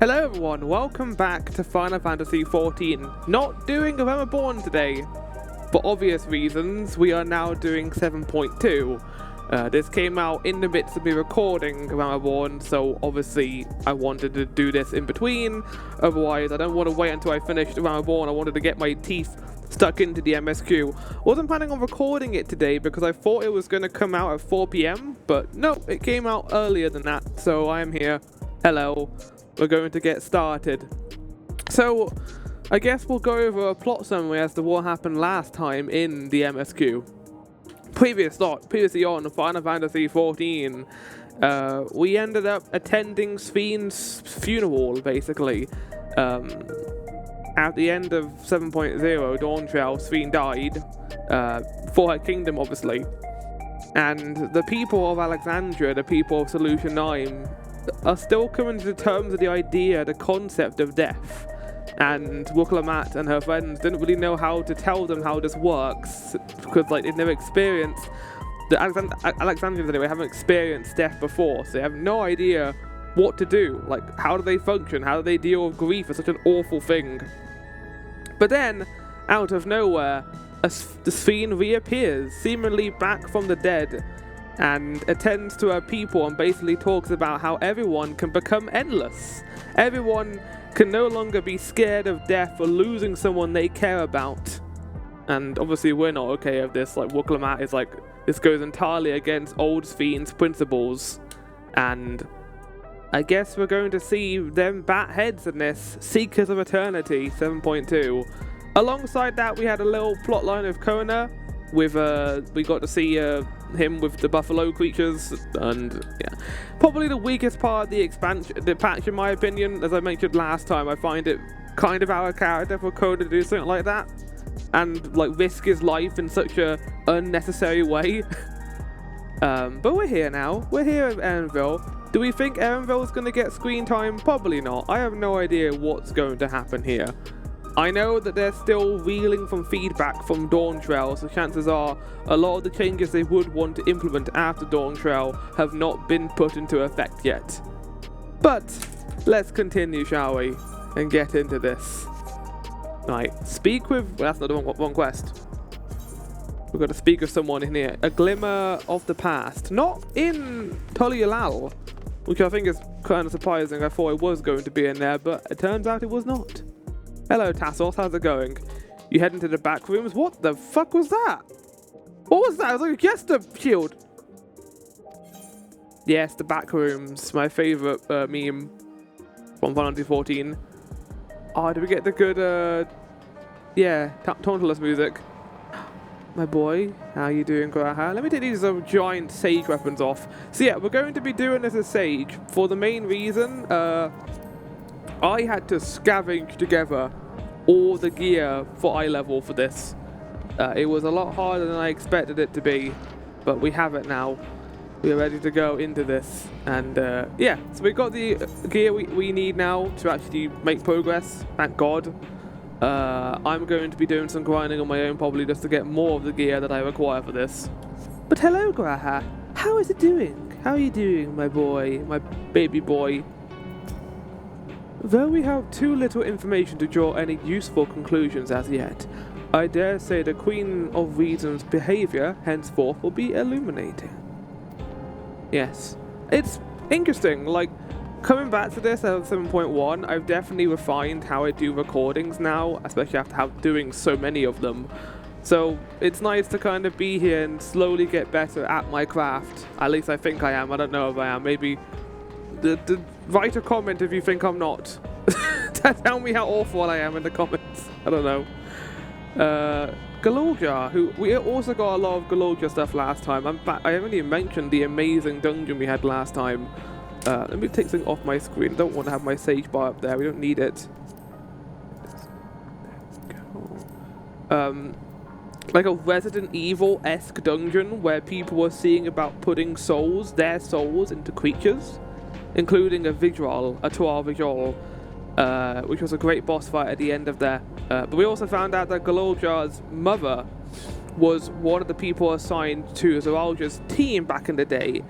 Hello everyone, welcome back to Final Fantasy XIV. Not doing November Born today. For obvious reasons, we are now doing 7.2. This came out in the midst of me recording November Born, so obviously I wanted to do this in between. Otherwise, I don't want to wait until I finish November Born. I wanted to get my teeth stuck into the MSQ. Wasn't planning on recording it today because I thought it was going to come out at 4 PM, but no, it came out earlier than that, so I am here. Hello. We're going to get started. So, I guess we'll go over a plot summary as to what happened last time in the MSQ. Previously on Final Fantasy XIV, we ended up attending Sven's funeral, basically. At the end of 7.0, Dawn Trail, Sven died, for her kingdom, obviously. And the people of Alexandria, the people of Solution 9, are still coming to terms with the idea, the concept of death. And Recollection and her friends didn't really know how to tell them how this works, because they've never experienced, the Alexandrians anyway, haven't experienced death before, so they have no idea what to do. How do they function? How do they deal with grief as such an awful thing? But then, out of nowhere, the Sven reappears, seemingly back from the dead, and attends to her people and basically talks about how everyone can become endless. Everyone can no longer be scared of death or losing someone they care about. And obviously we're not okay with this. Recollection is this goes entirely against old Sven's principles. And I guess we're going to see them bat heads in this. Seekers of Eternity 7.2. Alongside that, we had a little plotline of Kona with we got to see him with the buffalo creatures, and yeah, probably the weakest part of the patch in my opinion. As I mentioned last time, I find it kind of out of character for Kona to do something like that and risk his life in such a unnecessary way. But we're here now. We're here at Erenville. Do we think Erenville is going to get screen time? Probably not. I have no idea what's going to happen here. I know that they're still reeling from feedback from Dawn Trail, so chances are a lot of the changes they would want to implement after Dawn Trail have not been put into effect yet. But let's continue, shall we, and get into this. Right, speak with... Well, that's not the wrong quest. We've got to speak with someone in here. A Glimmer of the Past. Not in Tolialal, which I think is kind of surprising. I thought it was going to be in there, but it turns out it was not. Hello, Tassos, how's it going? You head into the back rooms? What the fuck was that? What was that? It was like a Jester shield. Yes, the back rooms. My favourite meme from Final Fantasy 14. Oh, did we get the good, yeah, Tauntless music? My boy, how you doing, Graha? Let me take these giant sage weapons off. So yeah, we're going to be doing this as sage for the main reason, I had to scavenge together all the gear for eye level for this. It was a lot harder than I expected it to be, but we have it now. We are ready to go into this, and yeah, so we've got the gear we need now to actually make progress, thank God. I'm going to be doing some grinding on my own probably just to get more of the gear that I require for this. But hello, Graha. How is it doing? How are you doing, my boy, my baby boy? Though we have too little information to draw any useful conclusions as yet, I dare say the Queen of Reason's behaviour henceforth will be illuminating. Yes, it's interesting, coming back to this at 7.1, I've definitely refined how I do recordings now, especially after doing so many of them. So it's nice to kind of be here and slowly get better at my craft. At least I think I am, I don't know if I am, maybe... Write a comment if you think I'm not. Tell me how awful I am in the comments. I don't know. Galorgia, who we also got a lot of Galorgia stuff last time. I haven't even mentioned the amazing dungeon we had last time. Let me take something off my screen. I don't want to have my sage bar up there. We don't need it. Like a Resident Evil-esque dungeon where people were seeing about putting their souls into creatures, including a Tuar Vigil, which was a great boss fight at the end of there. But we also found out that Galorgia's mother was one of the people assigned to Zoralja's team back in the day,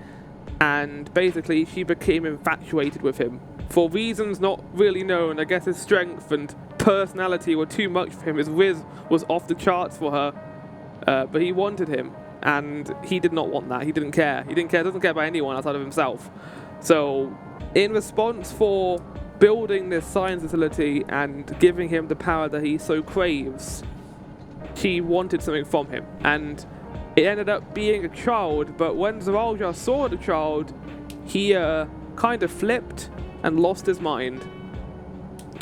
and basically she became infatuated with him For reasons not really known, I guess his strength and personality were too much for him. His whiz was off the charts for her, but he wanted him, and he did not want that. He didn't care. Doesn't care about anyone outside of himself. So, in response for building this science facility and giving him the power that he so craves, she wanted something from him, and it ended up being a child. But when Zoraljah saw the child, he kind of flipped and lost his mind.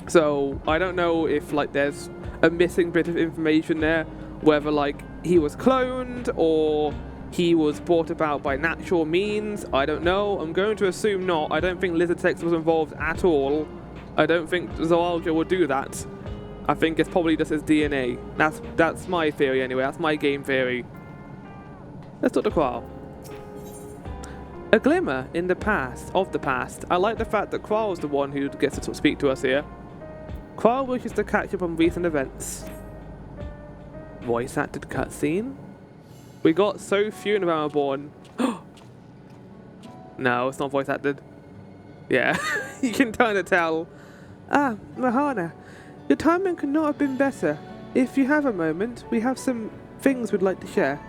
So I don't know if like there's a missing bit of information there, whether like he was cloned or he was brought about by natural means. I don't know. I'm going to assume not. I don't think Lizard Sex was involved at all. I don't think Zoraljah would do that. I think it's probably just his DNA. That's my theory anyway. That's my game theory. Let's talk to Qual. A glimmer in the past, of the past. I like the fact that Qual's the one who gets to speak to us here. Qual wishes to catch up on recent events. Voice acted cutscene? We got so few in Realmborn. No, it's not voice acted. Yeah, you can kind of tell. Ah, Mahana, your timing could not have been better. If you have a moment, we have some things we'd like to share.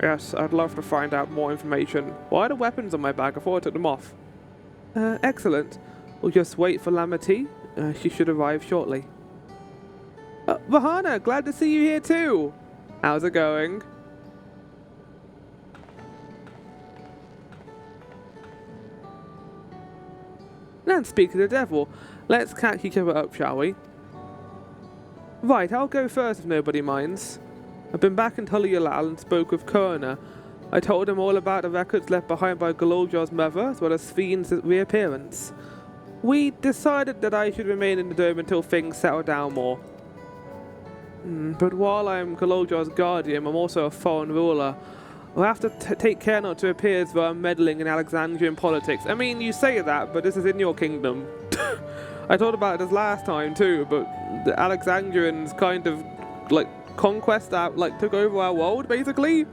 Yes, I'd love to find out more information. Why are the weapons on my bag? I thought I took them off. Excellent. We'll just wait for Lamity. She should arrive shortly. Vahana, glad to see you here too. How's it going? And speak of the devil, let's catch each other up, shall we? Right, I'll go first if nobody minds. I've been back in Tulialal and spoke with Kurna. I told him all about the records left behind by Galoljah's mother, as well as Fiend's reappearance. We decided that I should remain in the dome until things settle down more. But while I'm Galoljah's guardian, I'm also a foreign ruler. I'll have to take care not to appear as though I'm meddling in Alexandrian politics. I mean, you say that, but this is in your kingdom. I thought about this last time too, but the Alexandrians kind of, like, conquest that like took over our world basically.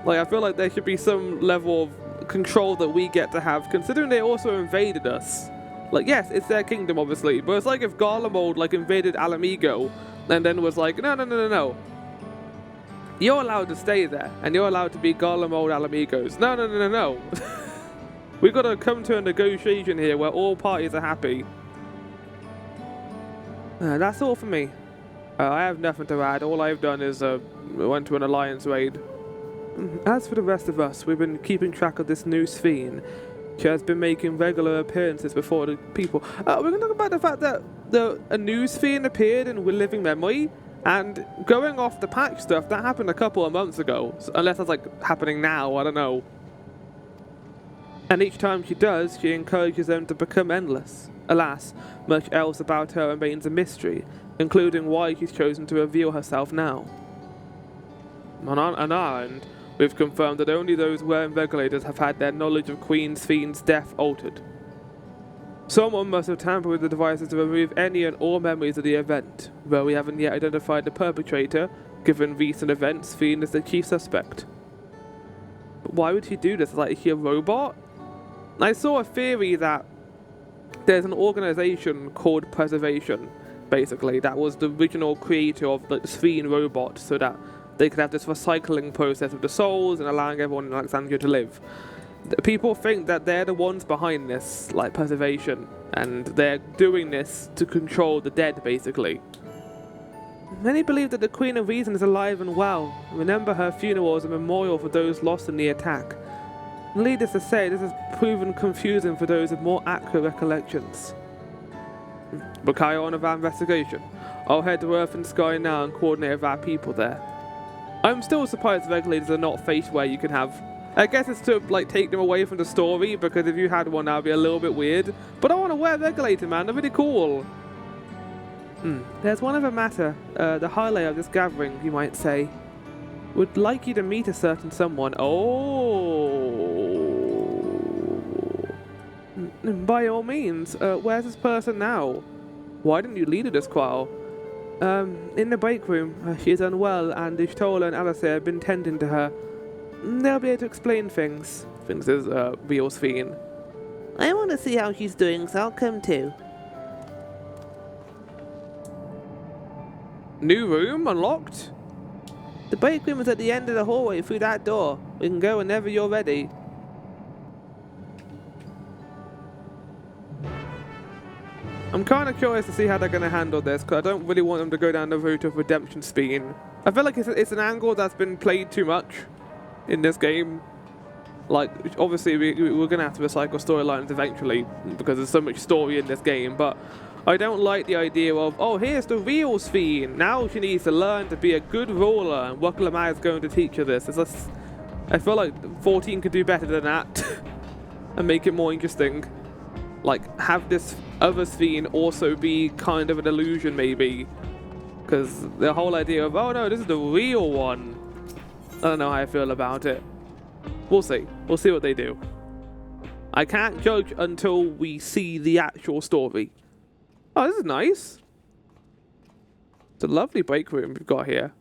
Like I feel like there should be some level of control that we get to have, considering they also invaded us. Like yes, it's their kingdom obviously, but it's like if Garlemald like invaded Alamigo and then was like no, you're allowed to stay there and you're allowed to be Garlemald Alamigos. No. We gotta come to a negotiation here where all parties are happy. That's all for me. I have nothing to add. All I've done is went to an alliance raid. As for the rest of us, we've been keeping track of this new Sphene. She has been making regular appearances before the people. We're going to talk about the fact that a new Sphene appeared in Living Memory, and going off the patch stuff, that happened a couple of months ago. So, unless that's like happening now, I don't know. And each time she does, she encourages them to become endless. Alas, much else about her remains a mystery, including why she's chosen to reveal herself now. On our end, we've confirmed that only those wearing regulators have had their knowledge of Queen Sphene's death altered. Someone must have tampered with the devices to remove any and all memories of the event, though we haven't yet identified the perpetrator. Given recent events, Sphene is the chief suspect. But why would she do this? Like, is she a robot? I saw a theory that there's an organization called Preservation, basically, that was the original creator of the Sphene robot, so that they could have this recycling process of the souls and allowing everyone in Alexandria to live. People think that they're the ones behind this, like Preservation, and they're doing this to control the dead, basically. Many believe that the Queen of Reason is alive and well. Remember her funeral as a memorial for those lost in the attack. Needless to say, this has proven confusing for those with more accurate recollections. But carry on with our investigation. I'll head to Earth and Sky now and coordinate with our people there. I'm still surprised the regulators are not faceware you can have. I guess it's to like take them away from the story, because if you had one that would be a little bit weird. But I want to wear a regulator, man, they're really cool. There's one other matter, the highlight of this gathering, you might say. Would like you to meet a certain someone. By all means, where's this person now? Why didn't you lead her this Qual? In the break room. She is unwell, and Ishtola and Alistair have been tending to her. They'll be able to explain things. Things is real Sphene. I want want to see how she's doing, so I'll come too. New room unlocked? The break room is at the end of the hallway through that door. We can go whenever you're ready. I'm kind of curious to see how they're going to handle this, because I don't really want them to go down the route of redemption speeding. I feel like it's an angle that's been played too much in this game. Like, obviously we're going to have to recycle storylines eventually, because there's so much story in this game, but I don't like the idea of, oh, here's the real Sphene. Now she needs to learn to be a good ruler, and what Glimmer is going to teach her this. I feel like 14 could do better than that and make it more interesting. Like, have this other Sphene also be kind of an illusion, maybe. Because the whole idea of, oh no, this is the real one. I don't know how I feel about it. We'll see. We'll see what they do. I can't judge until we see the actual story. Oh, this is nice. It's a lovely break room we've got here.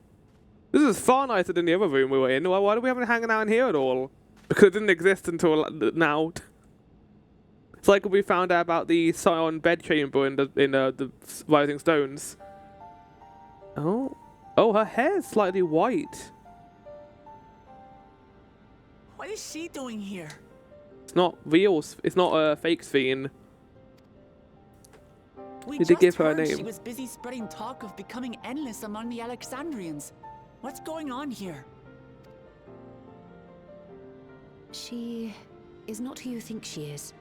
This is far nicer than the other room we were in. Why do we have it hanging out in here at all? Because it didn't exist until now. It's like we found out about the Scion bedchamber in the Rising Stones. Oh, her hair is slightly white. What is she doing here? It's not real. It's not a fake Sphene. We Did they just give her a heard name? she was busy spreading talk of becoming endless among the Alexandrians. What's going on here? She is not who you think she is.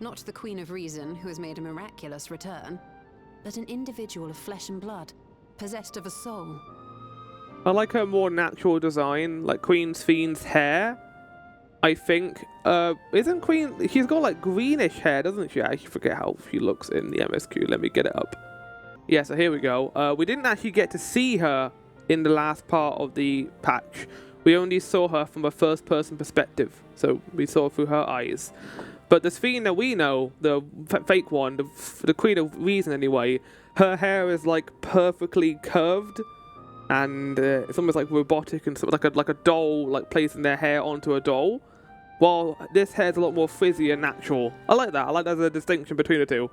Not the Queen of Reason, who has made a miraculous return, but an individual of flesh and blood, possessed of a soul. I like her more natural design, like Queen Sphene's hair. I think, isn't Queen, she's got like greenish hair, doesn't she? I actually forget how she looks in the MSQ. Let me get it up. Yeah, so here we go. We didn't actually get to see her in the last part of the patch. We only saw her from a first-person perspective, so we saw through her eyes. But the Sphene that we know, the fake one, the Queen of Reason anyway, her hair is like perfectly curved, and it's almost like robotic and like a doll, like placing their hair onto a doll. While this hair's a lot more frizzy and natural. I like that. I like there's a distinction between the two.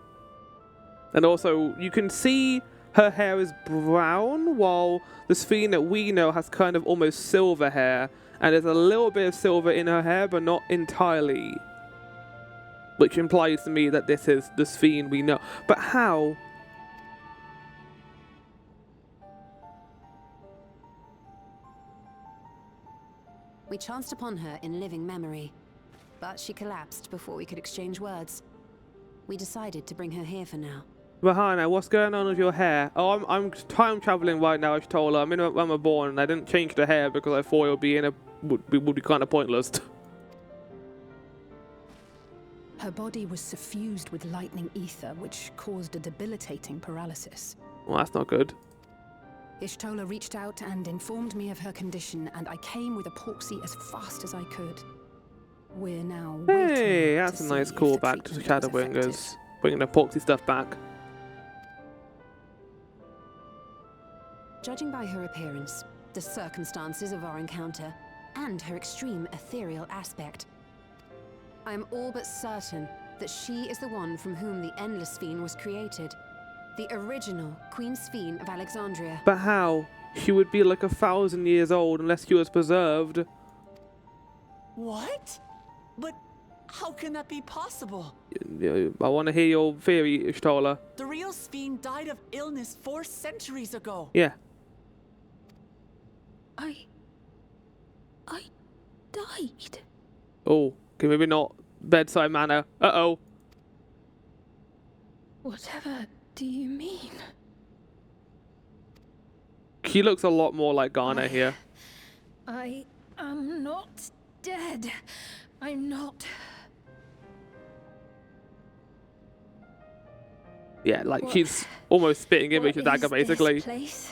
And also, you can see her hair is brown, while the Sphene that we know has kind of almost silver hair, and there's a little bit of silver in her hair, but not entirely. Which implies to me that this is the Sphene we know. But how? We chanced upon her in living memory, but she collapsed before we could exchange words. We decided to bring her here for now. Rahana, what's going on with your hair? Oh, I'm time traveling right now, I told her. I'm in when we're born, and I didn't change the hair because I thought it would be kind of pointless. Her body was suffused with lightning ether, which caused a debilitating paralysis. Well, that's not good. Ishtola reached out and informed me of her condition, and I came with epoxy as fast as I could. We're now waiting. Hey, that's a nice callback to Shadowbringers, bringing the epoxy stuff back. Judging by her appearance, the circumstances of our encounter, and her extreme ethereal aspect, I am all but certain that she is the one from whom the Endless Sphene was created. The original Queen Sphene of Alexandria. But how? She would be like 1,000 years old unless she was preserved. What? But how can that be possible? I want to hear your theory, Ishtola. The real Sphene died of illness 4 centuries ago. Yeah. I died. Oh, okay, maybe not bedside manner. Uh-oh. Whatever do you mean? She looks a lot more like Ghana here. I am not dead. I'm not. Yeah, like she's almost spitting image of Dagger, basically. This place?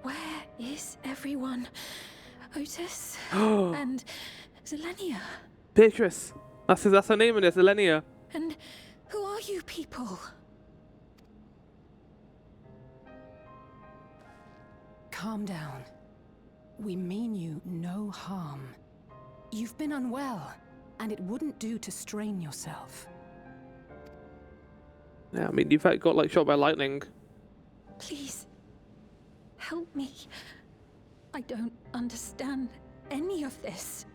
Where is everyone? Otis and Zelenia. Beatrice. That's her name in it, Zelenia. And who are you people? Calm down. We mean you no harm. You've been unwell, and it wouldn't do to strain yourself. Yeah, I mean, you've got like shot by lightning. Please, help me. I don't understand any of this.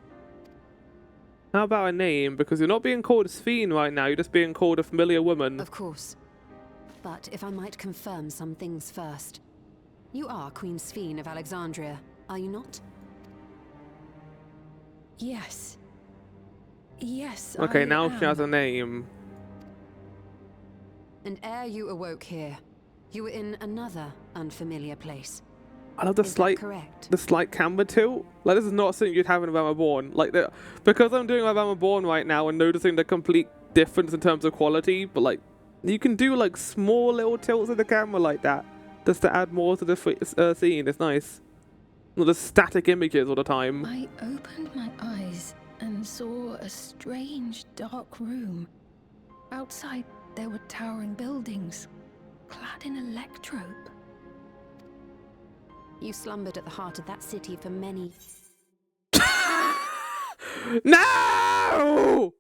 How about a name? Because you're not being called a Sphene right now, you're just being called a familiar woman. Of course. But if I might confirm some things first. You are Queen Sphene of Alexandria, are you not? Yes. Yes, Okay, I now am. she has a name. And ere you awoke here, you were in another unfamiliar place. I love the Is that slight, correct? the slight camera tilt. Like, this is not something you'd have in Realm Reborn. Like, because I'm doing Realm Reborn right now and noticing the complete difference in terms of quality, but like, you can do like small little tilts of the camera like that, just to add more to the scene. It's nice. Not just static images all the time. I opened my eyes and saw a strange, dark room. Outside, there were towering buildings, clad in electrope. You slumbered at the heart of that city for many... No!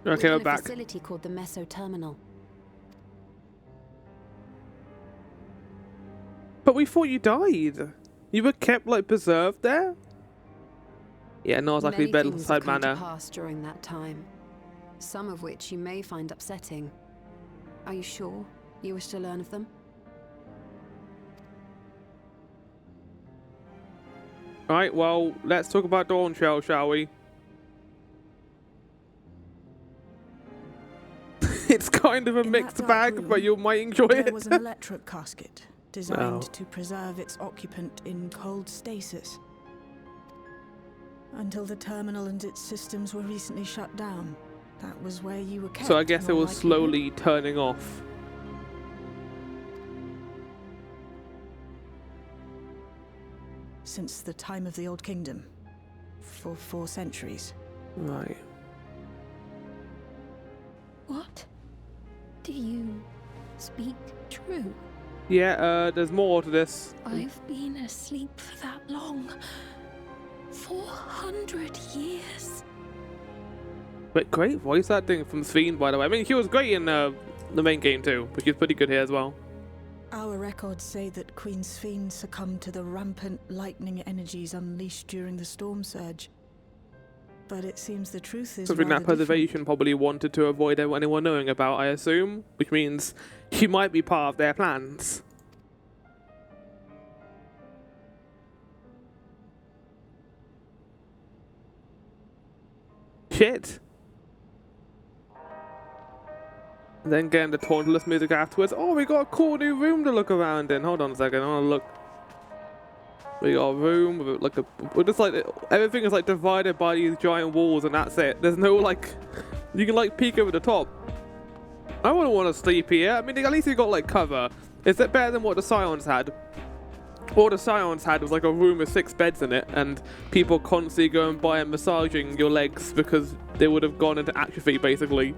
Okay, we're within a back. facility called the Meso Terminal. But we thought you died. You were kept, like, preserved there? Yeah, no, it's actually Many better things have side come to manner. pass during that time. Some of which you may find upsetting. Are you sure you wish to learn of them? Right, well, let's talk about Dawn Shell, shall we? It's kind of a In mixed that dark bag, room, but you might enjoy There it. was an electric casket designed Oh. to preserve its occupant in cold stasis. Until the terminal and its systems were recently shut down. That was where you were kept. So I guess in it all was likelihood. slowly turning off. Since the time of the Old Kingdom. For 4 centuries. Right. What? Do you speak true? Yeah, there's more to this. I've been asleep for that long. 400 years. But great voice acting from Sphene, by the way. I mean, she was great in the main game too, but she's pretty good here as well. Our records say that Queen Sphene succumbed to the rampant lightning energies unleashed during the storm surge. But it seems the truth is Something that rather different. Preservation probably wanted to avoid anyone knowing about, I assume, which means she might be part of their plans. Shit. Then getting the Tauntless music afterwards. Oh, we got a cool new room to look around in. Hold on a second, I want to look. We got a room with like we're just like, everything is like divided by these giant walls and that's it. There's no like, you can like peek over the top. I wouldn't want to sleep here. I mean, at least you got like cover. Is it better than what the Scions had? All the Scions had was like a room with 6 beds in it and people constantly going by and massaging your legs because they would have gone into atrophy basically.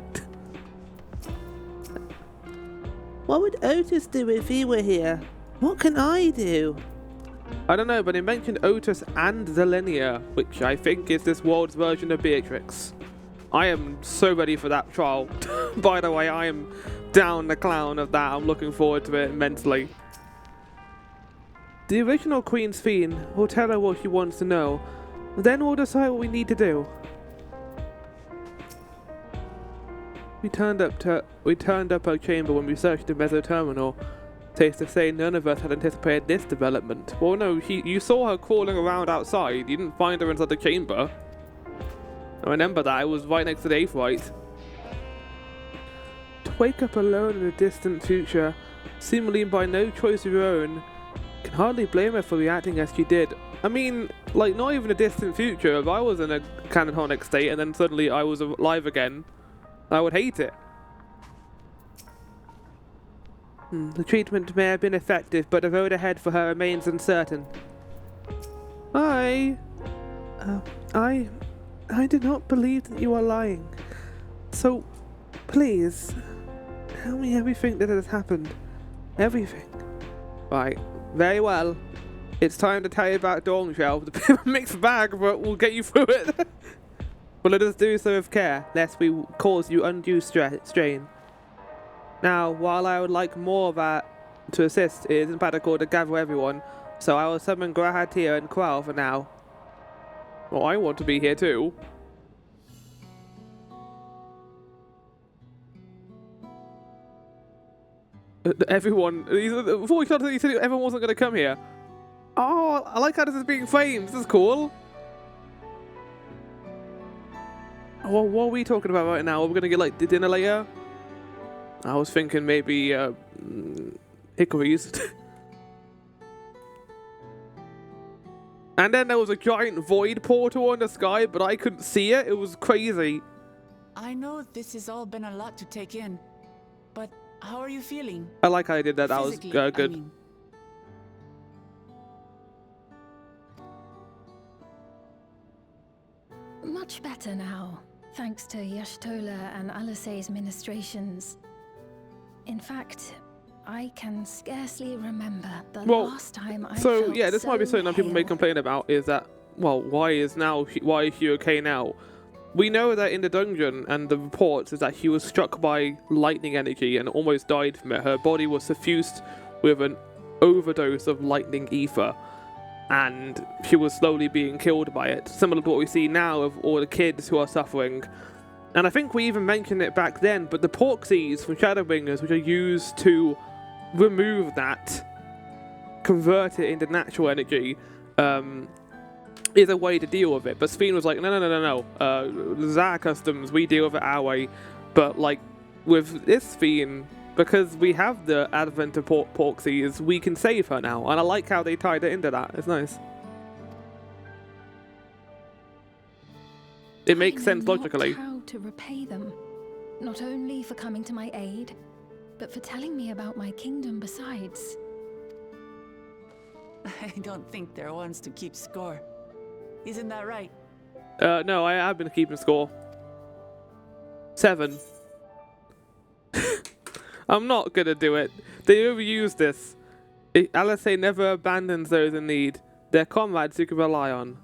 What would Otis do if he were here? What can I do? I don't know, but he mentioned Otis and Zelenia, which I think is this world's version of Beatrix. I am so ready for that trial. By the way, I am down the clown of that. I'm looking forward to it immensely. The original Queen Sphene will tell her what she wants to know. Then we'll decide what we need to do. We turned up her chamber when we searched the Meso Terminal. Safe to say none of us had anticipated this development. Well, no, you saw her crawling around outside. You didn't find her inside the chamber. I remember that. It was right next to the Aetheryte. To wake up alone in a distant future, seemingly by no choice of your own, can hardly blame her for reacting as she did. I mean, like, not even a distant future. If I was in a catatonic state and then suddenly I was alive again, I would hate it. The treatment may have been effective, but the road ahead for her remains uncertain. I do not believe that you are lying. So, please, tell me everything that has happened. Everything. Right, very well. It's time to tell you about Dawn Shell. It's a bit of a mixed bag, but we'll get you through it. But let us do so with care, lest we cause you undue strain. Now, while I would like more of that to assist, it is impractical to gather everyone, so I will summon Grahatia and Qual for now. Well, I want to be here too. Everyone, before we started, you said everyone wasn't going to come here. Oh, I like how this is being framed. This is cool. Well, what are we talking about right now? Are we going to get like dinner later? I was thinking maybe hickories. And then there was a giant void portal in the sky, but I couldn't see it. It was crazy. I know this has all been a lot to take in, but how are you feeling? I like how I did that. That was Physically, good. I mean. Much better now, thanks to Y'shtola and Alisaie's ministrations. In fact, I can scarcely remember the last time I felt yeah, this might be something that people may hale. complain about, is that, well, why is he okay now? We know that in the dungeon, and the reports is that he was struck by lightning energy and almost died from it. Her body was suffused with an overdose of lightning ether, and she was slowly being killed by it, similar to what we see now of all the kids who are suffering. And I think we even mentioned it back then, but the porxies from Shadowbringers, which are used to remove that, convert it into natural energy, is a way to deal with it. But Sphene was like, no. Zara Customs, we deal with it our way. But like with this Sphene, because we have the advent of porxies, we can save her now. And I like how they tied it into that. It's nice. It makes sense logically. How to repay them, not only for coming to my aid, but for telling me about my kingdom besides. I don't think they're ones to keep score. Isn't that right? No, I have been keeping score. 7. I'm not gonna do it. They overuse this. Alisaie never abandons those in need. They're comrades you can rely on.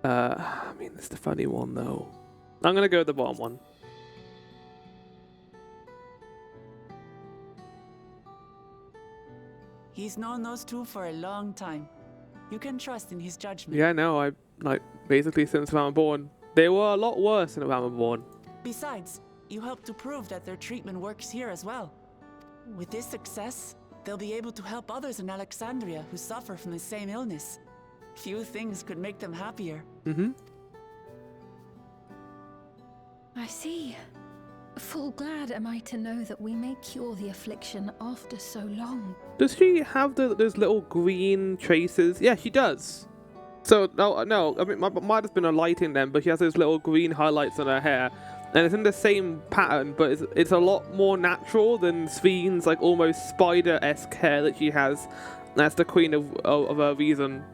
I mean, it's the funny one though. I'm gonna go with the bottom one. He's known those two for a long time. You can trust in his judgment. Yeah, no, I like basically since I was born. They were a lot worse than I was born. Besides, you helped to prove that their treatment works here as well. With this success, they'll be able to help others in Alexandria who suffer from the same illness. Few things could make them happier. Mm-hmm. I see. Full glad am I to know that we may cure the affliction after so long. Does she have those little green traces? Yeah, she does. So, no, I mean, might have been a lighting then, but she has those little green highlights on her hair. And it's in the same pattern, but it's a lot more natural than Sphene's, like, almost spider-esque hair that she has. That's the queen of her reason.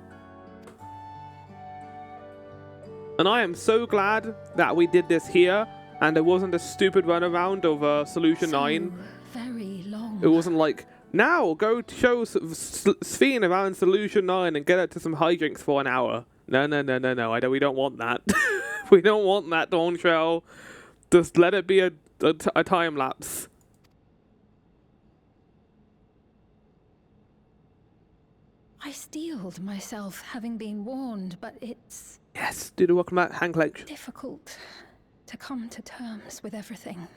And I am so glad that we did this here, and there wasn't a stupid runaround of Solution 9. Very long. It wasn't like, now go show Sphene around Solution 9 and get her to some hijinks for an hour. No, we don't want that. We don't want that, Dawn Trail. Just let it be a time lapse. I steeled myself, having been warned, but it's Yes, do the welcome back hand collection. difficult to come to terms with everything.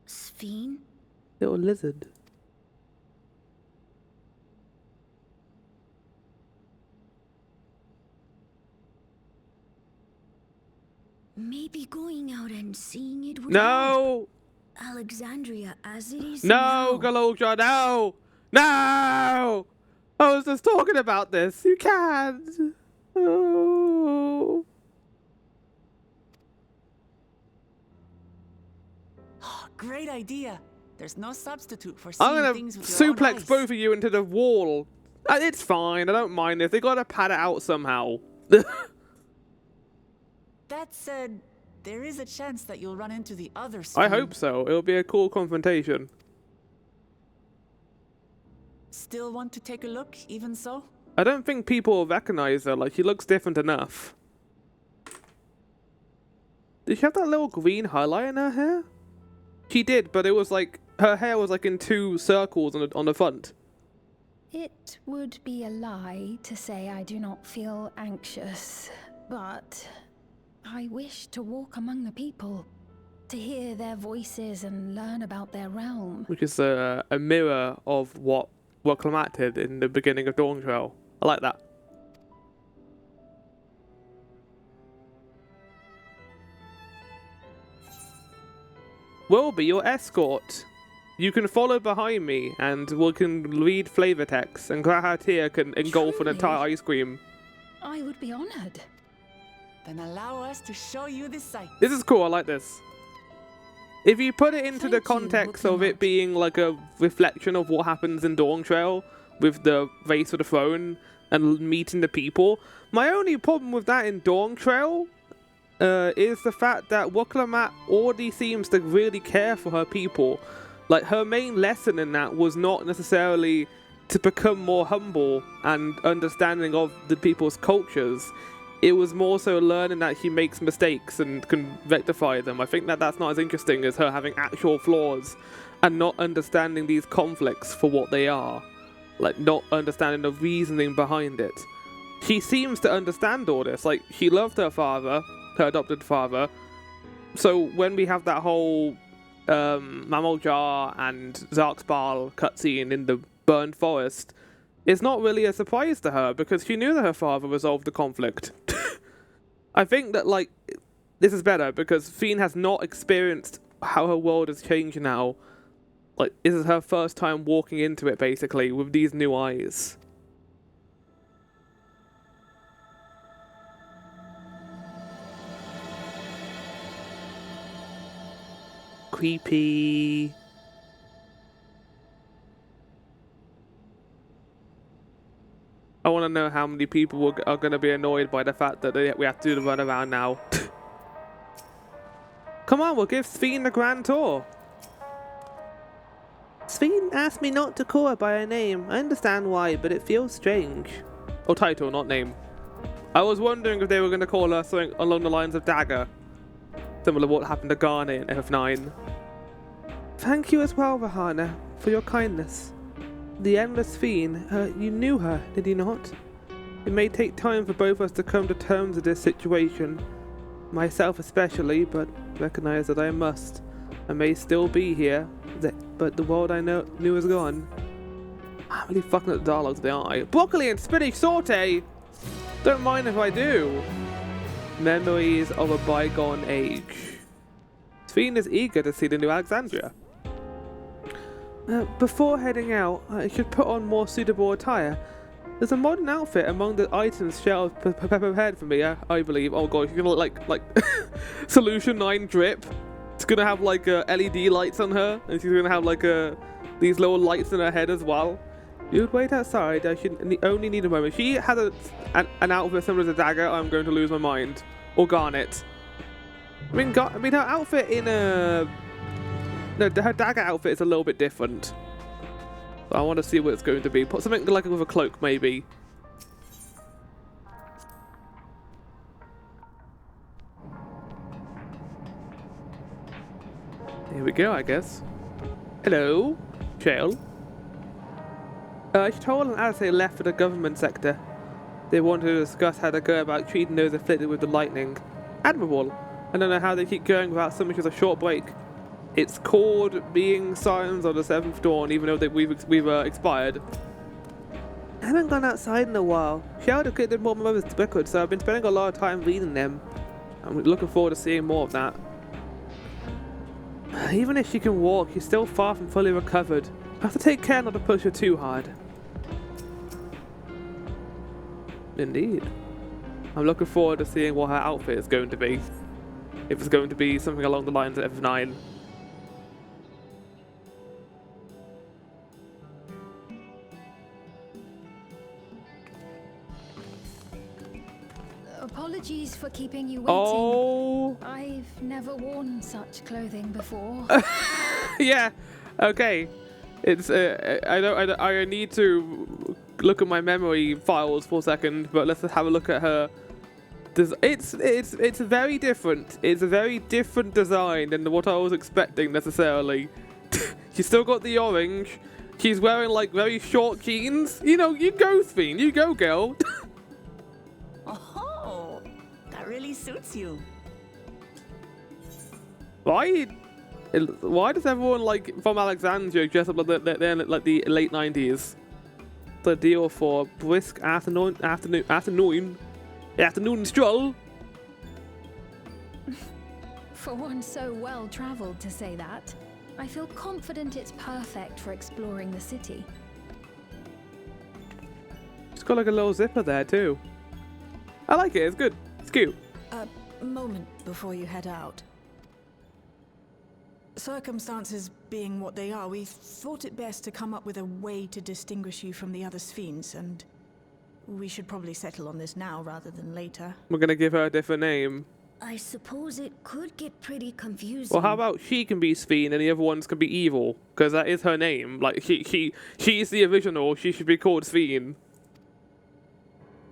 Sphene? Little lizard. Maybe going out and seeing it would help. No! Alexandria as it is No, now. Galosha, no! No! I was just talking about this. You can't. Oh. Great idea. There's no substitute for I'm seeing gonna things with your own suplex eyes. both of you into the wall. It's fine. I don't mind this. They gotta pad it out somehow. That said, there is a chance that you'll run into the other I Sphene. hope so. It'll be a cool confrontation. Still want to take a look, even so? I don't think people will recognize her. Like, she looks different enough. Did she have that little green highlight in her hair? She did, but it was like, her hair was like in 2 circles on the front. It would be a lie to say I do not feel anxious, but I wish to walk among the people, to hear their voices and learn about their realm. Which is a mirror of what Clement did in the beginning of Dawn Trail. I like that. Will be your escort. You can follow behind me, and we can read flavor text, and Grahatia can engulf an entire ice cream. I would be honored. Then allow us to show you the sight. This is cool, I like this. If you put it into the context of it being like a reflection of what happens in Dawn Trail, with the race for the throne, and meeting the people, my only problem with that in Dawn Trail is the fact that Clement already seems to really care for her people. Like, her main lesson in that was not necessarily to become more humble and understanding of the people's cultures. It was more so learning that she makes mistakes and can rectify them. I think that that's not as interesting as her having actual flaws and not understanding these conflicts for what they are. Like, not understanding the reasoning behind it. She seems to understand all this. Like, she loved her father, her adopted father. So when we have that whole Mammal Jar and Zarkspal cutscene in the burned forest, it's not really a surprise to her because she knew that her father resolved the conflict. I think that, like, this is better because Fiend has not experienced how her world has changed now. Like, this is her first time walking into it, basically, with these new eyes. Creepy. I want to know how many people are going to be annoyed by the fact that we have to do the run around now. Come on, we'll give Sphene the grand tour. Sphene asked me not to call her by her name. I understand why, but it feels strange. Oh, title, not name. I was wondering if they were going to call her something along the lines of Dagger. Similar to what happened to Garnet in FF9. Thank you as well, Rahana, for your kindness. The Endless Fiend, you knew her, did you not? It may take time for both of us to come to terms with this situation. Myself especially, but recognize that I must. I may still be here, but the world I knew is gone. I'm really fucking at the dialogue today, aren't I? Broccoli and spinach saute! Don't mind if I do. Memories of a bygone age. Sphene is eager to see the new Alexandria. Before heading out, I should put on more suitable attire. There's a modern outfit among the items shelves prepared for me, I believe. Oh god, you're gonna like Solution 9 drip. It's gonna have like LED lights on her, and she's gonna have like these little lights in her head as well. You'd wait outside. I should only need a moment. She has an outfit similar to Dagger. I'm going to lose my mind. Or Garnet. I mean, her outfit in no, her Dagger outfit is a little bit different. So I want to see what it's going to be. Put something like with a cloak, maybe. Here we go, I guess. Hello, Shale. Stoll and Alice left for the government sector. They wanted to discuss how to go about treating those afflicted with the lightning. Admirable. I don't know how they keep going without so much as a short break. It's called being Scions of the Seventh Dawn, even though we've expired. I haven't gone outside in a while. Shale did more of my mother's records, so I've been spending a lot of time reading them. I'm looking forward to seeing more of that. Even if she can walk, she's still far from fully recovered. I have to take care not to push her too hard. Indeed. I'm looking forward to seeing what her outfit is going to be. If it's going to be something along the lines of FF9. Apologies for keeping you waiting. Oh. I've never worn such clothing before. Yeah. Okay. It's I need to look at my memory files for a second, but let's have a look at her. It's very different. It's a very different design than what I was expecting necessarily. She's still got the orange. She's wearing like very short jeans. You know, you go, Sphene. You go, girl. Oh, that really suits you. Why does everyone like from Alexandria dress up like the late 90s? The deal for brisk afternoon stroll. For one so well traveled to say that, I feel confident it's perfect for exploring the city. It's got like a little zipper there too. I like it. It's good. It's cute. A moment before you head out. Circumstances being what they are, we thought it best to come up with a way to distinguish you from the other Sphenes, and we should probably settle on this now rather than later. We're gonna give her a different name. I suppose it could get pretty confusing. Well, how about she can be Sphene and the other ones can be evil? Because that is her name. Like, she's the original. She should be called Sphene.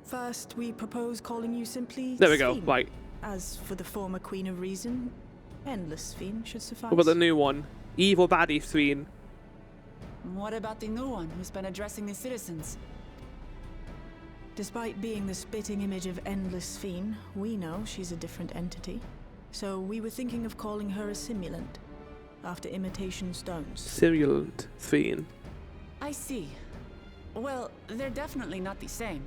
First, we propose calling you simply There we go. Sphene. Right. As for the former Queen of Reason, Endless Sphene should suffice. What about the new one? Evil baddie Sphene. What about the new one who's been addressing the citizens? Despite being the spitting image of Endless Sphene, we know she's a different entity. So we were thinking of calling her a simulant, after imitation stones. Simulant Sphene. I see. Well, they're definitely not the same.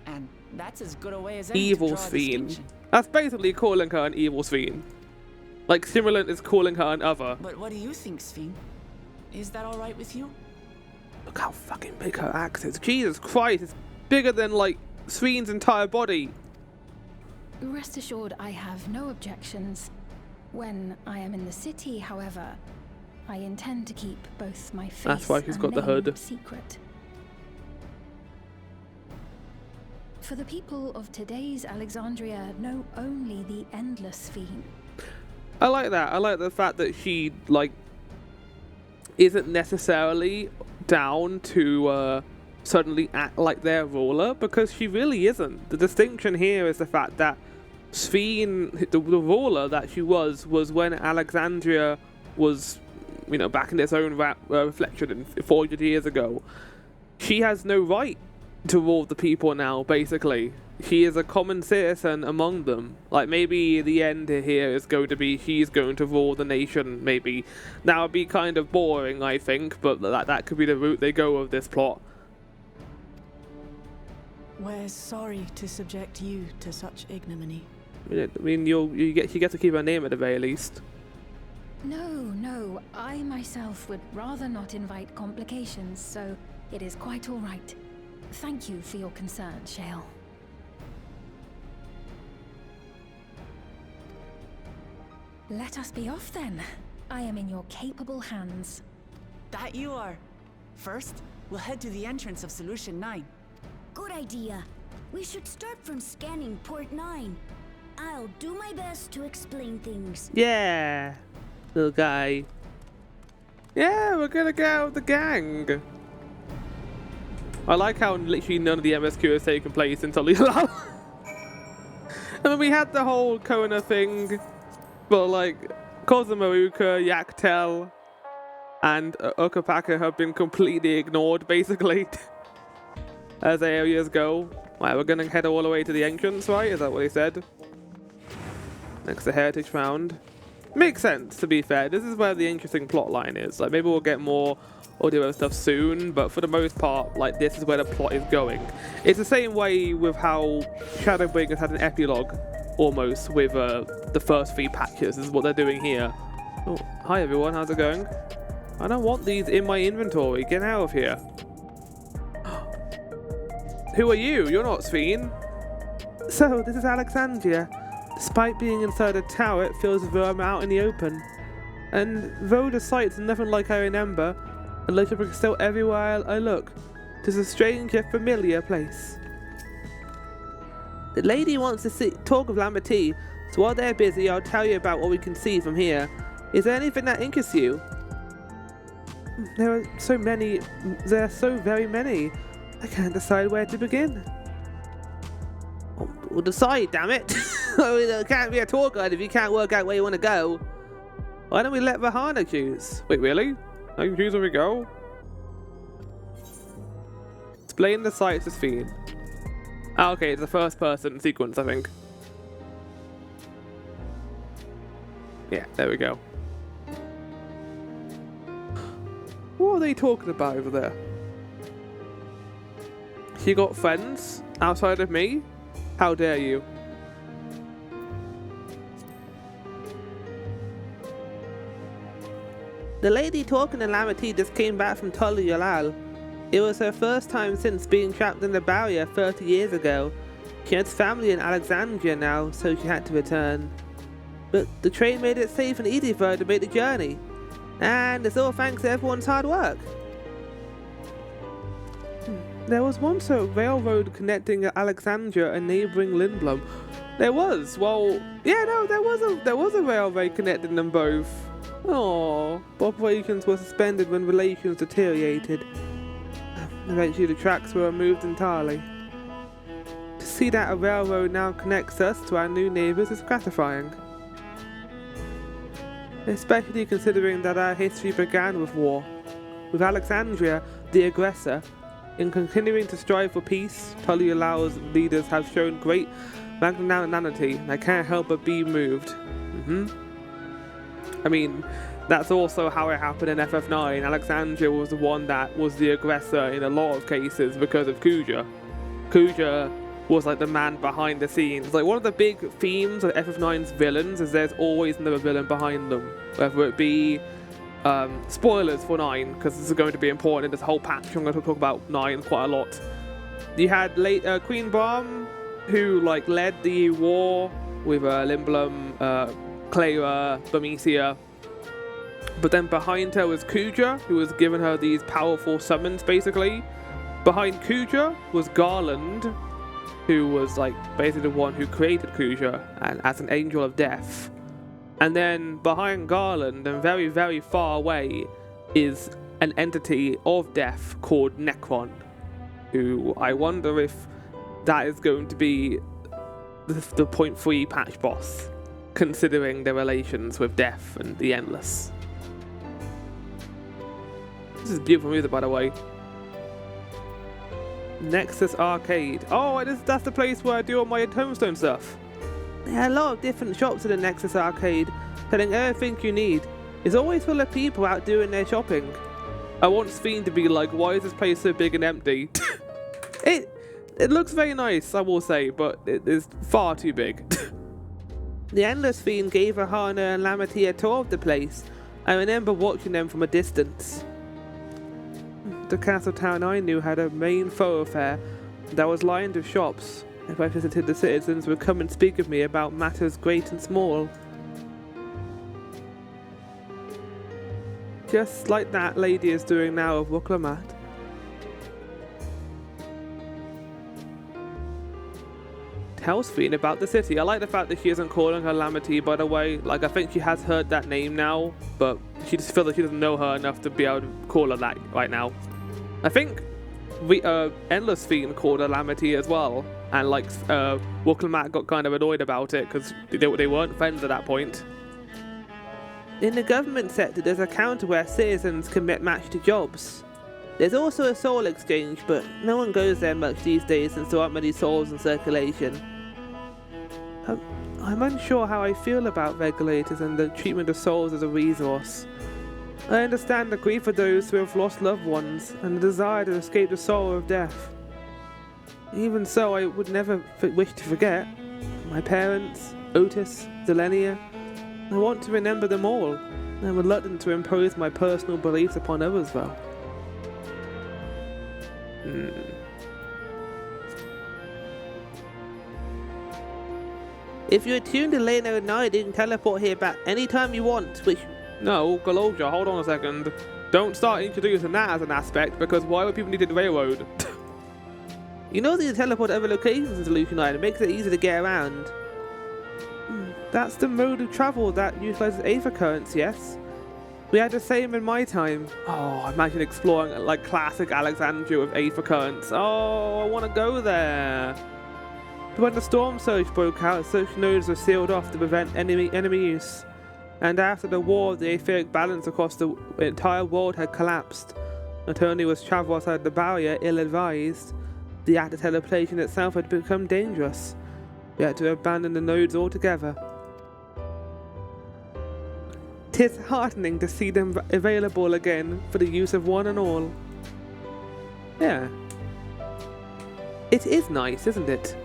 And that's as good a way as any Evil to draw a Sphene. distinction. That's basically calling her an evil Sphene. Like, simulant is calling her an other. But what do you think, Sphene? Is that alright with you? Look how fucking big her axe is. Jesus Christ, it's bigger than, like, Sphene's entire body. Rest assured, I have no objections. When I am in the city, however, I intend to keep both my face That's why she's and got the name hood. secret. For the people of today's Alexandria know only the Endless Sphene. I like that. I like the fact that she, like, isn't necessarily down to suddenly act like their ruler, because she really isn't. The distinction here is the fact that Sphene, the ruler that she was when Alexandria was, you know, back in its own reflection 400 years ago. She has no right to rule the people now, basically. She is a common citizen among them. Like, maybe the end here is going to be she's going to rule the nation, maybe. That would be kind of boring, I think, but that could be the route they go with this plot. We're sorry to subject you to such ignominy. I mean, you get to keep her name at the very least. No, I myself would rather not invite complications, so it is quite all right. Thank you for your concern, Shale. Let us be off then. I am in your capable hands. That you are. First, we'll head to the entrance of Solution 9. Good idea. We should start from scanning Port 9. I'll do my best to explain things. Yeah, little guy. Yeah, we're gonna get out with the gang. I like how literally none of the MSQ has taken place until the I mean, we had the whole Kona thing, but like Kozumaruka, Yaktel, and Ukapaka have been completely ignored, basically, as areas go. Right, we're gonna head all the way to the entrance, right? Is that what he said? Next to Heritage Found. Makes sense, to be fair. This is where the interesting plot line is. Like, maybe we'll get more audio stuff soon, but for the most part, like, this is where the plot is going. It's the same way with how Shadowbringers had an epilogue, almost, with the first 3 patches. This is what they're doing here. Oh, hi everyone, how's it going? I don't want these in my inventory. Get out of here. Who are you? You're not Sphene. So, this is Alexandria. Despite being inside a tower, it feels as though I'm out in the open. And though the sight's nothing like I remember, a little brick still everywhere I look. 'Tis a strange yet familiar place. The lady wants to talk of Lamberty, so while they're busy, I'll tell you about what we can see from here. Is there anything that interests you? There are so very many. I can't decide where to begin. Well, decide, damn it. I mean, it can't be a tour guide if you can't work out where you want to go. Why don't we let Vahana choose? Wait, really? I can choose where we go? Explain the sights to Sphene. Ah, okay, it's a first person sequence, I think. Yeah, there we go. What are they talking about over there? You got friends outside of me? How dare you? The lady talking to Lamity just came back from Tolu Yalal. It was her first time since being trapped in the barrier 30 years ago. She has family in Alexandria now, so she had to return. But the train made it safe and easy for her to make the journey. And it's all thanks to everyone's hard work. There was once a railroad connecting Alexandria and neighbouring Lindblom. There was. Well, yeah, no, there was a railway connecting them both. Oh, operations were suspended when relations deteriorated. Eventually, the tracks were removed entirely. To see that a railroad now connects us to our new neighbours is gratifying. Especially considering that our history began with war, with Alexandria, the aggressor. In continuing to strive for peace, Tolu Yalal's leaders have shown great magnanimity, and I can't help but be moved. I mean, that's also how it happened in FF9. Alexandria was the one that was the aggressor in a lot of cases because of Kuja. Kuja was like the man behind the scenes. Like, one of the big themes of FF9's villains is there's always another villain behind them. Whether it be spoilers for 9, because this is going to be important in this whole patch. I'm going to talk about 9 quite a lot. You had Queen Brahm, who like led the war with Lindblom, Clara, Burmecia. But then behind her was Kuja, who was giving her these powerful summons, basically. Behind Kuja was Garland, who was like basically the one who created Kuja and as an angel of death. And then behind Garland and very, very far away is an entity of death called Necron, who I wonder if that is going to be the 0.3 patch boss, considering their relations with death and the Endless. This is beautiful music, by the way. Nexus Arcade. Oh, that's the place where I do all my tombstone stuff. There are a lot of different shops in the Nexus Arcade, selling everything you need. It's always full of people out doing their shopping. I want Sphene to be like, why is this place so big and empty? It looks very nice, I will say, but it is far too big. The Endless Fiend gave Vahana and Lamity a tour of the place. I remember watching them from a distance. The castle town I knew had a main thoroughfare that was lined with shops. If I visited, the citizens would come and speak of me about matters great and small. Just like that lady is doing now of Wuklamat. Tell Sphene about the city. I like the fact that she isn't calling her Lamity, by the way. Like, I think she has heard that name now, but she just feels like she doesn't know her enough to be able to call her that right now. I think Endless Fiend called her Lamity as well. And like Wuklamat got kind of annoyed about it because they weren't friends at that point. In the government sector, there's a counter where citizens can get matched to jobs. There's also a soul exchange, but no one goes there much these days since there aren't many souls in circulation. I'm unsure how I feel about regulators and the treatment of souls as a resource. I understand the grief of those who have lost loved ones and the desire to escape the sorrow of death. Even so, I would never wish to forget my parents, Otis, Zelenia. I want to remember them all. I'm reluctant to impose my personal beliefs upon others, though. If you're attuned to Leno at night, you can teleport here back anytime you want, which... No, Galoja, hold on a second. Don't start introducing that as an aspect, because why would people need the railroad? You know that you teleport to other locations in Solution Island. It makes it easy to get around. That's the mode of travel that utilizes Aether currents, yes? We had the same in my time. Oh, imagine exploring like classic Alexandria with Aether currents. Oh, I want to go there. But when the storm surge broke out, such nodes were sealed off to prevent enemy use. And after the war, the etheric balance across the entire world had collapsed. Not only was travel outside the barrier ill-advised, the act of teleportation itself had become dangerous. We had to abandon the nodes altogether. 'Tis heartening to see them available again for the use of one and all. Yeah. It is nice, isn't it?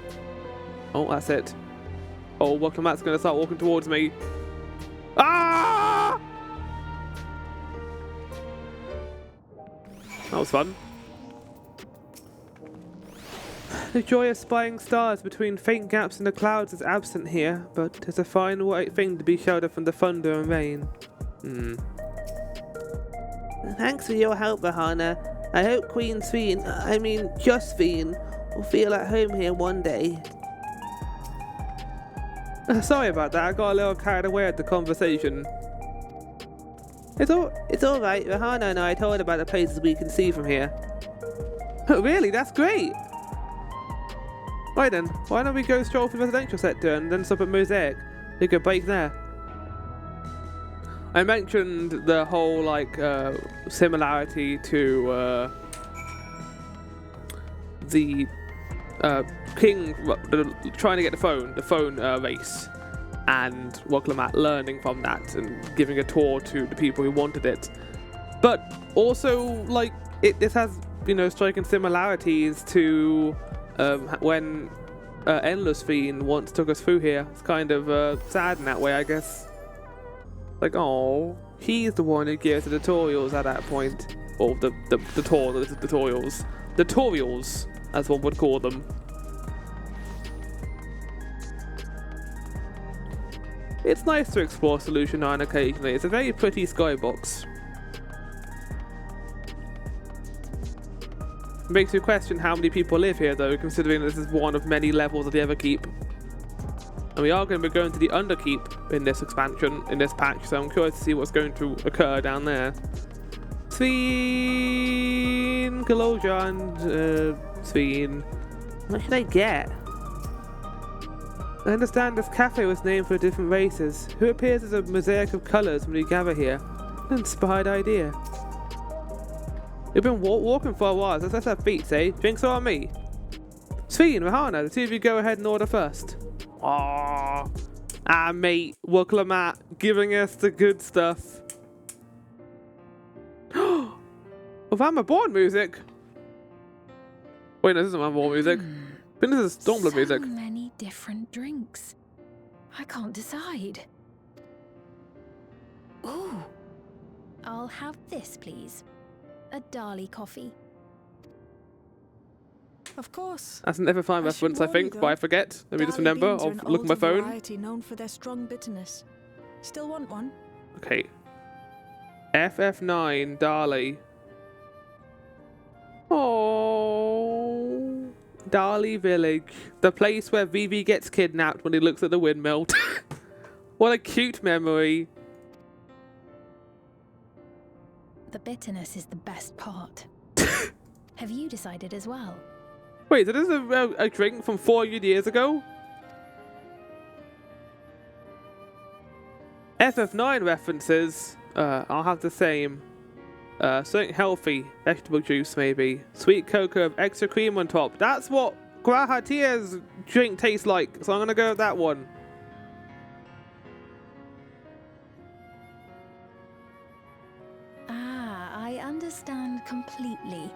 Oh, that's it. Oh, Welcome Matt's gonna start walking towards me. Ah! That was fun. The joy of spying stars between faint gaps in the clouds is absent here, but 'tis a fine right thing to be sheltered from the thunder and rain. Thanks for your help, Vahana. I hope Queen Josephine, will feel at home here one day. Sorry about that, I got a little carried away at the conversation. It's alright, Vahana and I told about the places we can see from here. Oh, really? That's great! Right then, why don't we go stroll through the residential sector and then stop at Mosaic? We could break there. I mentioned the whole similarity to the king trying to get the phone race, and Matt learning from that and giving a tour to the people who wanted it. But also, this has striking similarities to when Endless Fiend once took us through here. It's kind of sad in that way, I guess. Oh, he's the one who gives the tutorials at that point. Or the tutorials. Tutorials, as one would call them. It's nice to explore Solution 9 occasionally. It's a very pretty skybox. Makes you question how many people live here though, considering this is one of many levels of the Everkeep. And we are going to be going to the Underkeep in this expansion, in this patch, so I'm curious to see what's going to occur down there. Sveen, Kaloja, and Sveen. What should I get? I understand this cafe was named for different races, who appears as a mosaic of colours when we gather here. An inspired idea. We've been walking for a while, so let's have feats, eh? Drinks are on me. Sveen, Vahana, the two of you go ahead and order first. Aww. Mate, Matt, giving us the good stuff. Oh, Vama Born music. Wait, no, this isn't Vama Born music. I think this is Stormblood music. So many different drinks. I can't decide. Ooh. I'll have this, please. A Dali coffee. Of course. That's an F5 reference, I think, but I forget. Let me just remember. I'll look at my phone. Variety known for their strong bitterness. Still want one? Okay. FF9 Dali. Oh, Dali Village, the place where Vivi gets kidnapped when he looks at the windmill. What a cute memory. The bitterness is the best part. Have you decided as well? Wait, so this is a drink from 400 years ago? FF9 references. I'll have the same. Something healthy. Vegetable juice, maybe. Sweet cocoa with extra cream on top. That's what Grahatia's drink tastes like, so I'm gonna go with that one. I understand completely.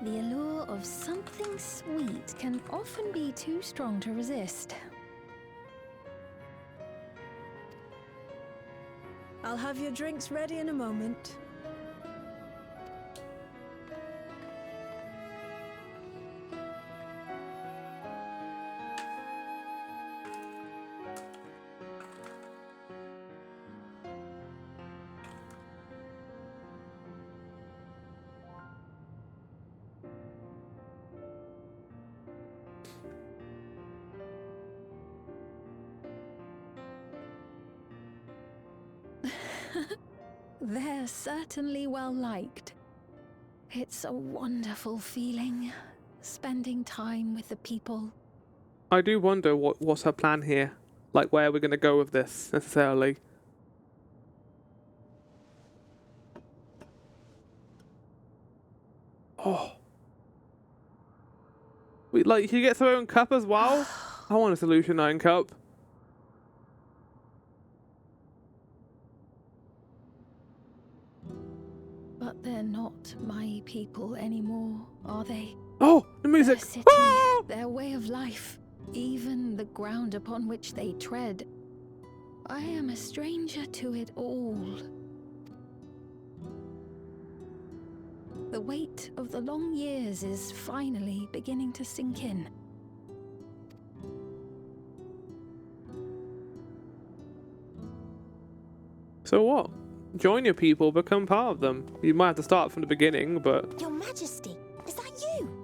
The allure of something sweet can often be too strong to resist. I'll have your drinks ready in a moment. they're certainly well liked. It's a wonderful feeling, spending time with the people. I do wonder what's her plan here. Like, where we're going to go with this, necessarily. Oh. Wait, like, she gets her own cup as well? I want a Solution 9 cup. But they're not my people anymore, are they? Oh, the music! Their city, Ah! their way of life, even the ground upon which they tread. I am a stranger to it all. The weight of the long years is finally beginning to sink in. So what? Join your people, become part of them. You might have to start from the beginning, but... Your Majesty, is that you?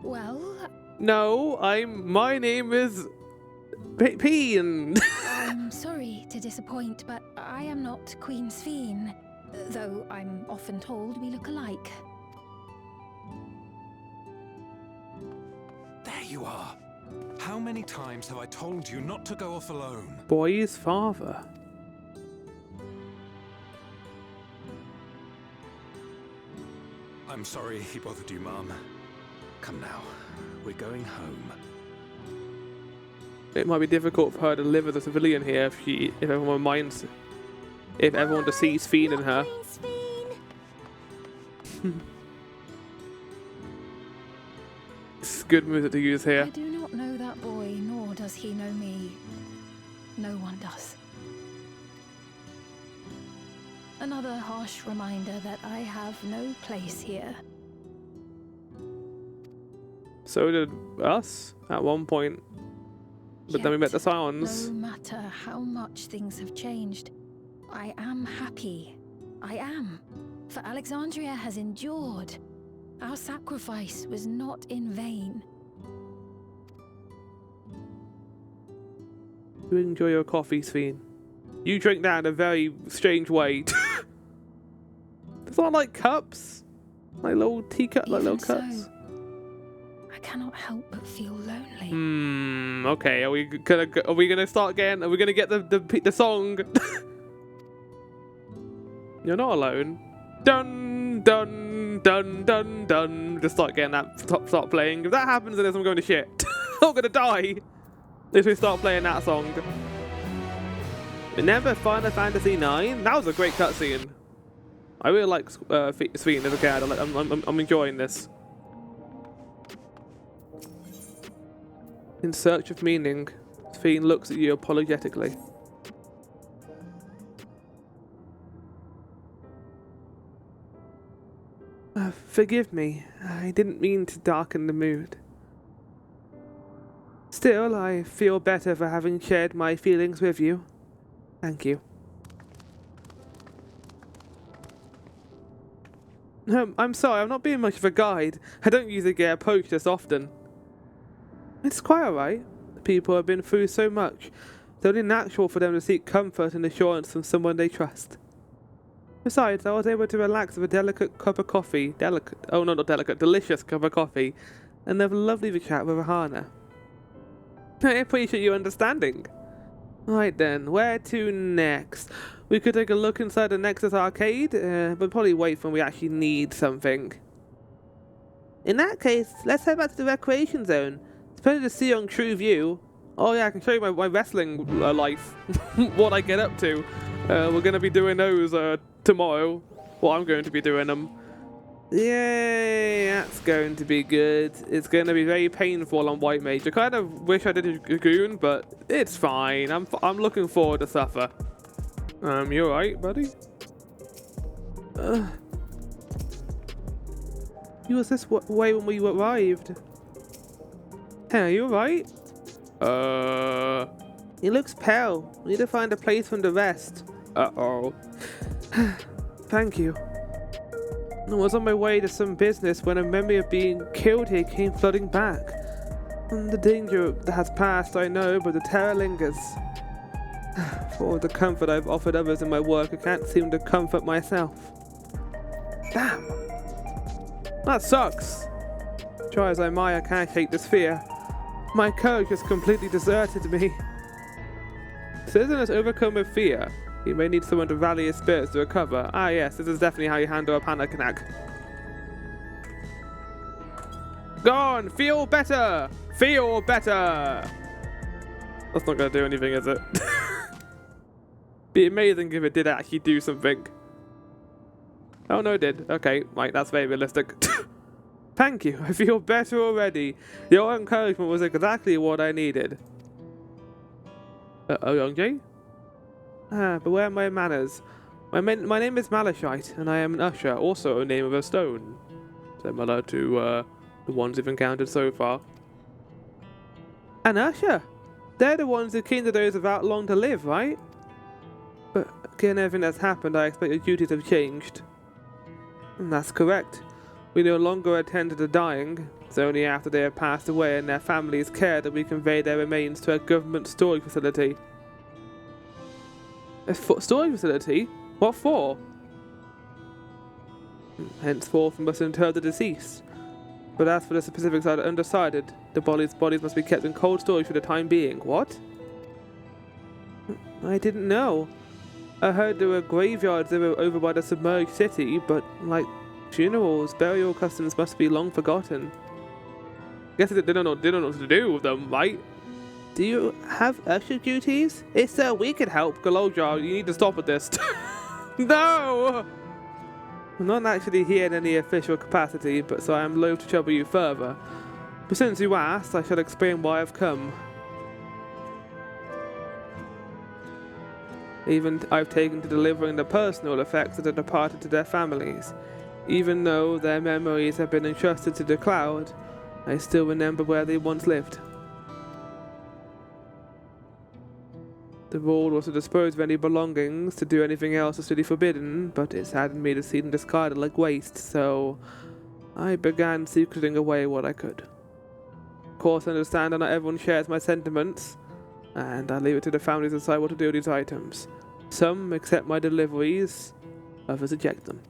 Well... No, my name is... Peen. I'm sorry to disappoint, but I am not Queen Sphene, though I'm often told we look alike. There you are. How many times have I told you not to go off alone? Boy's father. I'm sorry he bothered you, Mum. Come now, we're going home. It might be difficult for her to live as a civilian here if everyone minds, if everyone just sees Sphene in her. It's good music to use here. I do not know that boy, nor does he know me. No one does. Another harsh reminder that I have no place here. So did us at one point. But then we met the Scions. No matter how much things have changed, I am happy. I am. For Alexandria has endured. Our sacrifice was not in vain. You enjoy your coffee, Sphene. You drink that in a very strange way. It's not like cups, like little teacup, like little cups. So, I cannot help but feel lonely. Okay. Are we gonna start again? Are we gonna get the song? You're not alone. Dun dun dun dun dun. Just start getting that start playing. If that happens, then I'm going to shit. I'm gonna die. If we start playing that song. Remember Final Fantasy IX? That was a great cutscene. I really like Sphene as a character. I'm enjoying this. In search of meaning, Sphene looks at you apologetically. Forgive me, I didn't mean to darken the mood. Still, I feel better for having shared my feelings with you. Thank you. I'm sorry, I'm not being much of a guide. I don't usually get approached this often. It's quite alright. People have been through so much. It's only natural for them to seek comfort and assurance from someone they trust. Besides, I was able to relax with a delicate cup of coffee. Delicious cup of coffee. And have a lovely chat with Rahana. I appreciate your understanding. Right then, where to next? We could take a look inside the Nexus arcade, but probably wait when we actually need something. In that case, let's head back to the recreation zone. It's better to see on True View. Oh yeah, I can show you my wrestling life. What I get up to. We're going to be doing those tomorrow. Well, I'm going to be doing them. Yay, that's going to be good. It's going to be very painful on White Mage. I kind of wish I did a Dragoon, but it's fine. I'm looking forward to Suffer. You alright, buddy? You was this way when we arrived. Hey, are you alright? He looks pale. We need to find a place from the rest. Uh-oh. Thank you. I was on my way to some business when a memory of being killed here came flooding back. And the danger that has passed, I know, but the terror lingers. For all the comfort I've offered others in my work, I can't seem to comfort myself. Damn. That sucks. Try as I might, I can't shake this fear. My courage has completely deserted me. Citizen is overcome with fear. He may need someone to rally his spirits to recover. Ah yes, this is definitely how you handle a panic attack. Go on, feel better! Feel better! That's not gonna do anything, is it? Be amazing if it did actually do something. Oh no, it did. Okay, right, that's very realistic. Thank you, I feel better already. Your encouragement was exactly what I needed. Oh, Young Ah, beware my manners. My name is Malachite, and I am an usher, also a name of a stone. Similar to the ones we've encountered so far. An usher? They're the ones who came to those without long to live, right? But given everything that's happened, I expect your duties have changed. And that's correct. We no longer attend to the dying. It's only after they have passed away and their families care that we convey their remains to a government storage facility. A storage facility? What for? Henceforth, we must inter the deceased. But as for the specifics are undecided, the bodies must be kept in cold storage for the time being. What? I didn't know. I heard there were graveyards over by the submerged city, but like funerals, burial customs must be long forgotten. Guess they don't know what to do with them, right? Do you have usher duties? If so, we could help. Galoja, you need to stop with this. No! I'm not actually here in any official capacity, but so I am loath to trouble you further. But since you asked, I shall explain why I've come. Even I've taken to delivering the personal effects of the departed to their families. Even though their memories have been entrusted to the cloud, I still remember where they once lived. The rule was to dispose of any belongings. To do anything else was strictly forbidden, but it saddened me to see them discarded like waste, so I began secreting away what I could. Of course, I understand that not everyone shares my sentiments, and I leave it to the families to decide what to do with these items. Some accept my deliveries, others reject them.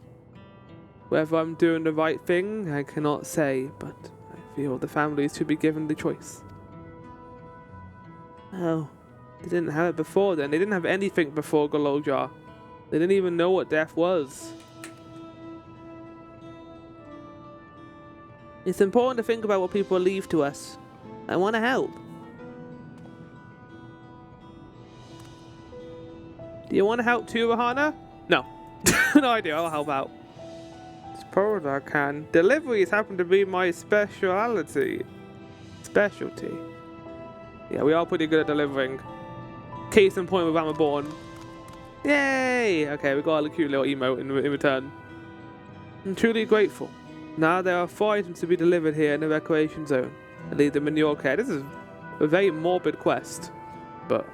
Whether I'm doing the right thing, I cannot say, but I feel the families should be given the choice. Oh. They didn't have it before then. They didn't have anything before Galoja. They didn't even know what death was. It's important to think about what people leave to us. I want to help. Do you want to help too, Rahana? No. No idea, I'll help out. Suppose I can. Deliveries happen to be my specialty. Yeah, we are pretty good at delivering. Case in point with Ramaborn. Yay! Okay, we got a cute little emote in return. I'm truly grateful. Now there are 4 items to be delivered here in the recreation zone. I leave them in your care. This is a very morbid quest, but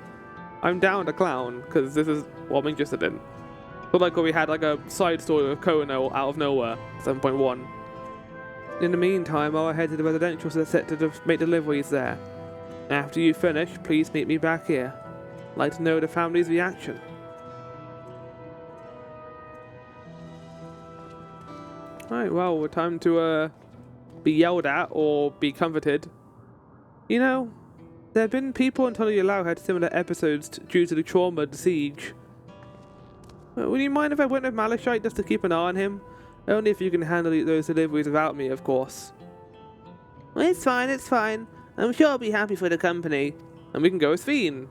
I'm down to clown because this is what I'm interested in. Not like when we had like a side story with Kono out of nowhere, 7.1. In the meantime, I'll head to the residential set to make deliveries there. After you finish, please meet me back here. I'd like to know the family's reaction. Alright, well, we're time to be yelled at or be comforted. You know, there have been people in Tonalilao had similar episodes due to the trauma of the siege. Would you mind if I went with Malachite just to keep an eye on him? Only if you can handle those deliveries without me, of course. It's fine, it's fine. I'm sure I'll be happy for the company. And we can go with Fiend.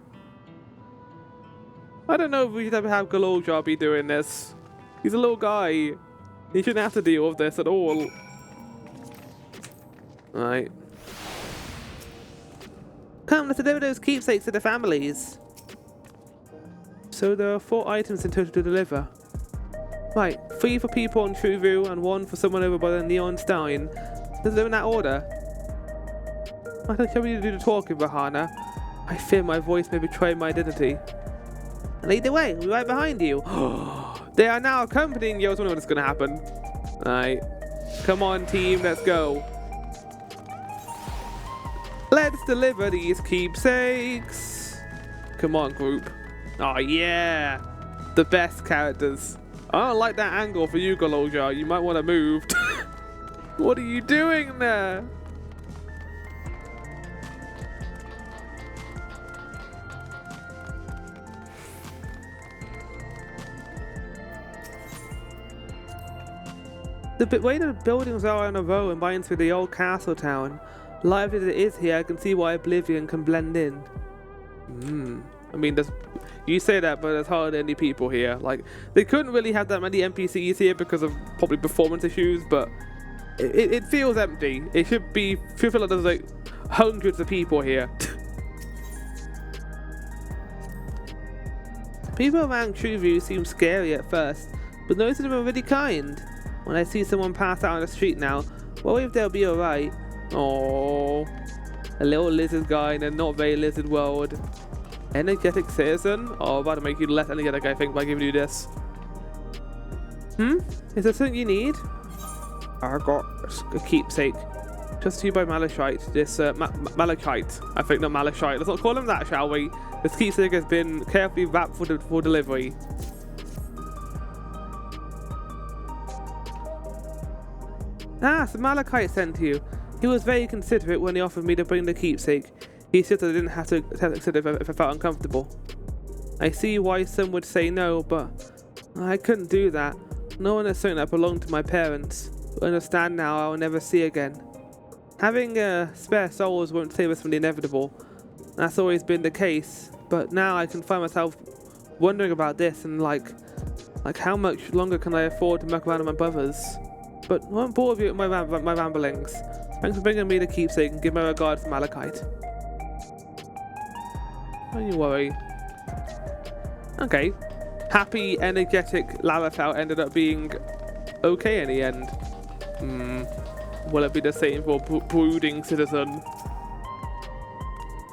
I don't know if we should ever have Galoja be doing this. He's a little guy. He shouldn't have to deal with this at all. Alright. Come, let's deliver those keepsakes to the families. So there are 4 items in total to deliver. Right, 3 for people on Truvu and 1 for someone over by the Neon Stein. Let's do in that order. I can show you to do the talking, Rahana. I fear my voice may betray my identity. Lead the way, we'll be right behind you. They are now accompanying you. I was wondering what's going to happen. Alright. Come on, team, let's go. Let's deliver these keepsakes. Come on, group. Oh yeah, the best characters. I don't like that angle for you, Galoja. You might want to move. What are you doing there? The way the buildings are in a row reminds me of the old castle town. Lively as it is here, I can see why Oblivion can blend in. I mean, you say that, but there's hardly any people here. Like, they couldn't really have that many NPCs here because of probably performance issues, but it feels empty. It should feel like there's like hundreds of people here. People around Trueview seem scary at first, but most of them are really kind. When I see someone pass out on the street now, worry if they'll be alright. Oh, a little lizard guy in a not very lizard world. Energetic citizen? Oh, I'm about to make you less energetic, I think, by giving you this. Is there something you need? I got a keepsake. Just to you by Malachite. This, Malachite. I think, not Malachite. Let's not call him that, shall we? This keepsake has been carefully wrapped for delivery. Ah, so Malachite sent you. He was very considerate when he offered me to bring the keepsake. He said that I didn't have to accept it if I felt uncomfortable. I see why some would say no, but I couldn't do that. No one is something that belonged to my parents. Who understand now I will never see again. Having spare souls won't save us from the inevitable. That's always been the case, but now I can find myself wondering about this and like how much longer can I afford to muck around with my brothers? But I won't bore you with my ramblings. Thanks for bringing me the keepsake and give my regards to Malachite. Don't you worry. Okay. Happy, energetic Lalafell ended up being okay in the end. Will it be the same for brooding citizen?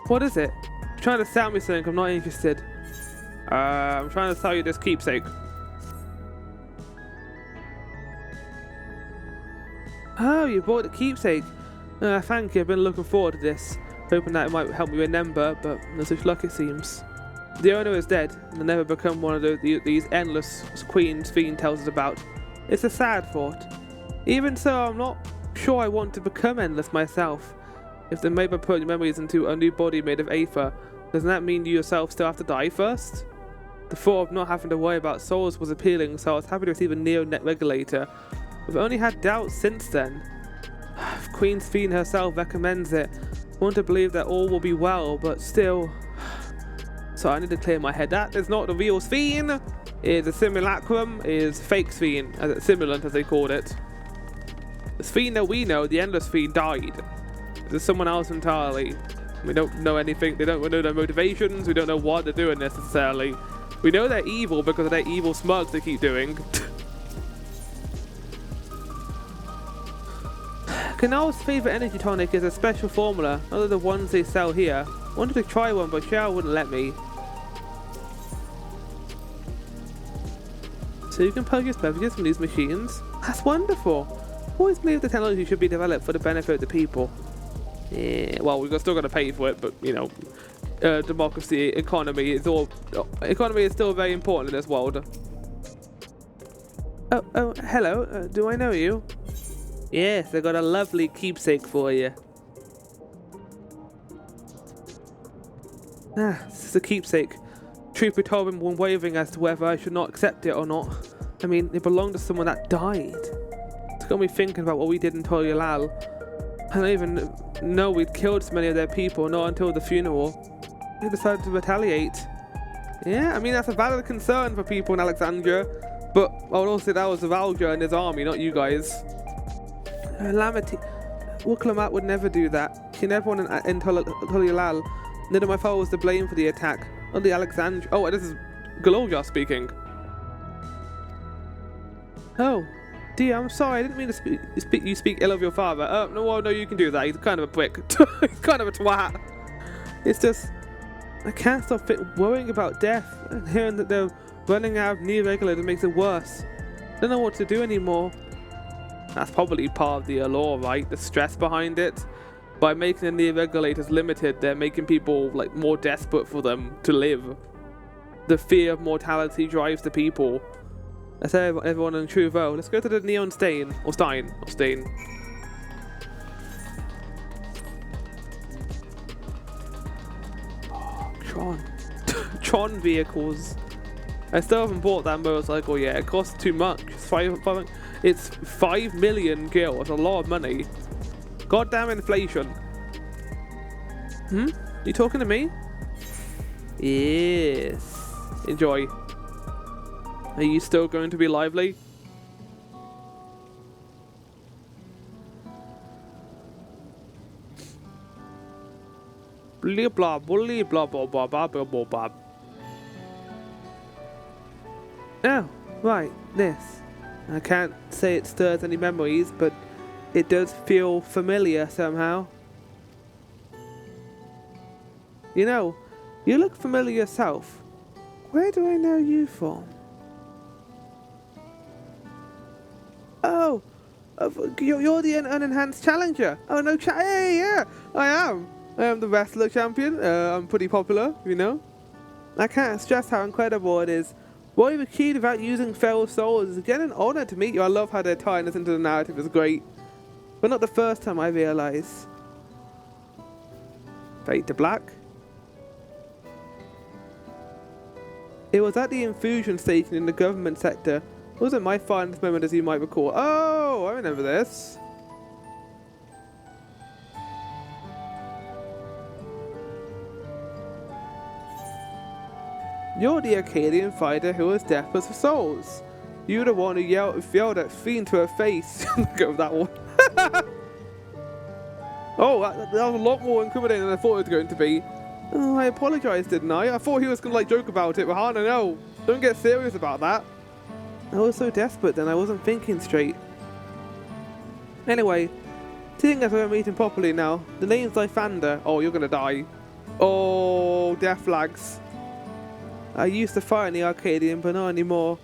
What is it? You're trying to sell me something, I'm not interested. I'm trying to sell you this keepsake. Oh, you bought the keepsake. Thank you, I've been looking forward to this. Hoping that it might help me remember, but no such luck it seems. The owner is dead, and will never become one of these endless queens Fiend tells us about. It's a sad thought. Even so, I'm not sure I want to become endless myself. If the Maber put your memories into a new body made of Aether, doesn't that mean you yourself still have to die first? The thought of not having to worry about souls was appealing, so I was happy to receive a Neo-Net regulator. I've only had doubts since then. If Queen Fiend herself recommends it, I want to believe that all will be well, but still... So I need to clear my head. That is not the real Fiend. It is a simulacrum. It is fake Fiend, simulant as they called it. The Fiend that we know, the Endless Fiend, died. There's someone else entirely. We don't know anything. They don't know their motivations. We don't know what they're doing necessarily. We know they're evil because of their evil smugs they keep doing. Canal's favourite energy tonic is a special formula, not like the ones they sell here. I wanted to try one, but Cheryl wouldn't let me. So you can purchase beverages from these machines? That's wonderful! I always believe the technology should be developed for the benefit of the people. Yeah, well, we've still got to pay for it, but you know, democracy, economy is still very important in this world. Oh, hello. Do I know you? Yes, I got a lovely keepsake for you. Ah, this is a keepsake. Trooper told him when wavering as to whether I should not accept it or not. I mean, it belonged to someone that died. It's got me thinking about what we did in Toyolal. I don't even know we'd killed so many of their people, not until the funeral. They decided to retaliate. Yeah, I mean, that's a valid concern for people in Alexandria, but I would also say that was Valja and his army, not you guys. Lamity. Wuklamat would never do that. She never won in Toyolal. Neither my father was to blame for the attack. Not the Alexandria. Oh, this is Galoja speaking. Oh, dear, I'm sorry. I didn't mean to you speak ill of your father. No, you can do that. He's kind of a prick. He's kind of a twat. It's just, I can't stop worrying about death and hearing that they're running out of new regulators makes it worse. I don't know what to do anymore. That's probably part of the allure, right? The stress behind it. By making the new regulators limited, they're making people like more desperate for them to live. the fear of mortality drives the people. Let's say everyone in true vote. Let's go to the Neon Stain. Or Stein. Or Stain. Oh, Tron. Tron vehicles. I still haven't bought that motorcycle yet. It costs too much. It's 5 million gil. It's a lot of money. Goddamn inflation. You talking to me? Yes. Enjoy. Are you still going to be lively? Blah blah blah blah blah blah blah blah blah blah. Oh, right, this. I can't say it stirs any memories, but it does feel familiar somehow. You know, you look familiar yourself. Where do I know you from? Oh, you're the unenhanced challenger. Oh no, hey, yeah, I am. I am the wrestler champion. I'm pretty popular, you know. I can't stress how incredible it is. What you've achieved without using feral souls is again an honor to meet you. I love how they're tying this into the narrative. It's great. But not the first time I realise. Fade to black. It was at the infusion station in the government sector. It wasn't my finest moment, as you might recall. Oh, I remember this. You're the Arcadian fighter who was desperate for souls. You're the one who yelled at Fiend to her face. Go with that one. Oh, that was a lot more incriminating than I thought it was going to be. Oh, I apologised, didn't I? I thought he was going to like joke about it, but Hana, no. Don't get serious about that. I was so desperate then, I wasn't thinking straight. Anyway, seeing as we're meeting properly now, the name's Lysander. Oh, you're going to die. Oh, death flags. I used to fight in the Arcadian, but not anymore.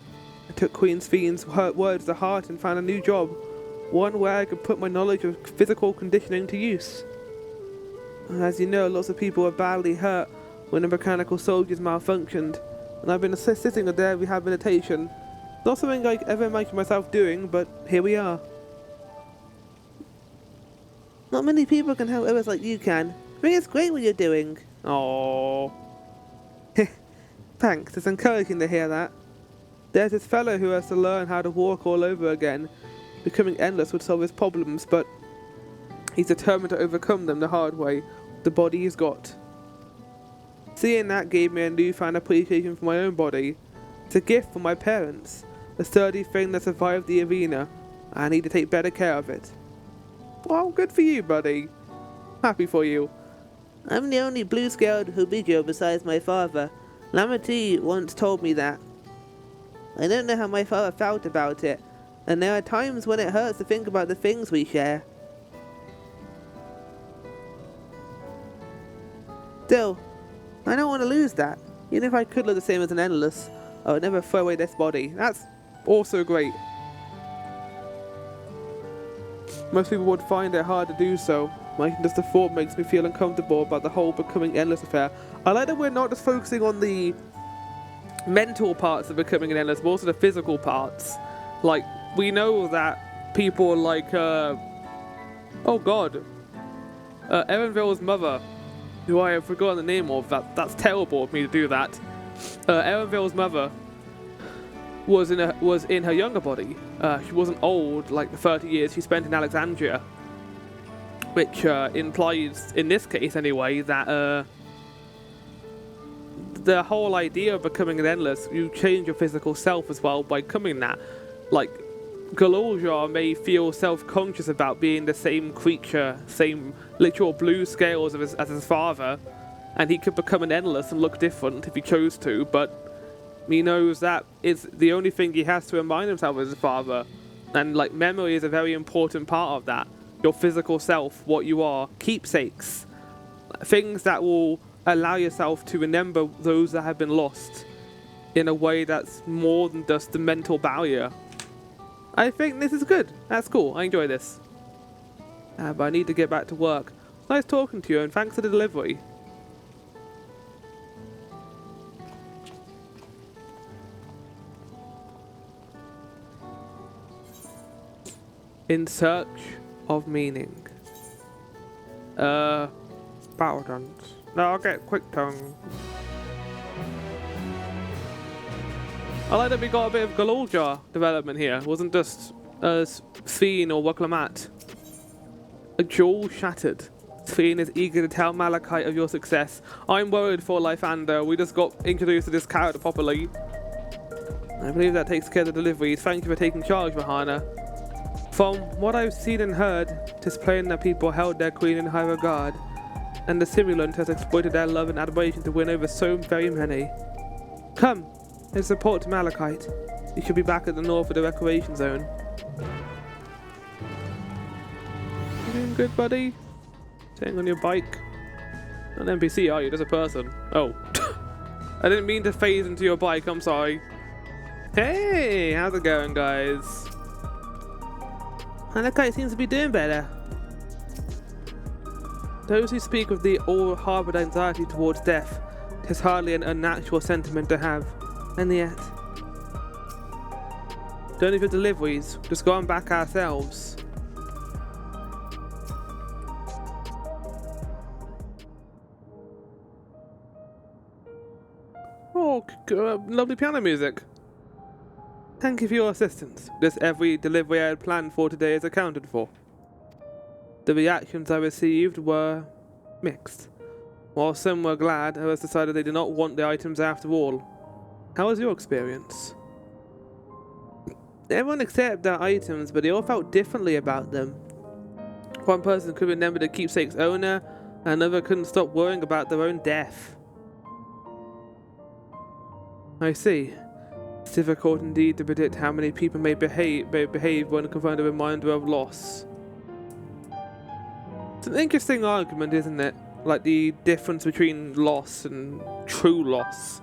I took Queen's Fiend's words to heart and found a new job. One where I could put my knowledge of physical conditioning to use. As you know, lots of people were badly hurt when the mechanical soldiers malfunctioned, and I've been assisting with their rehabilitation. Not something I ever imagined myself doing, but here we are. Not many people can help others like you can. I think it's great what you're doing. Oh. Thanks, it's encouraging to hear that. There's this fellow who has to learn how to walk all over again. Becoming endless would solve his problems, but he's determined to overcome them the hard way, the body he's got. Seeing that gave me a newfound appreciation for my own body. It's a gift from my parents, a sturdy thing that survived the arena. I need to take better care of it. Well, good for you, buddy. Happy for you. I'm the only blue-scaled Hobijo besides my father. Lamati once told me that. I don't know how my father felt about it, and there are times when it hurts to think about the things we share. Still, I don't want to lose that. Even if I could look the same as an Endless, I would never throw away this body. That's also great. Most people would find it hard to do so. Just the thought makes me feel uncomfortable about the whole becoming Endless affair. I like that we're not just focusing on the mental parts of becoming an Endless, but also the physical parts. Like, we know that people like, oh god, Erenville's mother, who I have forgotten the name of, that's terrible of me to do that. Erenville's mother was in her younger body. She wasn't old, like the 30 years she spent in Alexandria. Which implies, in this case anyway, that the whole idea of becoming an Endless, you change your physical self as well by becoming that. Like, Galorjar may feel self-conscious about being the same creature, same literal blue scales as his father, and he could become an Endless and look different if he chose to, but he knows that it's the only thing he has to remind himself of his father. And like, memory is a very important part of that. Your physical self, what you are, keepsakes, things that will allow yourself to remember those that have been lost in a way that's more than just the mental barrier. I think this is good. That's cool. I enjoy this. But I need to get back to work. Nice talking to you, and thanks for the delivery. In search of meaning. Battle dance. No, I'll get quick tongue. I like that we got a bit of Galorja development here. It wasn't just Sphene or Reclamat. A jaw shattered. Sphene is eager to tell Malachite of your success. I'm worried for Lysander. We just got introduced to this character properly. I believe that takes care of the deliveries. Thank you for taking charge, Mahana. From what I've seen and heard, 'tis plain that people held their queen in high regard, and the simulant has exploited their love and admiration to win over so very many. Come, let's support Malachite. You should be back at the north of the Recollection zone. You doing good, buddy? Sitting on your bike? Not an NPC, are you? Just a person. Oh. I didn't mean to phase into your bike, I'm sorry. Hey, how's it going, guys? Malachite seems to be doing better. Those who speak of the all harboured anxiety towards death, 'tis hardly an unnatural sentiment to have, and yet. Don't need for deliveries, just go on back ourselves. Oh, lovely piano music. Thank you for your assistance. This every delivery I had planned for today is accounted for. The reactions I received were mixed. While some were glad, others decided they did not want the items after all. How was your experience? Everyone accepted their items, but they all felt differently about them. One person could remember the keepsake's owner, and another couldn't stop worrying about their own death. I see. It's difficult indeed to predict how many people may behave when confronted with a reminder of loss. It's an interesting argument, isn't it? Like the difference between loss and true loss.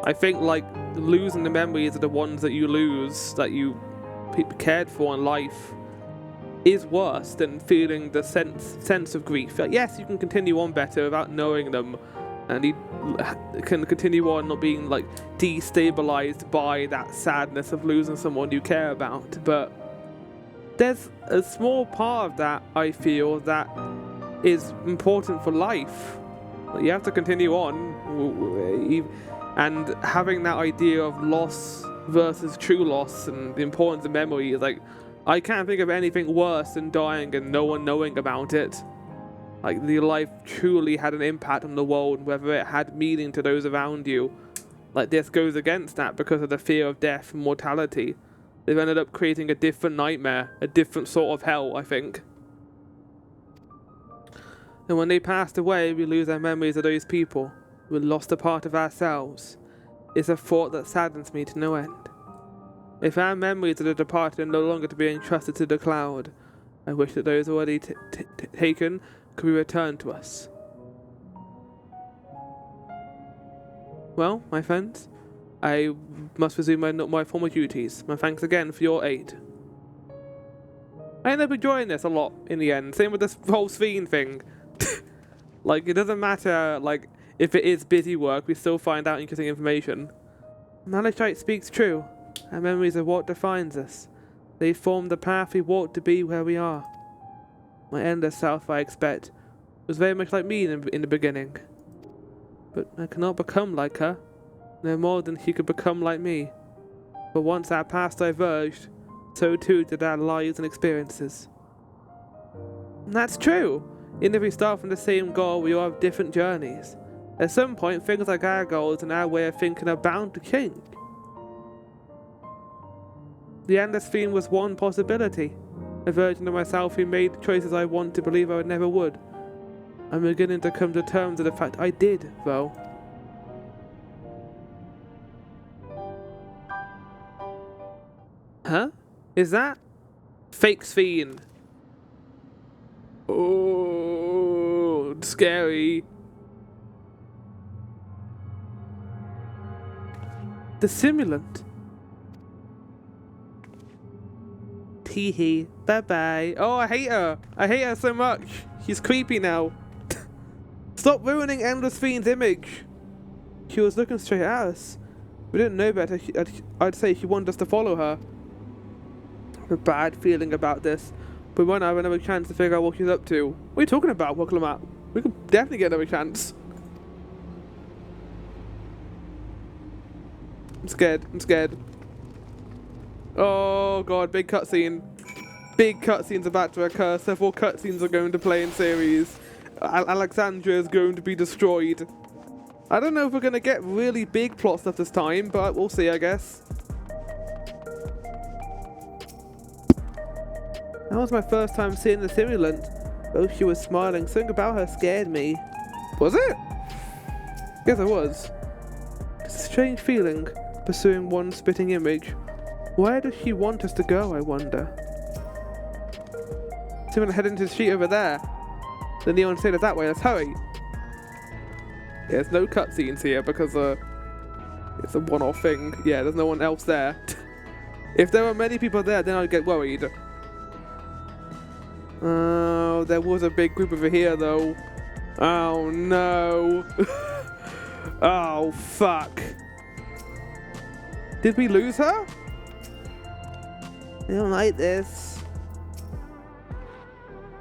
I think like losing the memories of the ones that you lose, that you cared for in life, is worse than feeling the sense of grief. Like, yes, you can continue on better without knowing them, and you can continue on not being like destabilized by that sadness of losing someone you care about. But there's a small part of that, I feel, that is important for life. You have to continue on, and having that idea of loss versus true loss and the importance of memory is like, I can't think of anything worse than dying and no one knowing about it. Like, your life truly had an impact on the world, whether it had meaning to those around you. Like, this goes against that because of the fear of death and mortality. They've ended up creating a different nightmare, a different sort of hell, I think. And when they passed away, we lose our memories of those people. We lost a part of ourselves. It's a thought that saddens me to no end. If our memories of the departed are no longer to be entrusted to the cloud, I wish that those already taken could be returned to us. Well, my friends, I must resume my former duties. My thanks again for your aid. I ended up enjoying this a lot in the end. Same with this whole Sphene thing. Like, it doesn't matter, like, if it is busy work, we still find out interesting information. Malachite speaks true. Our memories are what defines us. They form the path we walk to be where we are. My endless self, I expect, was very much like me in the beginning. But I cannot become like her, no more than she could become like me. But once our paths diverged, so too did our lives and experiences. And that's true. Even if we start from the same goal, we all have different journeys. At some point, things like our goals and our way of thinking are bound to change. The endless theme was one possibility. A version of myself who made choices I want to believe I would never would. I'm beginning to come to terms with the fact I did, though. Huh? Is that? Fake Sphene. Oh, scary. The simulant. Teehee. Bye-bye. Oh, I hate her. I hate her so much. She's creepy now. Stop ruining Endless Fiend's image. She was looking straight at us. We didn't know better. I'd say she wanted us to follow her. a bad feeling about this. We won't have another chance to figure out what she's up to. What are you talking about, Woklomat? We could definitely get another chance. I'm scared. I'm scared. Oh god, big cutscene. Big cutscenes about to occur. Several cutscenes are going to play in series. Alexandria is going to be destroyed. I don't know if we're going to get really big plot stuff this time, but we'll see, I guess. That was my first time seeing the simulant. Though she was smiling, something about her scared me. Was it? Yes, it was. It's a strange feeling, pursuing one spitting image. Where does she want us to go, I wonder? So we're gonna head into the street over there. The neon shade is that way, let's hurry. Yeah, there's no cutscenes here because it's a one-off thing. Yeah, there's no one else there. If there were many people there, then I'd get worried. Oh, there was a big group over here though. Oh no. Oh fuck. Did we lose her? I don't like this.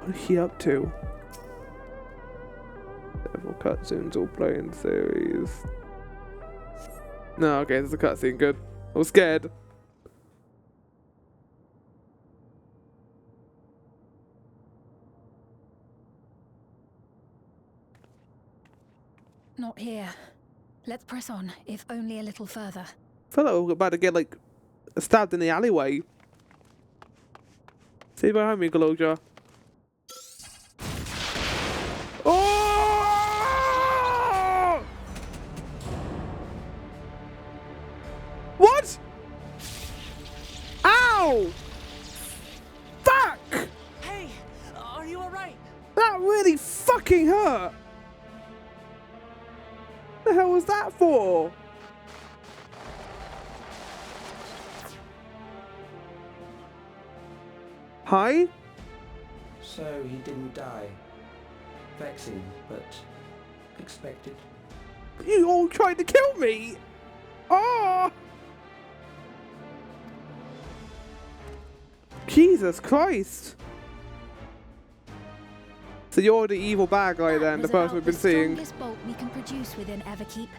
What is she up to? Several cutscenes all playing series. No, okay, there's a cutscene, good. I was scared. Not here. Let's press on, if only a little further. I feel like we're about to get, like, stabbed in the alleyway. See behind me, Gloja. Oh! What? Ow! Fuck! Hey, are you alright? That really fucking hurt! What the hell was that for? Hi? So he didn't die. Vexing, but expected. You all tried to kill me! Oh! Jesus Christ! So you're the evil bad guy then, the person we've been seeing. The strongest bolt we can produce within Everkeep.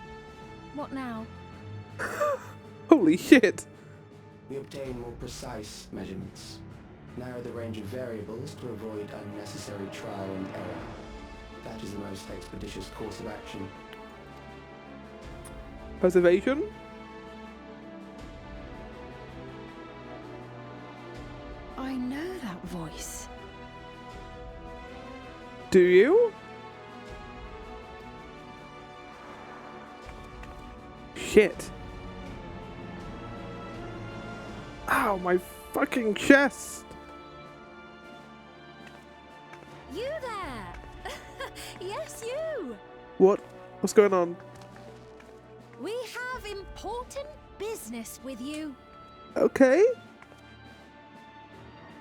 What now? Holy shit! We obtain more precise measurements. Narrow the range of variables to avoid unnecessary trial and error. That is the most expeditious course of action. Preservation? I know that voice. Do you? Shit. Ow, my fucking chest! You there! Yes, you! What? What's going on? We have important business with you. Okay.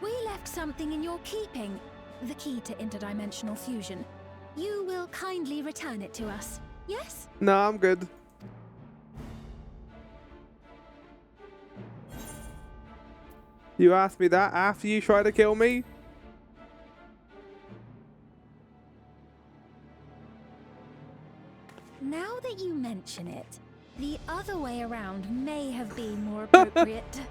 We left something in your keeping. The key to interdimensional fusion. You will kindly return it to us, yes? No, I'm good. You asked me that after you tried to kill me? Now that you mention it, the other way around may have been more appropriate.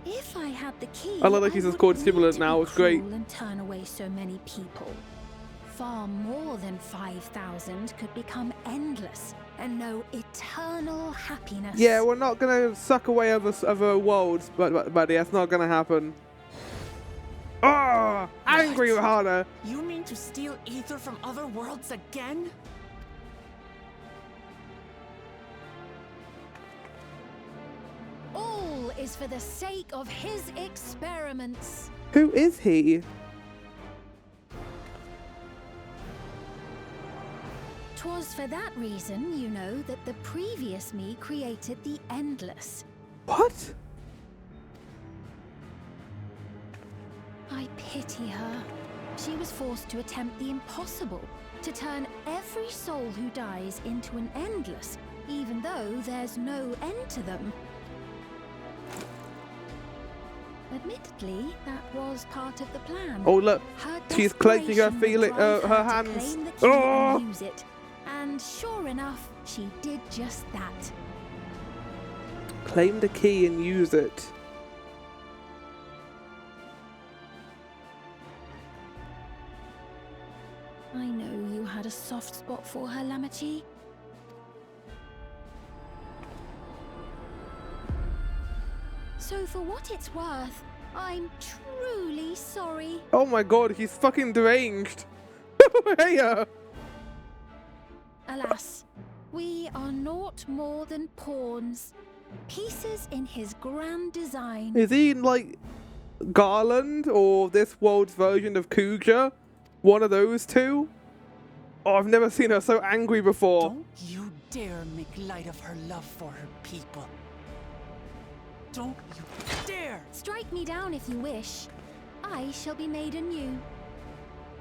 If I had the key, I love that she's called stimulant now, it's great. And turn away so many people. Far more than 5,000 could become endless and know eternal happiness. Yeah, we're not gonna suck away other worlds, buddy, that's not gonna happen. Oh, angry with Hana. You mean to steal ether from other worlds again? All is for the sake of his experiments. Who is he? 'Twas for that reason, you know, that the previous me created the Endless. What? I pity her. She was forced to attempt the impossible, to turn every soul who dies into an Endless, even though there's no end to them. Admittedly, that was part of the plan. Oh look, Her she's clenching her desperation would drive her her to hands. claim the key Oh! and use it. And sure enough, she did just that. Claim the key and use it. I know you had a soft spot for her, Lamachi. So for what it's worth, I'm truly sorry. Oh my god, he's fucking deranged. Hey, Alas, we are naught more than pawns. Pieces in his grand design. is he like Garland or this world's version of Kuja? One of those two? Oh, I've never seen her so angry before. Don't you dare make light of her love for her people. Don't you dare! Strike me down if you wish. I shall be made anew.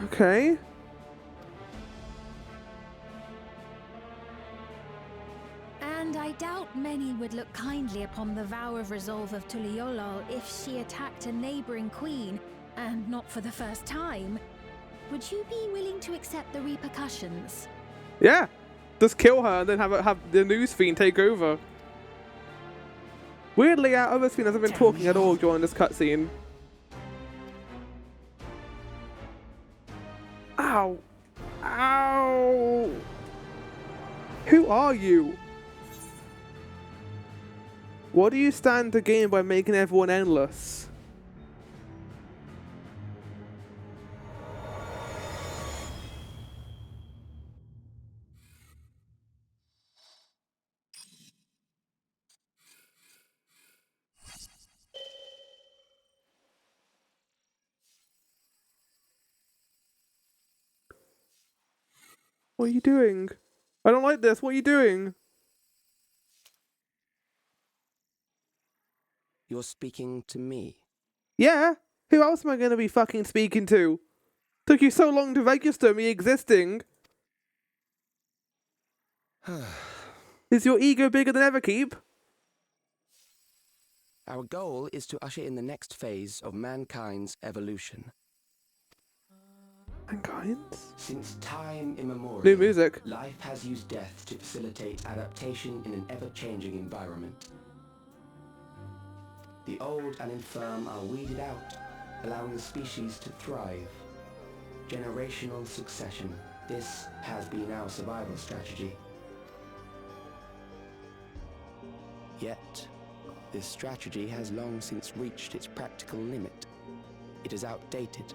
Okay. And I doubt many would look kindly upon the vow of resolve of Tuliolol if she attacked a neighboring queen, and not for the first time. Would you be willing to accept the repercussions? Yeah. Just kill her and then have the news fiend take over. Weirdly, our other fiend hasn't been talking at all during this cutscene. Ow. Ow. Who are you? What do you stand to gain by making everyone endless? What are you doing? I don't like this. What are you doing? You're speaking to me. Yeah? Who else am I going to be fucking speaking to? Took you so long to register me existing. Is your ego bigger than Everkeep? Our goal is to usher in the next phase of mankind's evolution. Mankind's? Since time immemorial, New music. life has used death to facilitate adaptation in an ever-changing environment. The old and infirm are weeded out, allowing the species to thrive. Generational succession. This has been our survival strategy. Yet, this strategy has long since reached its practical limit. It is outdated.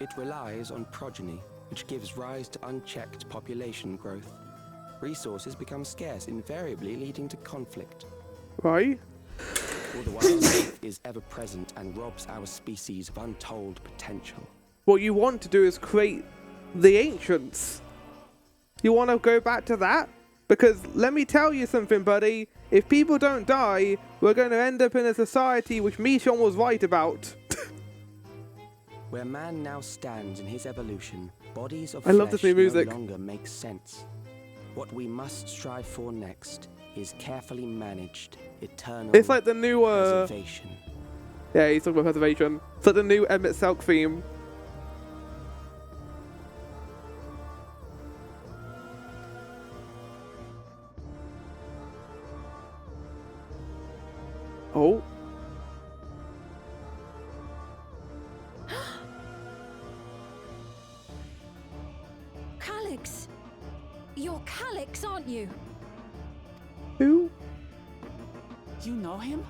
It relies on progeny, which gives rise to unchecked population growth. Resources become scarce, invariably leading to conflict. Right? All the while, life is ever present and robs our species of untold potential. What you want to do is create the ancients. You want to go back to that? Because let me tell you something, buddy. If people don't die, we're going to end up in a society which Michon was right about. Where man now stands in his evolution, bodies of I love this new music. no longer make sense. What we must strive for next is carefully managed, eternal It's like the new, preservation. Yeah, he's talking about preservation. It's like the new Emmett Selk theme. Oh. Calyx! You're Calyx, aren't you? Who? You know him?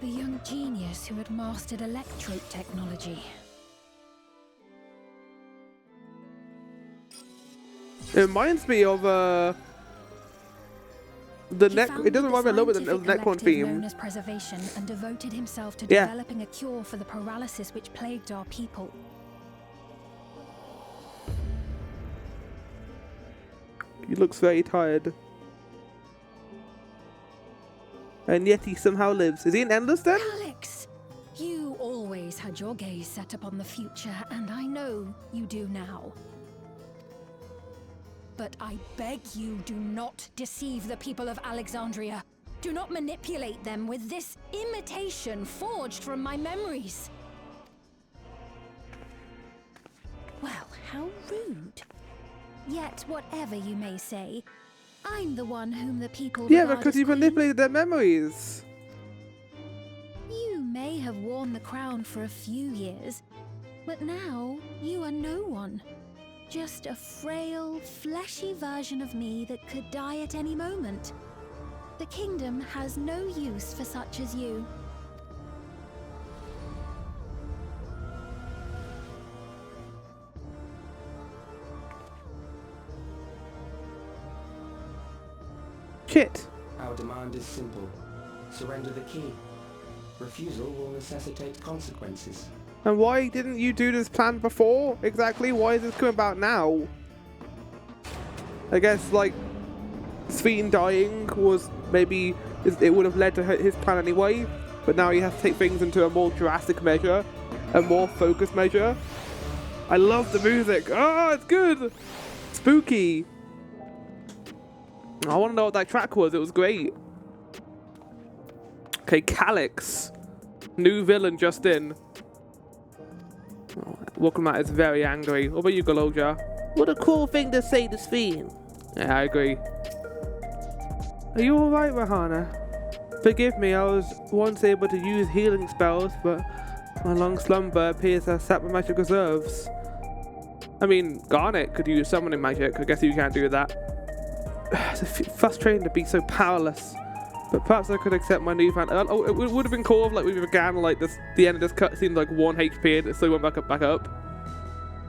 The young genius who had mastered electrope technology. It reminds me of the neck. It doesn't remind me a little bit of the Necron theme. Known as preservation, and devoted himself to Yeah. developing a cure for the paralysis which plagued our people. He looks very tired. And yet he somehow lives. Is he an Endless then? Calyx! You always had had your gaze set upon the future, and I know you do now. But I beg you, do not deceive the people of Alexandria. Do not manipulate them with this imitation forged from my memories. Well, how rude. Yet, whatever you may say, I'm the one whom the people regard because as you queen. manipulated their memories. You may have worn the crown for a few years, but now you are no one. Just a frail, fleshy version of me that could die at any moment. The kingdom has no use for such as you. Shit. Our demand is simple. Surrender the key. Refusal will necessitate consequences. And why didn't you do this plan before? Exactly, why is this coming about now? I guess, like, Sphene dying was maybe, it would have led to his plan anyway, but now he has to take things into a more drastic measure, a more focused measure. I love the music. Oh, it's good! Spooky. I want to know what that track was, it was great. Okay, Calyx. New villain just in. Oh, Wokamat is very angry. What about you, Galoja? What a cool thing to say to Sphene. Yeah, I agree. Are you alright, Rahana? Forgive me, I was once able to use healing spells, but my long slumber appears to have sapped my magic reserves. I mean, Garnet could use summoning magic. I guess you can't do that. It's frustrating to be so powerless. But perhaps I could accept my newfound. Oh, it would have been cool if, like, we began like this. The end of this cutscene like 1 HP and it still went back up,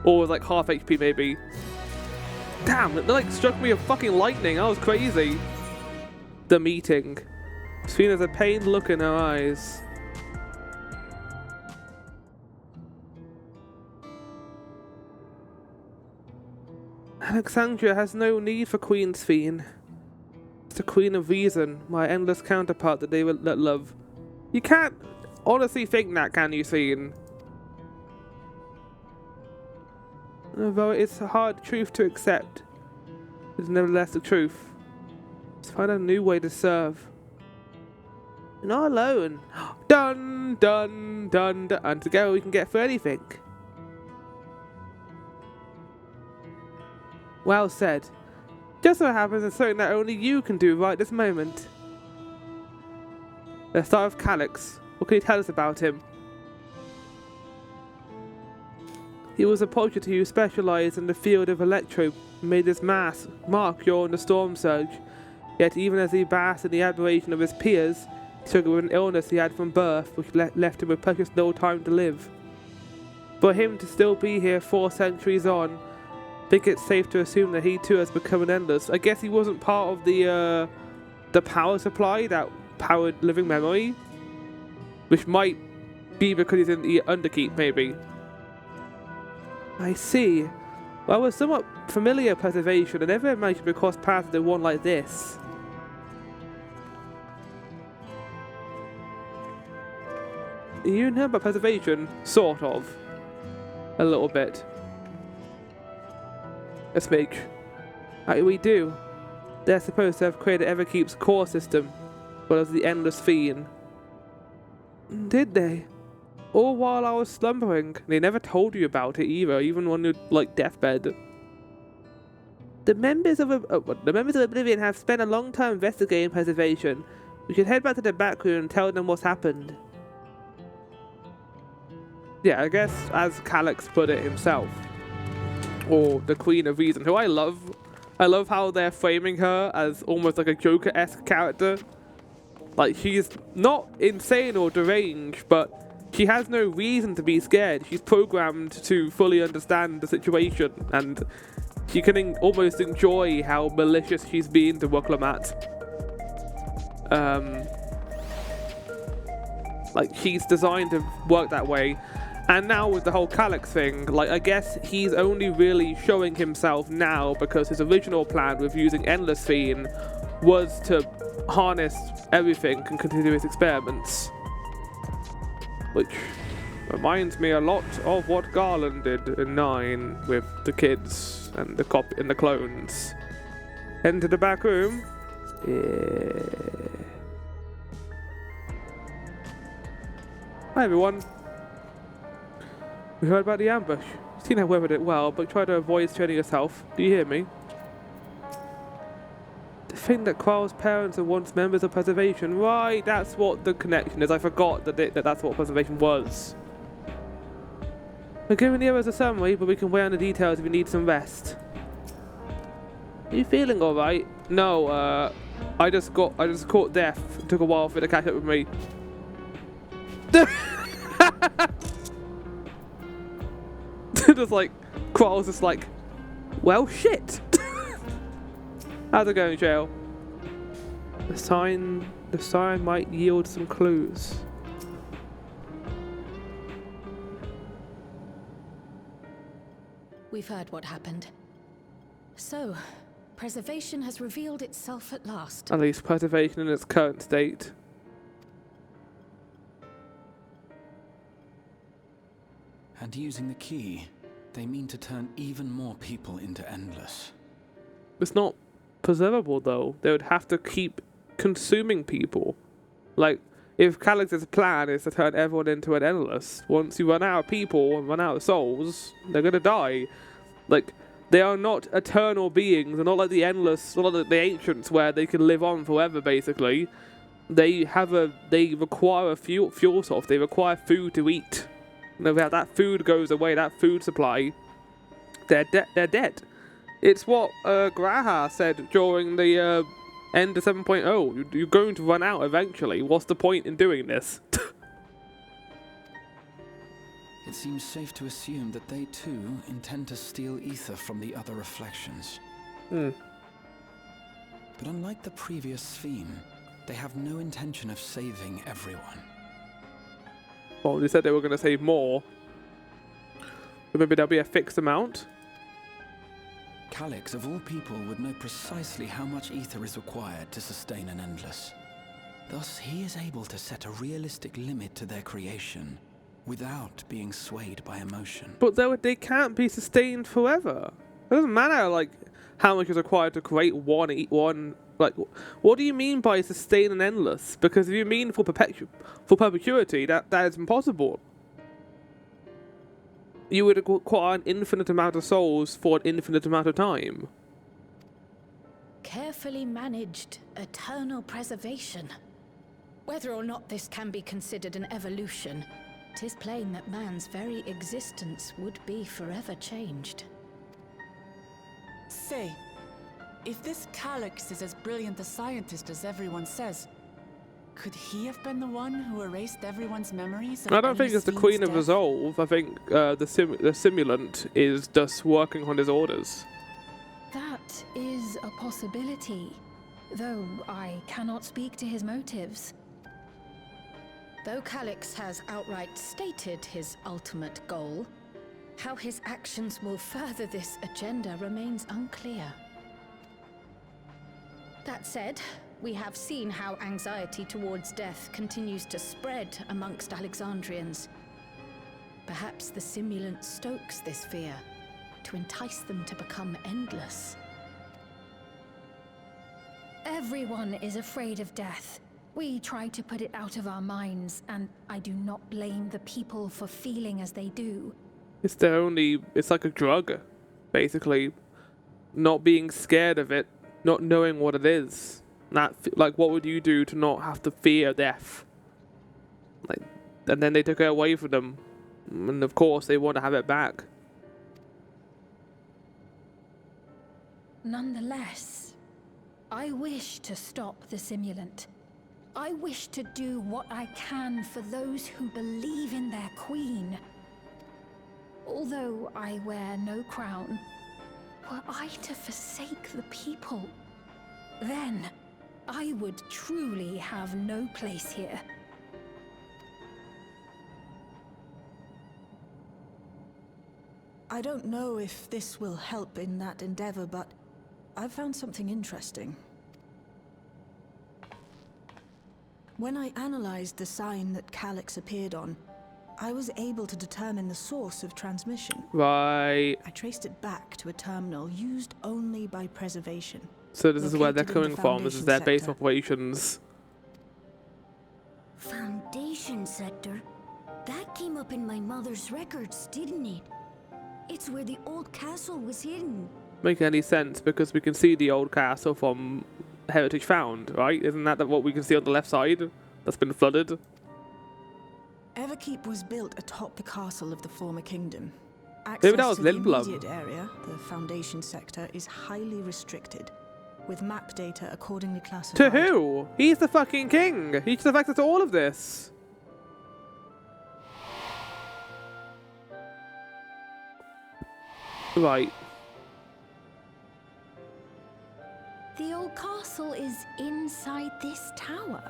or was like half HP maybe. Damn, it like struck me a fucking lightning. That was crazy. The meeting. Sphene has a pained look in her eyes. Alexandria has no need for Queen Sphene. It's the Queen of Reason, my endless counterpart that they will love. You can't honestly think that, can you, Sphene? Although it's a hard truth to accept, it's nevertheless the truth. Let's find a new way to serve. You're not alone. Dun, dun, dun, dun. And together we can get through anything. Well said. Just so happens it's something that only you can do right this moment. Let's start with Calyx. What can you tell us about him? He was a prodigy who specialized in the field of electro and made his mark during the storm surge. Yet even as he basked in the admiration of his peers, he struggled with an illness he had from birth, which left him with precious little time to live. For him to still be here 4 centuries on, I think it's safe to assume that he too has become an endless. I guess he wasn't part of the power supply that powered living memory, which might be because he's in the Underkeep, maybe. I see. Well, with somewhat familiar preservation, I never imagined we cross paths with one like this. You know about preservation? Sort of. A little bit. A smidge. We do. They're supposed to have created Everkeep's core system, well as the Endless Fiend. Did they? All while I was slumbering. They never told you about it either, even on your, like, deathbed. The members of Oblivion have spent a long time investigating preservation. We should head back to the back room and tell them what's happened. Yeah, I guess as Calyx put it himself. Or the Queen of Reason, who I love. I love how they're framing her as almost like a Joker-esque character. Like, she's not insane or deranged, but she has no reason to be scared. She's programmed to fully understand the situation, and she can almost enjoy how malicious she's being to Woklamat. Like, she's designed to work that way. And now with the whole Calyx thing, like, I guess he's only really showing himself now because his original plan with using Endless Fiend was to harness everything and continue his experiments. Which, Reminds me a lot of what Garland did in 9 with the kids and the clones. Head into the back room. Yeah. Hi everyone. We heard about the ambush. Seen how weathered it well, but try to avoid straining yourself. Do you hear me? To think that Quell's parents are once members of Preservation. Right, that's what the connection is. I forgot that that's what Preservation was. We're giving the others a summary, but we can weigh on the details if you need some rest. Are you feeling alright? No, I just caught death. It took a while for it to catch up with me. Just like, Quell's just like, well, shit. How's it going, Jail? The sign might yield some clues. We've heard what happened. So, Preservation has revealed itself at last. At least Preservation in its current state. And using the key, they mean to turn even more people into Endless. It's not preservable though. They would have to keep consuming people. Like, if Calix's plan is to turn everyone into an Endless, once you run out of people and run out of souls, they're gonna die. Like, they are not eternal beings. They're not like the Endless, not like the Ancients where they can live on forever, basically. They require a fuel source. They require food to eat. And if that food goes away, that food supply, they're dead. It's what Graha said during the end of 7.0. You're going to run out eventually. What's the point in doing this? It seems safe to assume that they too intend to steal ether from the other reflections. But unlike the previous Sphene, they have no intention of saving everyone. Well, they said they were going to save more. But maybe there'll be a fixed amount. Calix, of all people, would know precisely how much ether is required to sustain an Endless. Thus, he is able to set a realistic limit to their creation, without being swayed by emotion. But they can't be sustained forever. It doesn't matter, like, how much is required to create one. Like, what do you mean by sustain an Endless? Because if you mean for perpetuity, that is impossible. You would require an infinite amount of souls for an infinite amount of time. Carefully managed eternal preservation. Whether or not this can be considered an evolution, 'tis plain that man's very existence would be forever changed. Say, if this Calix is as brilliant a scientist as everyone says, could he have been the one who erased everyone's memories of I don't think it's the Queen of death? Resolve. I think the simulant is just working on his orders. That is a possibility, though I cannot speak to his motives. Though Calix has outright stated his ultimate goal, how his actions will further this agenda remains unclear. That said, we have seen how anxiety towards death continues to spread amongst Alexandrians. Perhaps the simulant stokes this fear to entice them to become endless. Everyone is afraid of death. We try to put it out of our minds, and I do not blame the people for feeling as they do. It's like a drug, basically. Not being scared of it, not knowing what it is. Like, what would you do to not have to fear death? Like, and then they took it away from them, and of course they want to have it back. Nonetheless, I wish to stop the simulant. I wish to do what I can for those who believe in their queen. Although I wear no crown, were I to forsake the people, then I would truly have no place here. I don't know if this will help in that endeavor, but I've found something interesting. When I analyzed the sign that Calix appeared on, I was able to determine the source of transmission. Right. I traced it back to a terminal used only by preservation. So this is where they're Located in coming the from. This is their base Foundation operations. Foundation sector? That came up in my mother's records, didn't it? It's where the old castle was hidden. Make any sense because we can see the old castle from Heritage Found, right? Isn't that what we can see on the left side? That's been flooded. Everkeep was built atop the castle of the former kingdom. Maybe that Access was to the Lindblom. immediate area, the Foundation sector, is highly restricted, with map data accordingly classified. To who? He's the fucking king. He should have access to all of this. Right. The old castle is inside this tower.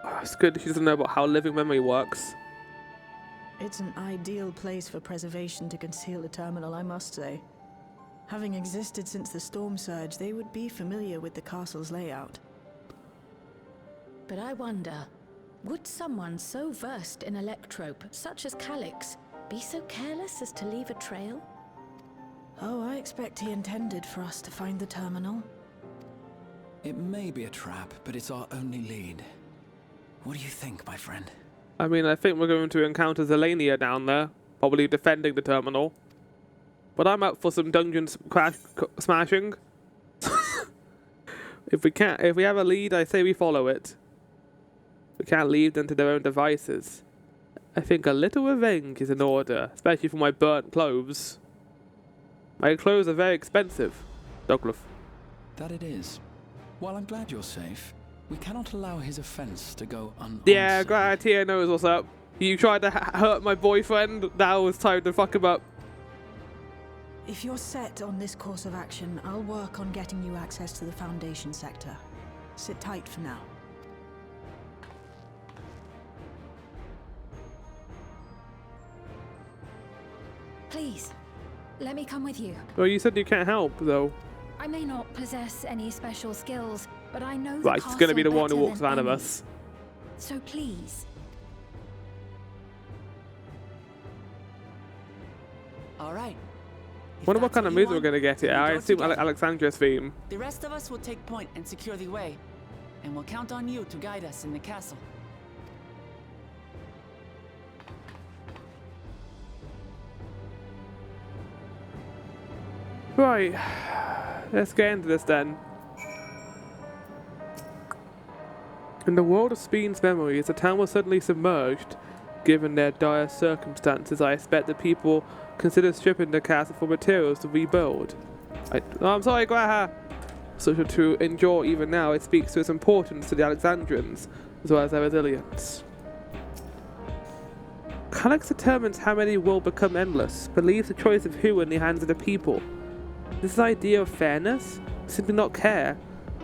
Oh, it's good she doesn't know about how living memory works. It's an ideal place for preservation to conceal the terminal, I must say. Having existed since the storm surge, they would be familiar with the castle's layout. But I wonder, would someone so versed in electrope, such as Calix, be so careless as to leave a trail? Oh, I expect he intended for us to find the terminal. It may be a trap, but it's our only lead. What do you think, my friend? I mean, I think we're going to encounter Zelania down there, probably defending the terminal. But I'm up for some dungeon smashing. If we have a lead, I say we follow it. We can't leave them to their own devices. I think a little revenge is in order, especially for my burnt clothes. My clothes are very expensive, Douglas. That it is. While I'm glad you're safe, we cannot allow his offense to go unanswered. Yeah, glad Tia knows what's up. You tried to hurt my boyfriend, now it's time to fuck him up. If you're set on this course of action, I'll work on getting you access to the Foundation sector. Sit tight for now. Please, let me come with you. Well, you said you can't help, though. I may not possess any special skills, but I know Right, the he's going to be the castle one who better walks than around of any. us. So please. All right. If Wonder what that's kind of you music we're want, going to get here. then we I go assume together. Alexandra's theme. The rest of us will take point and secure the way, and we'll count on you to guide us in the castle. Right, let's get into this then. In the world of Speen's memories, the town was suddenly submerged. Given their dire circumstances, I expect that people consider stripping the castle for materials to rebuild. I'm sorry, Graha. So to endure even now, it speaks to its importance to the Alexandrians, as well as their resilience. Calix determines how many will become endless, but leaves the choice of who in the hands of the people. This idea of fairness? Simply not care,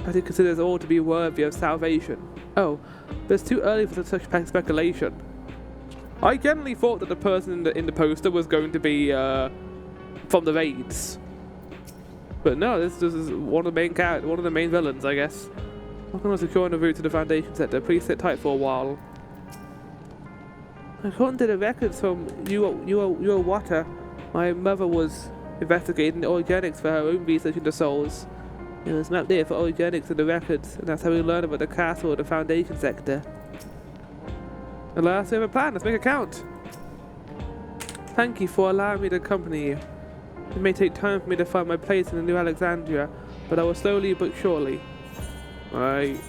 as it considers all to be worthy of salvation. Oh, but it's too early for such speculation. I generally thought that the person in the poster was going to be from the raids. But no, this is one of the main characters, one of the main villains, I guess. Working on securing the route to the Foundation sector. Please sit tight for a while. According to the records from your water, my mother was investigating organics for her own research into souls. It was mapped there for organics in the records, and that's how we learned about the castle or the Foundation sector. And last, we have a plan. Let's make it count. Thank you for allowing me to accompany you. It may take time for me to find my place in the New Alexandria, but I will slowly but surely. Right.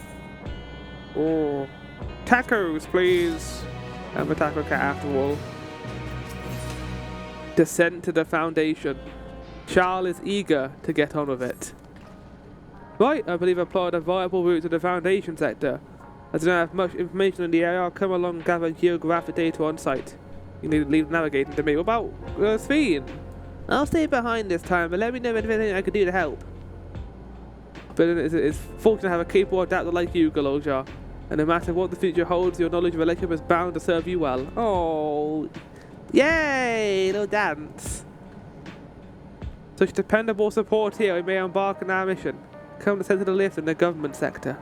Oh. Tacos, please. I'm a taco cat after all. Descent to the Foundation. Charles is eager to get on with it. Right, I believe I've plotted a viable route to the Foundation sector. As I don't have much information in the area, I'll come along and gather geographic data on site. You need to leave navigating to me. What about Sphene? I'll stay behind this time, but let me know if anything I can do to help. But it's fortunate to have a capable adapter like you, Galoja. And no matter what the future holds, your knowledge of relationship is bound to serve you well. Oh, yay! Little dance. Such dependable support here, we may embark on our mission. Come to center the lift in the government sector.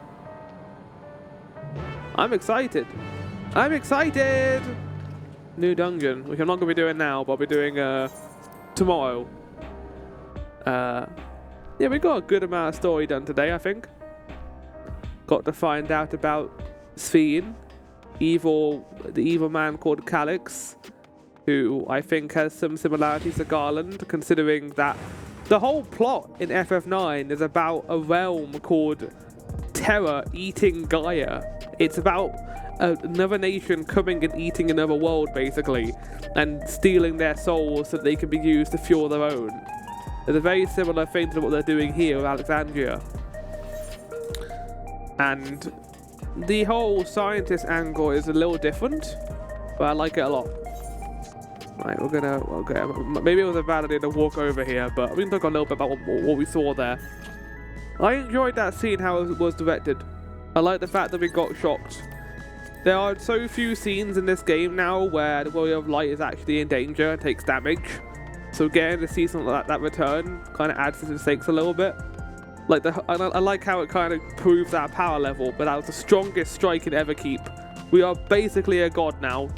I'm excited. I'm excited! New dungeon, which I'm not going to be doing now, but I'll be doing tomorrow. Yeah, we got a good amount of story done today, I think. Got to find out about Sphene, the evil man called Calix, who I think has some similarities to Garland, considering that the whole plot in FF9 is about a realm called Terra eating Gaia. It's about another nation coming and eating another world, basically, and stealing their souls so that they can be used to fuel their own. It's a very similar thing to what they're doing here with Alexandria. And the whole scientist angle is a little different, but I like it a lot. Right, okay, maybe it was a bad idea to walk over here, but we can talk a little bit about what we saw there. I enjoyed that scene, how it was directed. I like the fact that we got shocked. There are so few scenes in this game now where the Warrior of Light is actually in danger and takes damage. So getting to see something like that return kind of adds to the stakes a little bit. Like I like how it kind of proves our power level, but that was the strongest strike in Everkeep. We are basically a god now.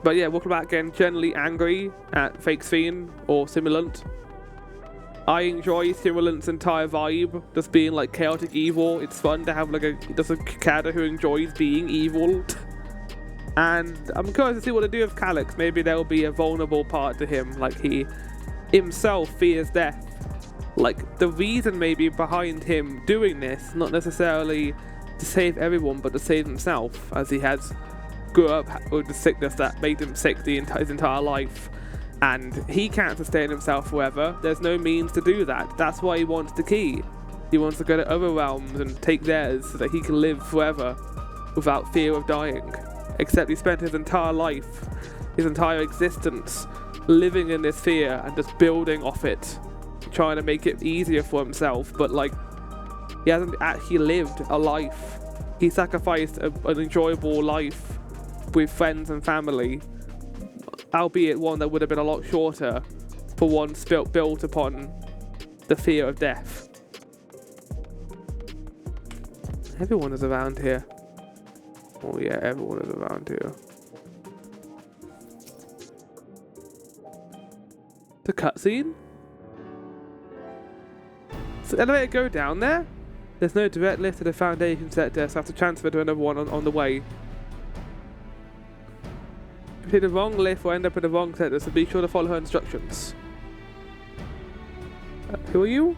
But yeah, welcome back again. Generally angry at Fake Sphene or Simulant. I enjoy Simulant's entire vibe, just being like chaotic evil. It's fun to have like a character who enjoys being evil. And I'm curious to see what they do with Calix. Maybe there'll be a vulnerable part to him, like he himself fears death. Like the reason maybe behind him doing this, not necessarily to save everyone, but to save himself, as he has grew up with the sickness that made him sick his entire life, and he can't sustain himself forever. There's no means to do that. That's why he wants the key. He wants to go to other realms and take theirs so that he can live forever without fear of dying. Except he spent his entire life, his entire existence, living in this fear and just building off it, trying to make it easier for himself, but like, he hasn't actually lived a life. He sacrificed an enjoyable life with friends and family, albeit one that would have been a lot shorter, for one built upon the fear of death. Everyone is around here. Oh yeah, everyone is around here. The cutscene? Does the elevator go down there? There's no direct lift to the Foundation sector, so I have to transfer to another one on the way. If you take the wrong lift, we'll end up in the wrong sector, so be sure to follow her instructions. Who are you?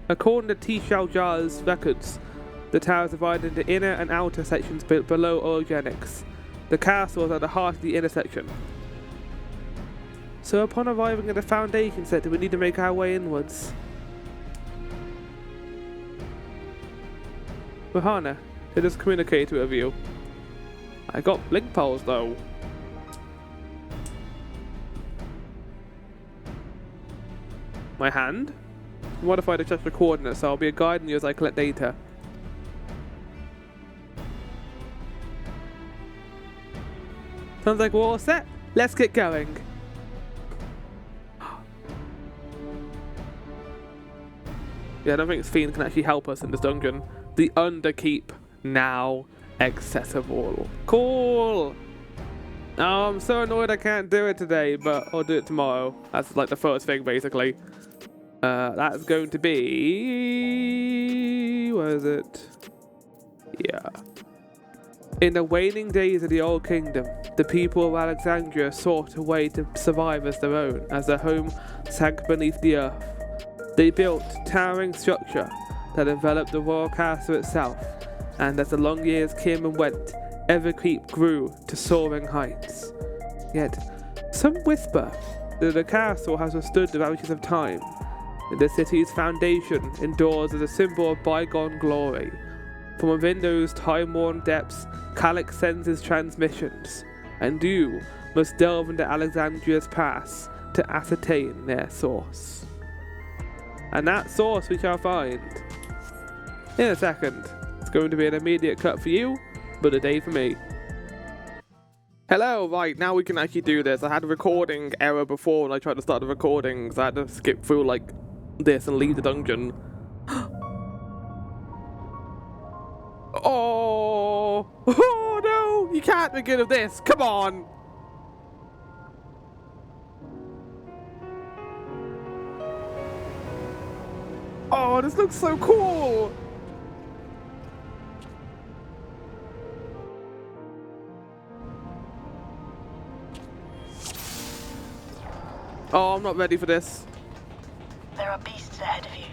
According to T. Xiaojia's records, the tower is divided into inner and outer sections below Orogenics. The castle is at the heart of the inner section. So upon arriving at the Foundation sector, we need to make our way inwards. Rahana, let us communicate with you. I got blink poles though. My hand? Modify the chapter coordinates, so I'll be guiding you as I collect data. Sounds like we're all set. Let's get going. Yeah, I don't think Sphene can actually help us in this dungeon. The Underkeep now accessible. Cool! Oh, I'm so annoyed I can't do it today, but I'll do it tomorrow. That's like the first thing, basically. That's going to be... where is it? Yeah. In the waning days of the Old Kingdom, the people of Alexandria sought a way to survive as their own, as their home sank beneath the earth. They built a towering structure that enveloped the royal castle itself, and as the long years came and went, Everkeep grew to soaring heights. Yet, some whisper that the castle has withstood the ravages of time, and the city's foundation endures as a symbol of bygone glory. From within those time-worn depths, Calix sends his transmissions, and you must delve into Alexandria's past to ascertain their source. And that source we shall find in a second. It's going to be an immediate cut for you, but a day for me. Hello, right, now we can actually do this. I had a recording error before when I tried to start the recording, so I had to skip through like this and leave the dungeon. Oh, oh no, you can't be good at this. Come on. Oh, this looks so cool. Oh, I'm not ready for this. There are beasts ahead of you.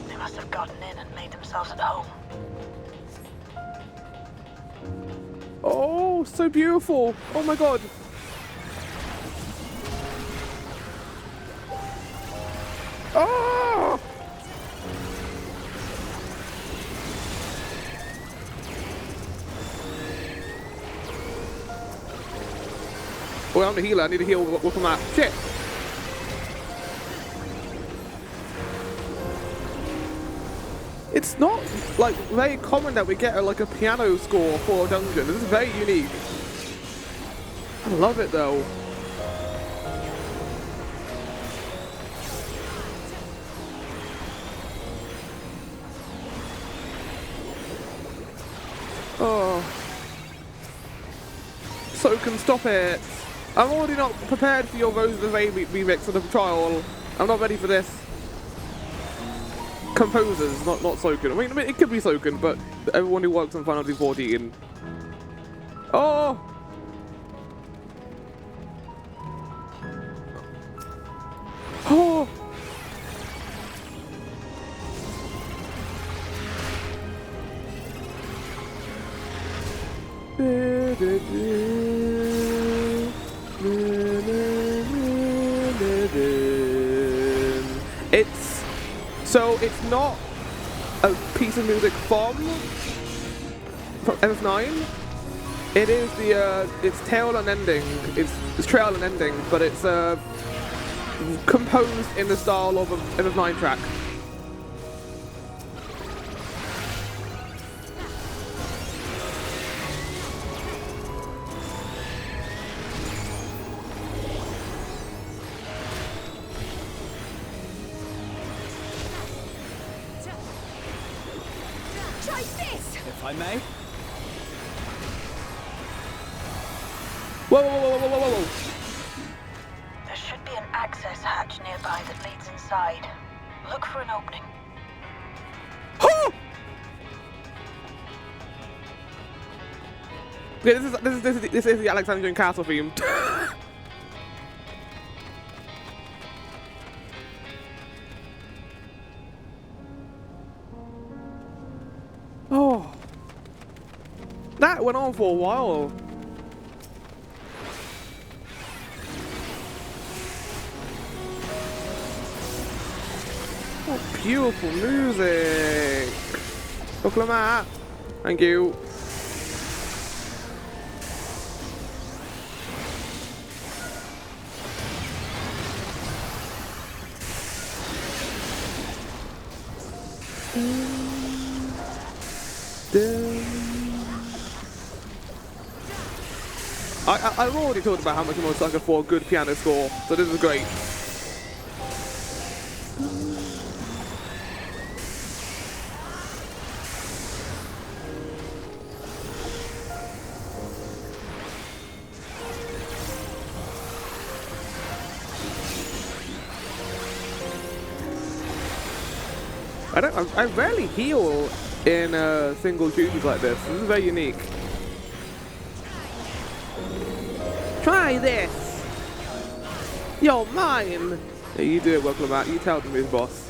They must have gotten in and made themselves at home. Oh, so beautiful. Oh my god. Oh! Oh, I'm the healer. I need to heal from that. Shit. It's not like very common that we get like a piano score for a dungeon. This is very unique. I love it though. Oh. So can stop it. I'm already not prepared for your Rose of the Veil remix of the trial. I'm not ready for this. Composers, not Soken. I mean, it could be Soken, but everyone who works on Final Fantasy 14. Oh! Oh! It's not a piece of music from FF9. It is it's tail and ending. It's trail and ending, but it's composed in the style of an FF9 track. If I may? Whoa, whoa, whoa, whoa, whoa, whoa. There should be an access hatch nearby that leads inside. Look for an opening. Oh! Yeah, this is the Alexandrian castle theme. Oh. That went on for a while. Oh, beautiful music. Oh, Glimmer. Thank you. I've already talked about how much I'm a sucker for a good piano score, so this is great. I rarely heal in single duties like this. This is very unique. Try this! You're mine! Yeah, you do it well, Clement. You tell them who's boss.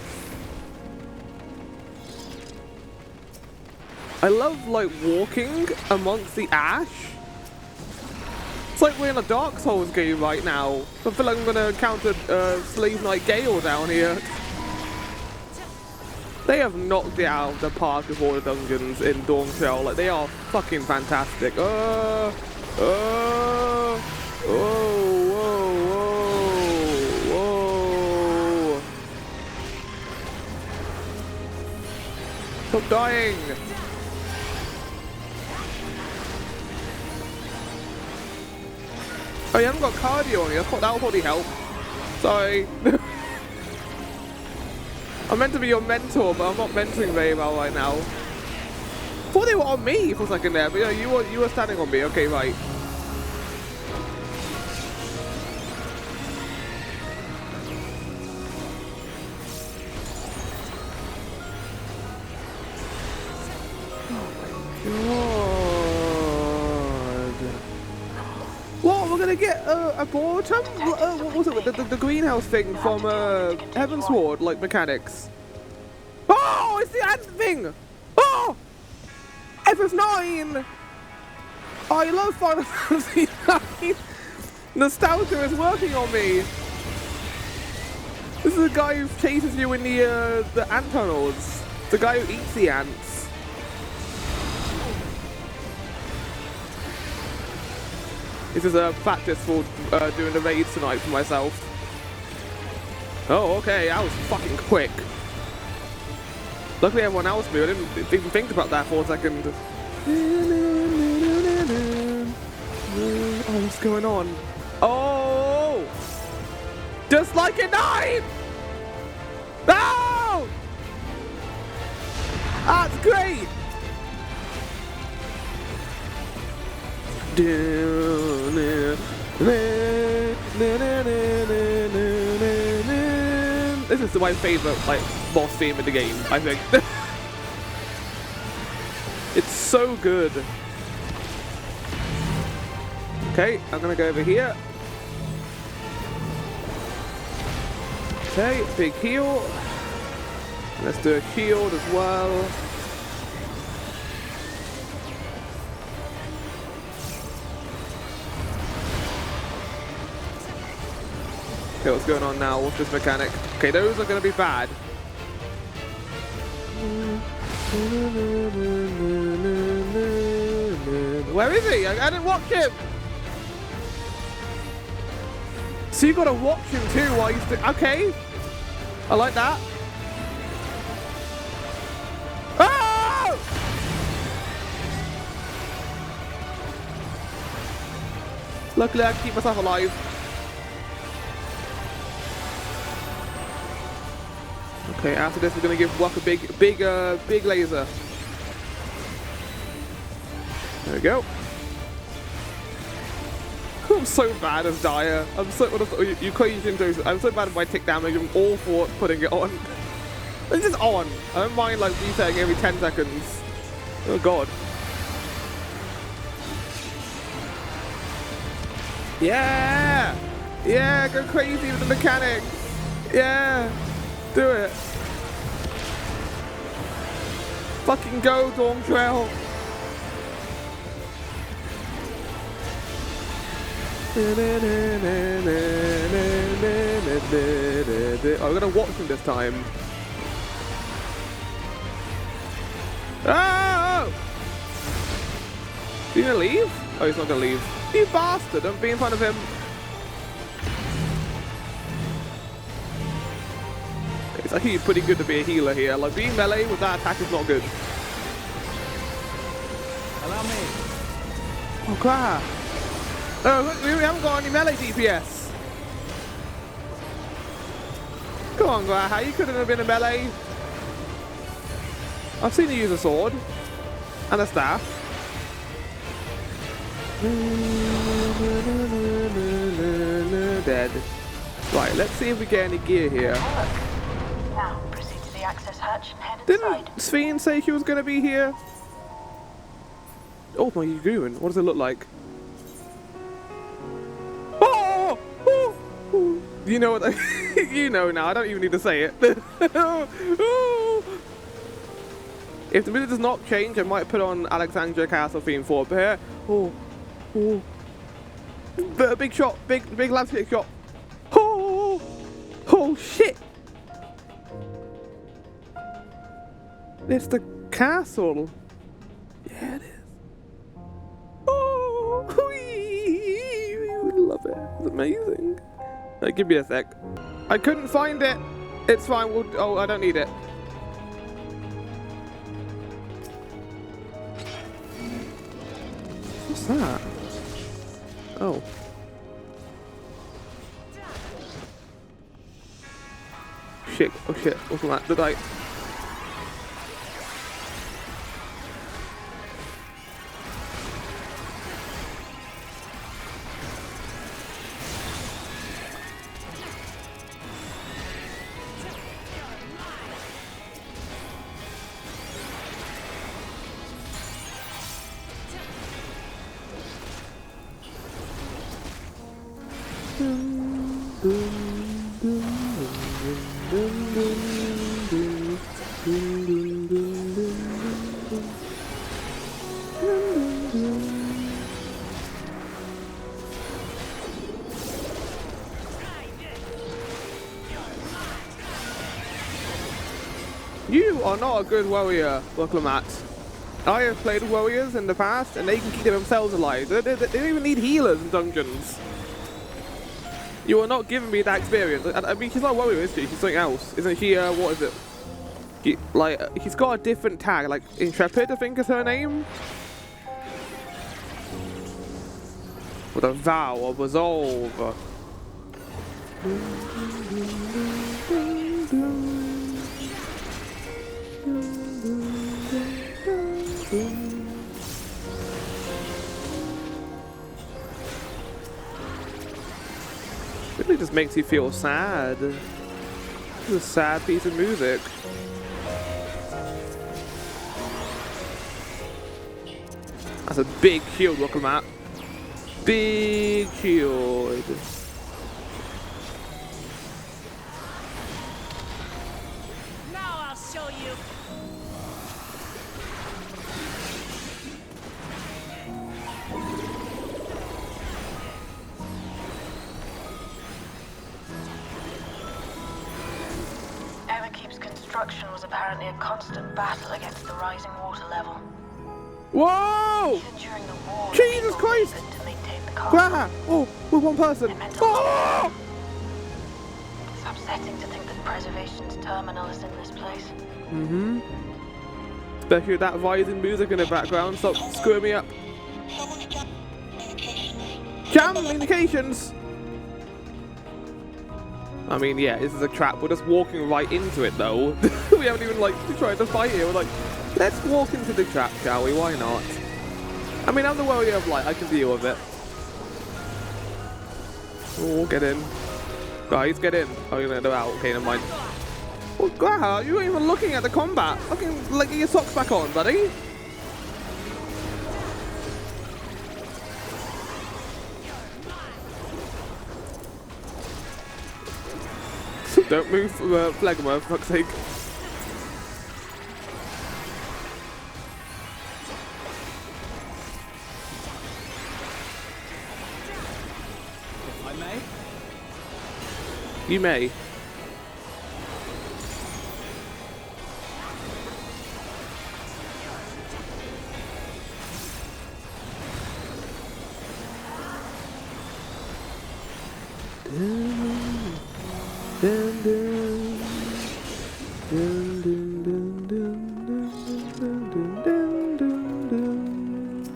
I love, like, walking amongst the ash. It's like we're in a Dark Souls game right now. I feel like I'm gonna encounter Slave Knight Gale down here. They have knocked it out of the park with all the dungeons in Dawn Trail. Like, they are fucking fantastic. Whoa, whoa, whoa. Stop dying. Oh, you haven't got cardio on you. That'll probably help. Sorry. I'm meant to be your mentor, but I'm not mentoring very well right now. Thought they were on me for a second there, but yeah, you were standing on me. Okay, right. What? We're gonna get a board? What was it? The greenhouse thing from Heavensward, like mechanics. Oh, it's the ant thing! Oh! FF9! Oh, I love Final Fantasy 9! Nostalgia is working on me! This is the guy who chases you in the ant tunnels. The guy who eats the ants. This is a practice for doing the raids tonight for myself. Oh, okay, that was fucking quick. Luckily everyone else knew. I didn't even think about that for a second. Oh, what's going on? Oh! Just like a 9! No! That's great! This is my favorite boss theme in the game, I think. It's so good. Okay, I'm gonna go over here. Okay, big heal. Let's do a shield as well. Okay, what's going on now? What's this mechanic? Okay, those are going to be bad. Where is he? I didn't watch him! So you got to watch him too while he's okay. I like that. Oh! Luckily I can keep myself alive. Okay, after this we're gonna give Wack a big laser. There we go. I'm so bad as Dire. I'm so I'm so bad at my tick damage. I'm all for putting it on. It's just on. I don't mind like resetting every 10 seconds. Oh god. Yeah! Yeah, go crazy with the mechanics. Yeah! Do it. Fucking go, Dawn Trail. Oh, we're gonna watch him this time. Oh! Is he gonna leave? Oh, he's not gonna leave. You bastard! Don't be in front of him. It's actually pretty good to be a healer here. Like, being melee with that attack is not good. Allow me. Oh, crap. Oh, look, we haven't got any melee DPS. Come on, Graha, you couldn't have been a melee. I've seen you use a sword. And a staff. Dead. Right, let's see if we get any gear here. Now, proceed to the access hatch and head Didn't inside. Sven say she was going to be here? Oh, my Bygone. What does it look like? Oh! Oh! Oh! You know what? You know now. I don't even need to say it. Oh! If the music does not change, I might put on Alexandria Castle theme for it. But here, oh, oh, but a big shot, big landscape shot. Oh, oh shit! It's the castle. Yeah, it is. Oh, I love it. It's amazing. Give me a sec. I couldn't find it. It's fine. Oh, I don't need it. What's that? Oh. Shit. Oh shit. What's that? Did I? Dun, dun, dun, dun, dun, dun, dun, dun. You are not a good warrior, Diplomat. I have played warriors in the past, and they can keep themselves alive. They don't even need healers in dungeons. You are not giving me that experience. I mean, she's not a warrior, is she? She's something else. Isn't she, what is it? She's got a different tag, like Intrepid, I think is her name? With a vow of resolve. Really just makes you feel sad. It's a sad piece of music. That's a big shield, look at that. Big shield. Now I'll show you. Underkeep's construction was apparently a constant battle against the rising water level. Whoa! Even during the war, Jesus Christ! to maintain the castle. Ah! Oh, we're one person. Oh! It's upsetting to think that Preservation's terminal is in this place. Mm-hmm. Especially with that rising music in the background. Stop screwing me up. Jam communications! I mean, yeah, this is a trap. We're just walking right into it, though. We haven't even, tried to fight here. We're like, let's walk into the trap, shall we? Why not? I mean, I'm the warrior of light. I can deal with it. Oh, get in. Guys, get in. Oh, you're going to go out. Okay, never mind. Oh, God, you weren't even looking at the combat. Fucking, get your socks back on, buddy. Don't move, Phlegma, for fuck's sake. If I may? You may. Dun, dun, dun, dun, dun, dun, dun, dun, dun, dun, dun.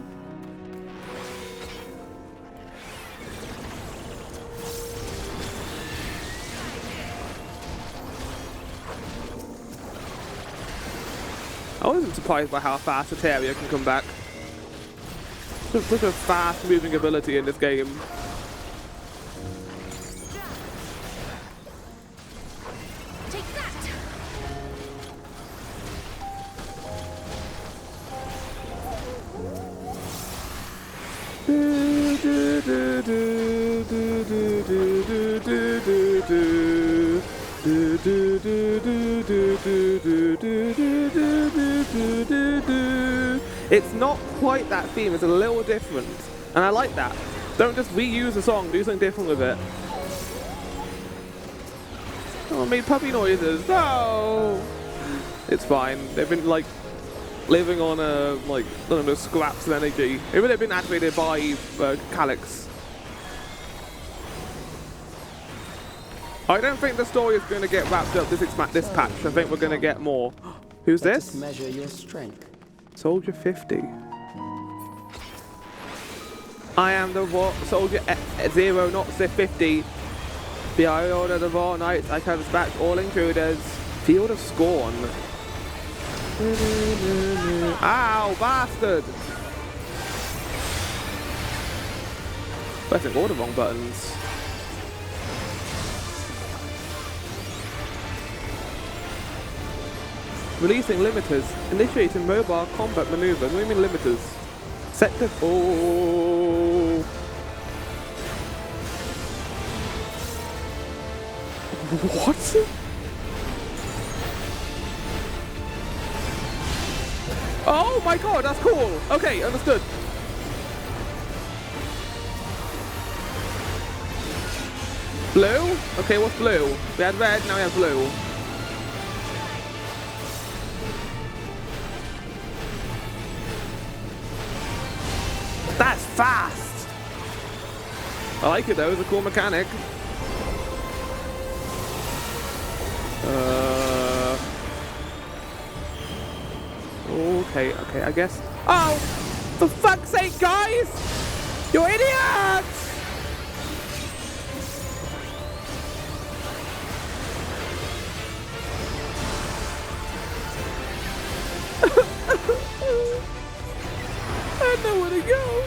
I wasn't surprised by how fast the Terrier can come back. Such a fast moving ability in this game. It's not quite that theme, it's a little different. And I like that. Don't just reuse the song, do something different with it. Oh, I made puppy noises. No! It's fine. They've been living on I don't know, scraps of energy. Maybe they've been activated by Calyx. I don't think the story is going to get wrapped up this patch. I think we're going to get more. Who's Let this? us measure your strength. Soldier 50. I am the Soldier 0, not Sith 50. The order of the Raw Knights, I can dispatch all intruders. Field of Scorn. Ow, bastard! Pressing all the wrong buttons. Releasing limiters. Initiating mobile combat maneuver. What do you mean limiters? Sector 4. What? Oh my god, that's cool. Okay, understood. Blue? Okay, what's blue? We had red, now we have blue. That's fast! I like it though, it's a cool mechanic. Okay, I guess. Oh! For fuck's sake, guys! You idiots! I don't know where to go.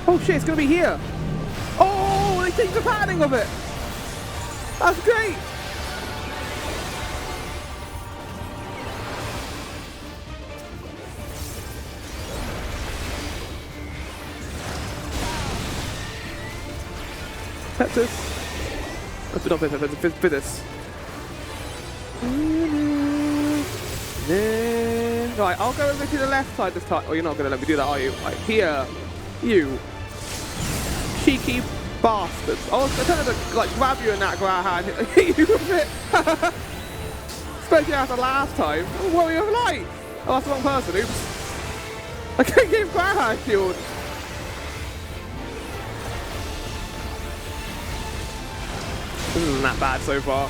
Oh shit, it's gonna be here. Oh, they changed the padding of it. That's great. Petus. That's not Petus. Right, I'll go over to the left side this time. Oh, you're not gonna let me do that, are you? Right, here. You. Cheeky bastards. I was trying to like grab you in that grab hand and hit you with it. Especially after last time. What were you like? Oh, that's the wrong person. Oops. I can't get grab hand killed. This isn't that bad so far.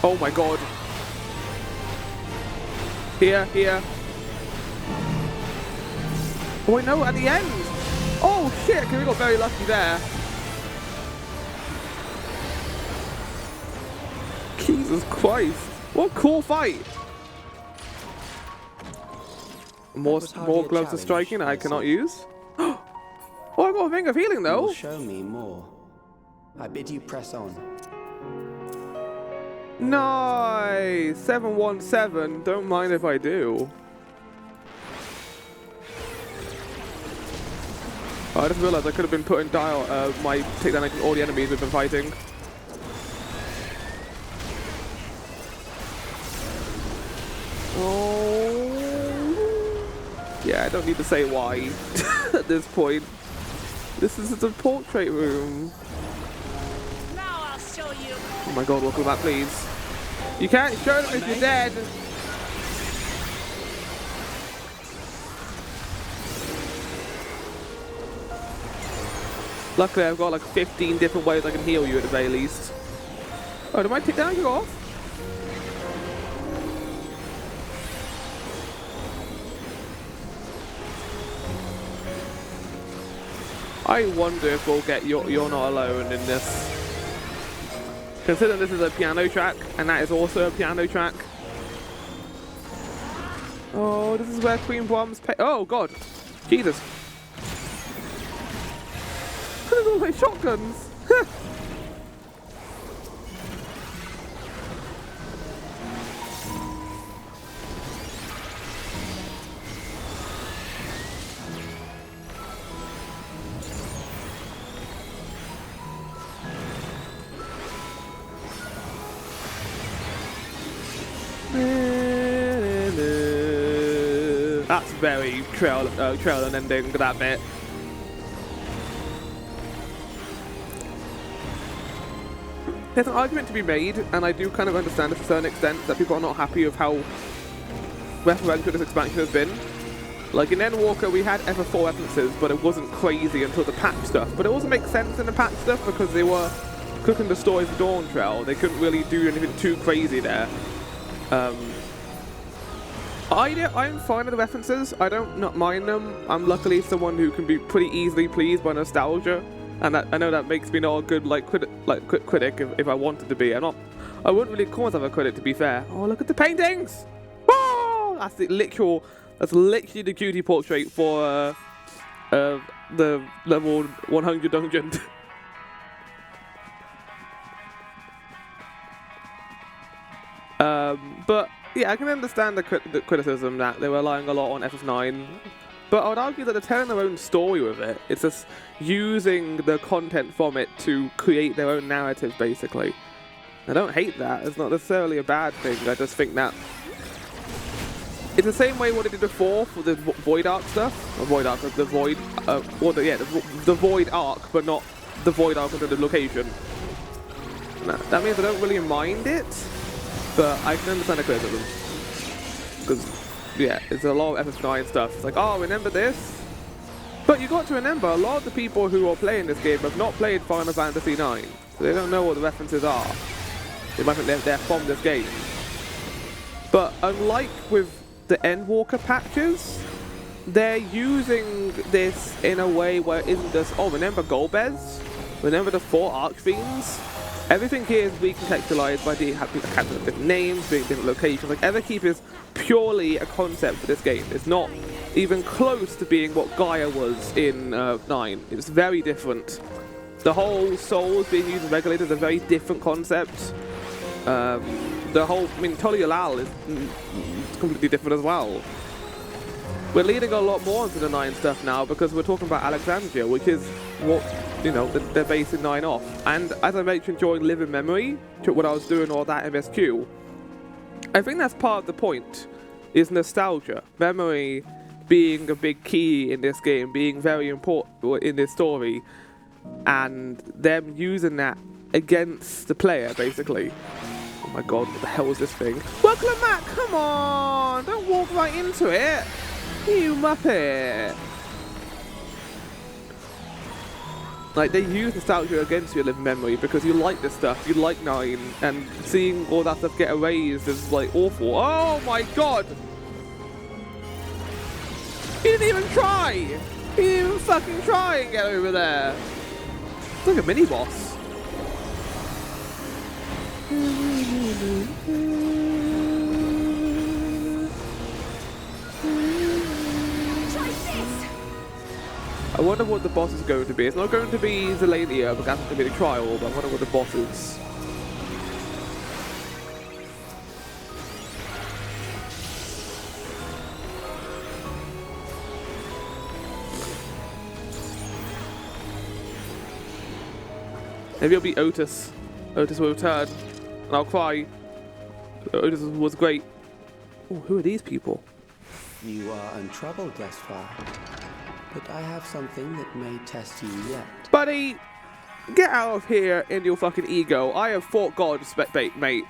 Oh my god. Here. Oh wait, no, at the end. Oh shit, okay, we got very lucky there. Jesus Christ. What a cool fight. More gloves of striking I cannot use. Oh, I got a thing of healing though. You will show me more. I bid you press on. Nice! 717. Don't mind if I do. Oh, I just realized I could have been putting my takedown against all the enemies we've been fighting. Oh. Yeah, I don't need to say why at this point. This is the portrait room. Now I'll show you. Oh my god, welcome back, please. You can't show them if you're dead. Luckily, I've got like 15 different ways I can heal you at the very least. Oh, did my takedown go off? I wonder if we'll get You're Not Alone in this. Considering this is a piano track, and that is also a piano track. Oh, this is where Queen Bombs pay. Oh, God. Jesus. Look at all my shotguns. That's very trail and ending that bit. There's an argument to be made, and I do kind of understand to a certain extent that people are not happy with how referential this expansion has been. Like in Endwalker, we had FF4 references, but it wasn't crazy until the patch stuff. But it also makes sense in the patch stuff because they were cooking the story for Dawn Trail. They couldn't really do anything too crazy there. I'm fine with the references. I don't not mind them. I'm luckily someone who can be pretty easily pleased by nostalgia, and I know that makes me not a good critic if I wanted to be. I wouldn't really call myself a critic, to be fair. Oh, look at the paintings! Oh, that's literally the cutie portrait for of the level 100 dungeon. But yeah, I can understand the criticism that they were relying a lot on FF9. But I would argue that they're telling their own story with it. It's just using the content from it to create their own narrative, basically. I don't hate that. It's not necessarily a bad thing. I just think that it's the same way what they did before for the Void Arc stuff. Or Void Arc, the Void, the Void Arc, but not the Void Arc into the location. No, that means I don't really mind it, but I can understand the criticism. Because, yeah, it's a lot of FF9 stuff. It's like, oh, remember this? But you got to remember, a lot of the people who are playing this game have not played Final Fantasy IX, so they don't know what the references are. They might think they're from this game. But unlike with the Endwalker patches, they're using this in a way where it isn't just, oh, remember Golbez? Remember the 4 Archfiends? Everything here is recontextualized by having different names, being different locations. Like, Underkeep is purely a concept for this game. It's not even close to being what Gaia was in 9. It's very different. The whole souls being used as regulators is a very different concept. The whole, I mean, Tolialal is completely different as well. We're leading a lot more into the 9 stuff now because we're talking about Alexandria, which is what, you know, they're basing 9 off. And as I mentioned during Live in Memory, when I was doing all that MSQ, I think that's part of the point, is nostalgia. Memory being a big key in this game, being very important in this story, and them using that against the player, basically. Oh my god, what the hell is this thing? Well, Matt, come on! Don't walk right into it! You muppet! Like, they use nostalgia against you in Live in Memory because you like this stuff, you like 9, and seeing all that stuff get erased is, like, awful. Oh my god! He didn't even try! He didn't even fucking try and get over there! It's like a mini-boss. I wonder what the boss is going to be. It's not going to be Zelania, but that's going to be the trial, but I wonder what the boss is. Maybe it'll be Otis. Otis will return, and I'll cry. Otis was great. Oh, who are these people? You are untroubled thus far, but I have something that may test you yet. Buddy, get out of here in your fucking ego. I have fought gods, mate.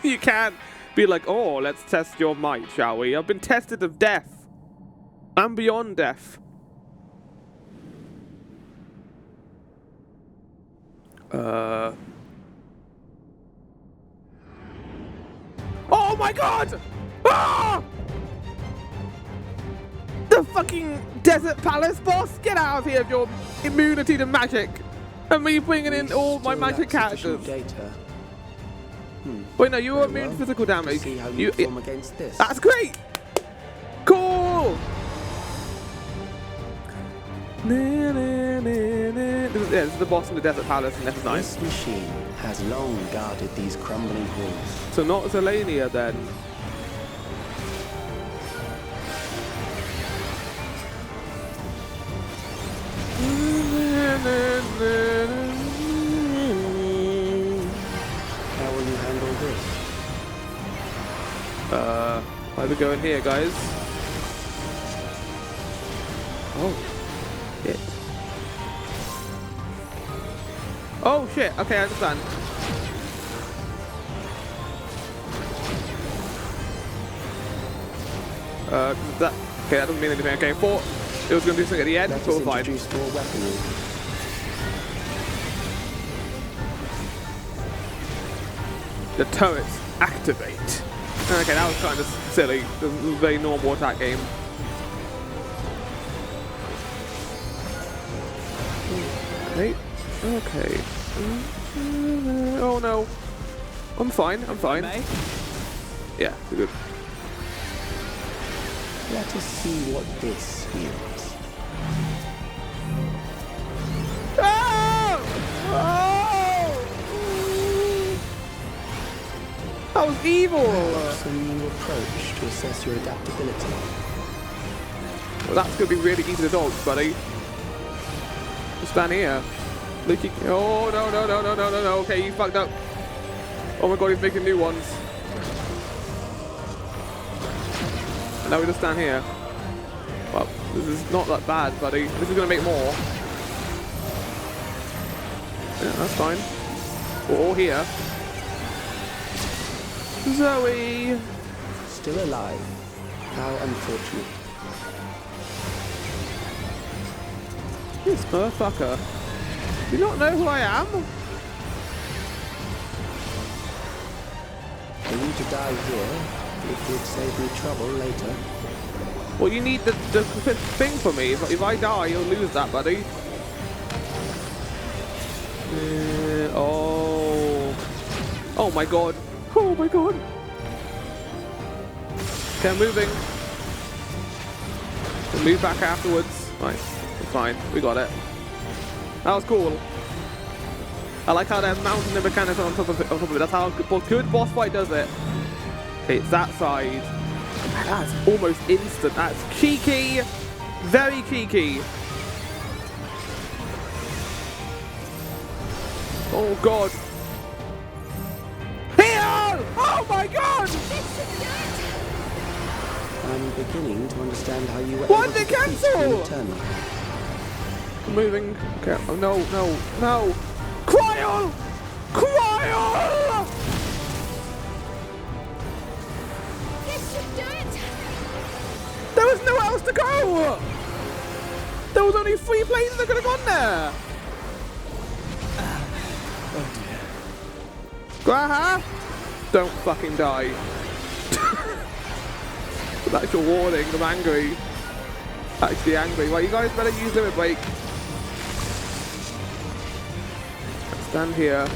You can't be like, oh, let's test your might, shall we? I've been tested of death. I'm beyond death. Oh my god! Ah! The fucking Desert Palace boss? Get out of here with your immunity to magic! And me bringing in all my magic characters. Data. Wait, no, you were immune to physical damage. See how you perform against this. That's great! Cool! This is the boss in the Desert Palace in FF9. This machine has long guarded these crumbling halls. So not Zelania then. How will you handle this? Why are we going here, guys? Oh. Shit. Oh shit, okay, I understand. That doesn't mean anything. Okay, thought it was going to do something at the end, Let so us we're fine. introduce more weaponry. The turrets activate. Okay, that was kind of silly. It was a very normal attack game. Okay. Okay. Oh no. I'm fine. I'm fine. Yeah, we're good. Let us see what this yields. That was evil! Some new approach to assess your adaptability. Well, that's gonna be really easy to dodge, buddy. Just stand here. Looking. Oh, no. Okay, you fucked up. Oh my god, he's making new ones. And now we just stand here. Well, this is not that bad, buddy. This is gonna make more. Yeah, that's fine. We're all here. Zoe! Still alive. How unfortunate. This motherfucker. Do you not know who I am? For you to die here, it would save me trouble later. Well, you need the thing for me. If I die, you'll lose that, buddy. Oh my god. Oh my god. Okay, I'm moving. We'll move back afterwards. Right, it's fine. We got it. That was cool. I like how they're mounting the mechanics on top of it. That's how a good boss fight does it. Okay, it's that side. That's almost instant. That's cheeky. Very cheeky. Oh god. Here! Oh my god! I'm beginning to understand how you were Why able did to they defeat cancel? the Eternal. I'm moving. Okay. Oh no. Cryo! Cryo! This should do it! There was nowhere else to go! There was only 3 places that could have gone there! Oh dear. Graha! Don't fucking die. That's your warning, I'm angry. Actually angry. Well, you guys better use limit break. Stand here.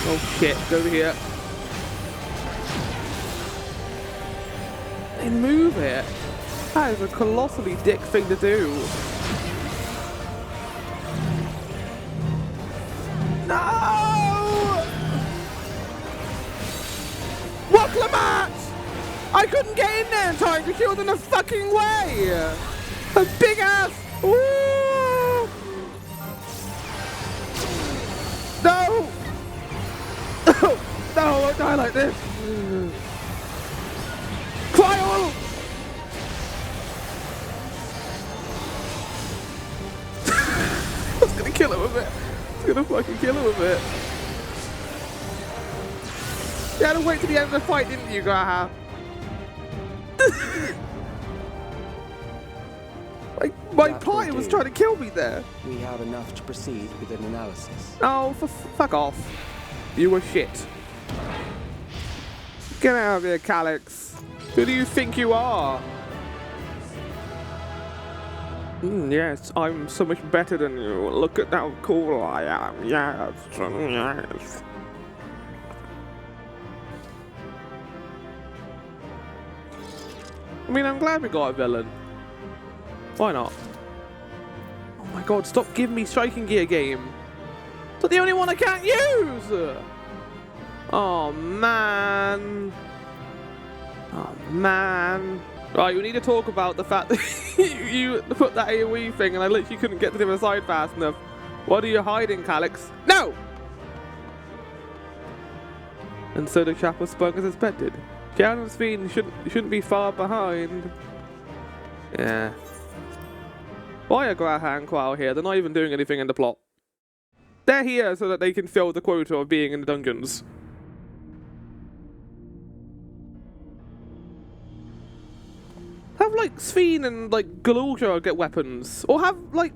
Oh shit, go over here. They move it. That is a colossally dick thing to do. No! What, Lamont? I couldn't get in there in time to kill them the fucking way! A big ass! Ooh! No! No, I won't die like this! Cryo! I was gonna kill him with it. I was gonna fucking kill him with it. You had to wait till the end of the fight, didn't you, Graha? My party was trying to kill me there. We have enough to proceed with an analysis. Oh, fuck off. You were shit. Get out of here, Calyx. Who do you think you are? Yes, I'm so much better than you. Look at how cool I am. Yes, yes. I mean, I'm glad we got a villain. Why not? Oh my god, stop giving me striking gear game. It's the only one I can't use! Oh man. Oh man. Right, we need to talk about the fact that you put that AoE thing and I literally couldn't get to the other side fast enough. What are you hiding, Calyx? No! And so the chap was sprung as expected. Gallon's Fiend shouldn't be far behind. Yeah. Why are Graha and Qual here? They're not even doing anything in the plot. They're here so that they can fill the quota of being in the dungeons. Have, like, Sphene and, like, Galulja get weapons. Or have, like,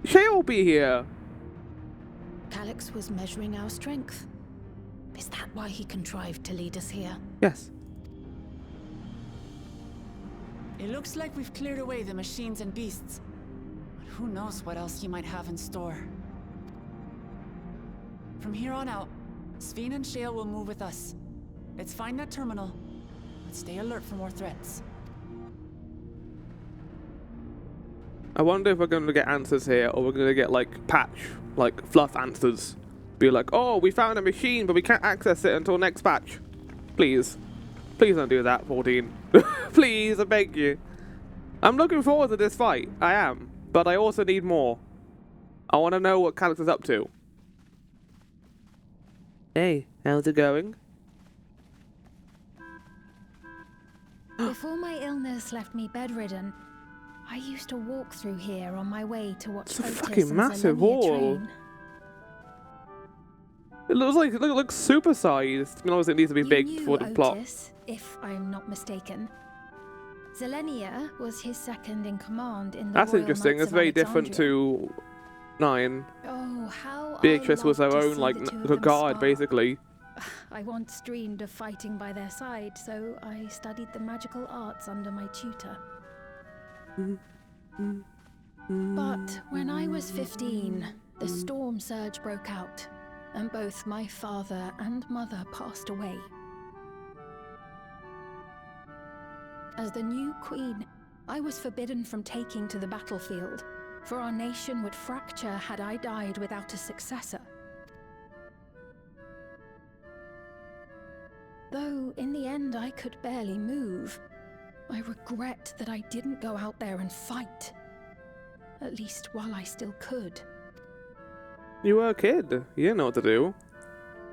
Sheol be here. Calyx was measuring our strength. Is that why he contrived to lead us here? Yes. It looks like we've cleared away the machines and beasts. But who knows what else he might have in store. From here on out, Sphene and Sheol will move with us. Let's find that terminal, but stay alert for more threats. I wonder if we're going to get answers here, or we're going to get, like, patch, like, fluff answers. Be like, oh, we found a machine, but we can't access it until next patch. Please. Please don't do that, 14. Please, I beg you. I'm looking forward to this fight. I am. But I also need more. I want to know what Calyx is up to. Hey, how's it going? Before my illness left me bedridden, I used to walk through here on my way to watch It's a Otis fucking and massive Zelenia hall. train. It looks like it looks supersized. I mean, obviously it needs to be big for the plot. Otis, if I'm not mistaken. Zelenia was his second in command in the That's Royal interesting. Knights It's of very different Alexandria. to 9. Oh, how Beatrice I was her love to own, see like, the two of a them guard, spar. basically. I once dreamed of fighting by their side, so I studied the magical arts under my tutor. But when I was 15, the storm surge broke out, and both my father and mother passed away. As the new queen, I was forbidden from taking to the battlefield, for our nation would fracture had I died without a successor. Though in the end I could barely move, I regret that I didn't go out there and fight. At least while I still could. You were a kid. You didn't know what to do.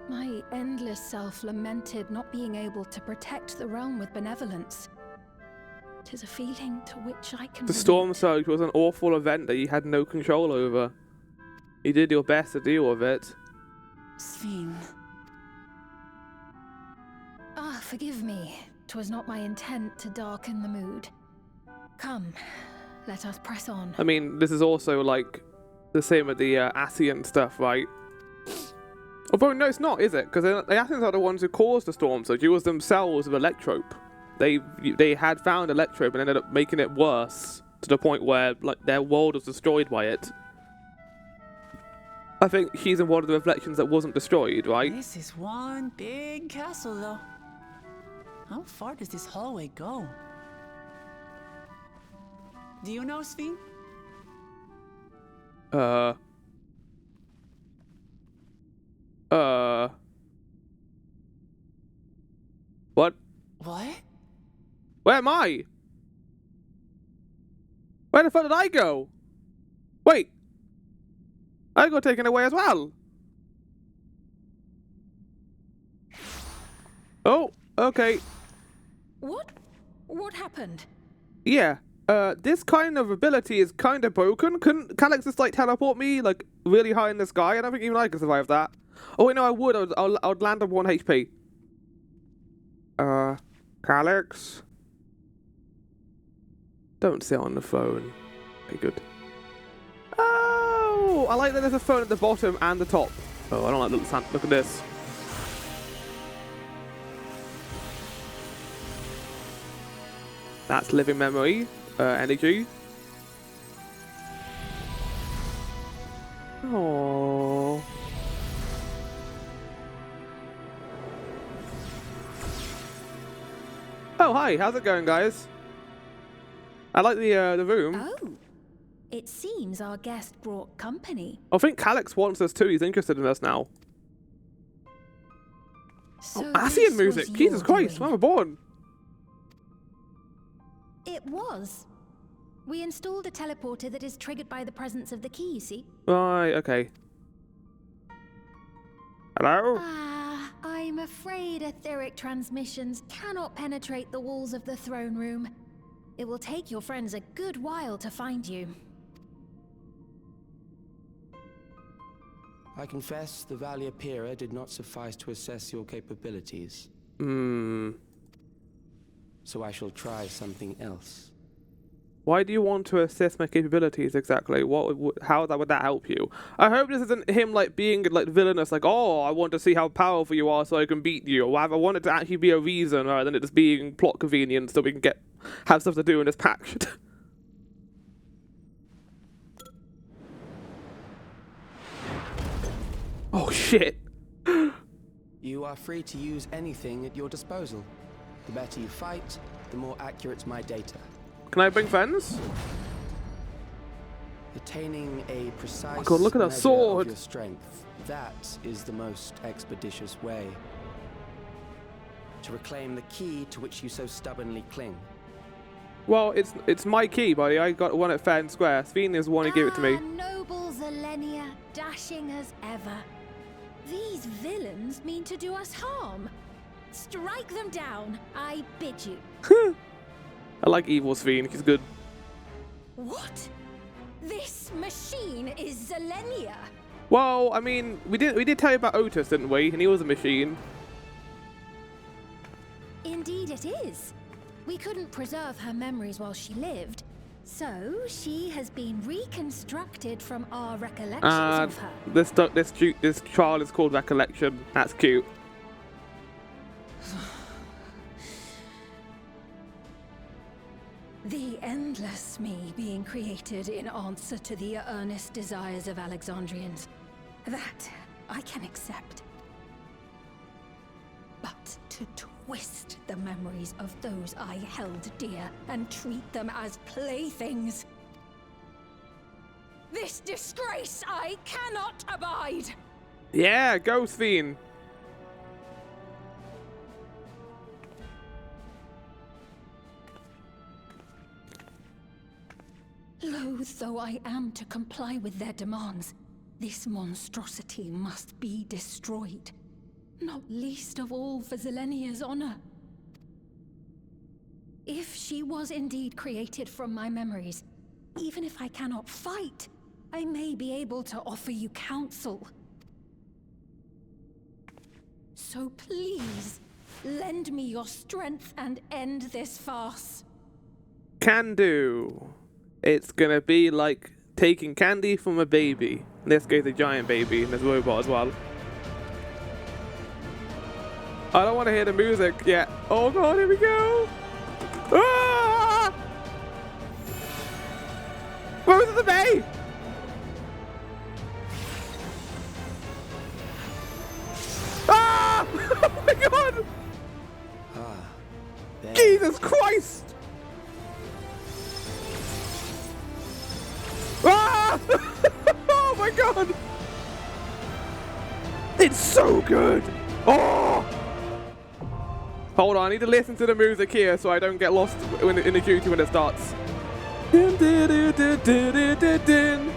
My endless self lamented not being able to protect the realm with benevolence. 'Tis a feeling to which I can The storm relate. surge was an awful event that you had no control over. You did your best to deal with it. Sven. Ah, forgive me. 'Twas not my intent to darken the mood. Come, let us press on. I mean, this is also, like, the same with the Asian stuff, right? Although, no, it's not, is it? Because the Asians are the ones who caused the storm surge. It was themselves with Electrope. They had found Electrope and ended up making it worse to the point where, like, their world was destroyed by it. I think she's in one of the reflections that wasn't destroyed, right? This is one big castle, though. How far does this hallway go? Do you know, Sven? What? What? Where am I? Where the fuck did I go? Wait. I got taken away as well. Oh, okay. What happened? Yeah. This kind of ability is kind of broken. Couldn't Calyx just, like, teleport me, like, really high in the sky? I don't think even I could survive that. Oh, wait, no, I would. I'd land on 1 HP. Calyx? Don't sit on the phone. Okay, good. Oh, I like that there's a phone at the bottom and the top. Oh, I don't like look at this. That's living memory. Energy. Oh. Oh, hi. How's it going, guys? I like the room. Oh, it seems our guest brought company. I think Calyx wants us too. He's interested in us now. So Asian this music. was Jesus your Christ, doing. when we're born. It was. We installed a teleporter that is triggered by the presence of the key, you see? Right, okay. Hello? I'm afraid etheric transmissions cannot penetrate the walls of the throne room. It will take your friends a good while to find you. I confess the Valia Pira did not suffice to assess your capabilities. So I shall try something else. Why do you want to assess my capabilities exactly? How would that help you? I hope this isn't him, like, being, like, villainous, like, oh, I want to see how powerful you are so I can beat you. Or I want it to actually be a reason rather than it just being plot convenience so we can have stuff to do in this patch. Oh, shit. You are free to use anything at your disposal. The better you fight, the more accurate my data. Can I bring friends? Attaining a precise Oh God, look at that measure sword. of your strength, that is the most expeditious way to reclaim the key to which you so stubbornly cling. Well, it's my key, buddy. I got one at fair and square. Sven is the one who gave it to me. Noble Zilenia, dashing as ever. These villains mean to do us harm. Strike them down, I bid you. I like evil Sven. He's good. What? This machine is Zilenia. Well, I mean, we did tell you about Otis, didn't we? And he was a machine. Indeed it is. We couldn't preserve her memories while she lived, so she has been reconstructed from our recollections of her. This trial is called Recollection. That's cute. The endless me being created in answer to the earnest desires of Alexandrians. That I can accept. But to twist the memories of those I held dear and treat them as playthings. This disgrace I cannot abide! Yeah, go Sven. Loath though I am to comply with their demands, this monstrosity must be destroyed. Not least of all for Zilenia's honor. If she was indeed created from my memories, even if I cannot fight, I may be able to offer you counsel. So please, lend me your strength and end this farce. Can do. It's gonna be like taking candy from a baby. In this case, a giant baby, and there's a robot as well. I don't want to hear the music yet. Oh God, here we go. Ah! Rose of the Bay. Ah! Oh my God. Jesus Christ. Ah! Oh my God! It's so good! Oh! Hold on, I need to listen to the music here so I don't get lost in the duty when it starts. Dun, dun, dun, dun, dun, dun, dun.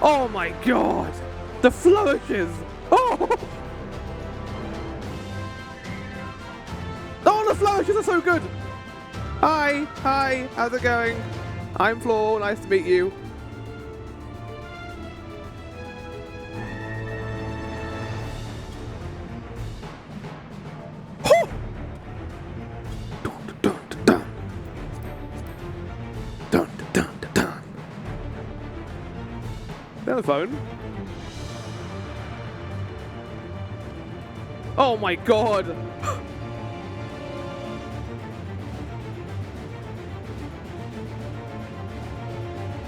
Oh my God! The flourishes! Oh! Oh, the flourishes are so good! Hi, how's it going? I'm Flo, nice to meet you. Oh! Dun, dun, dun, dun. Dun, dun, dun, dun. Telephone. Oh my God!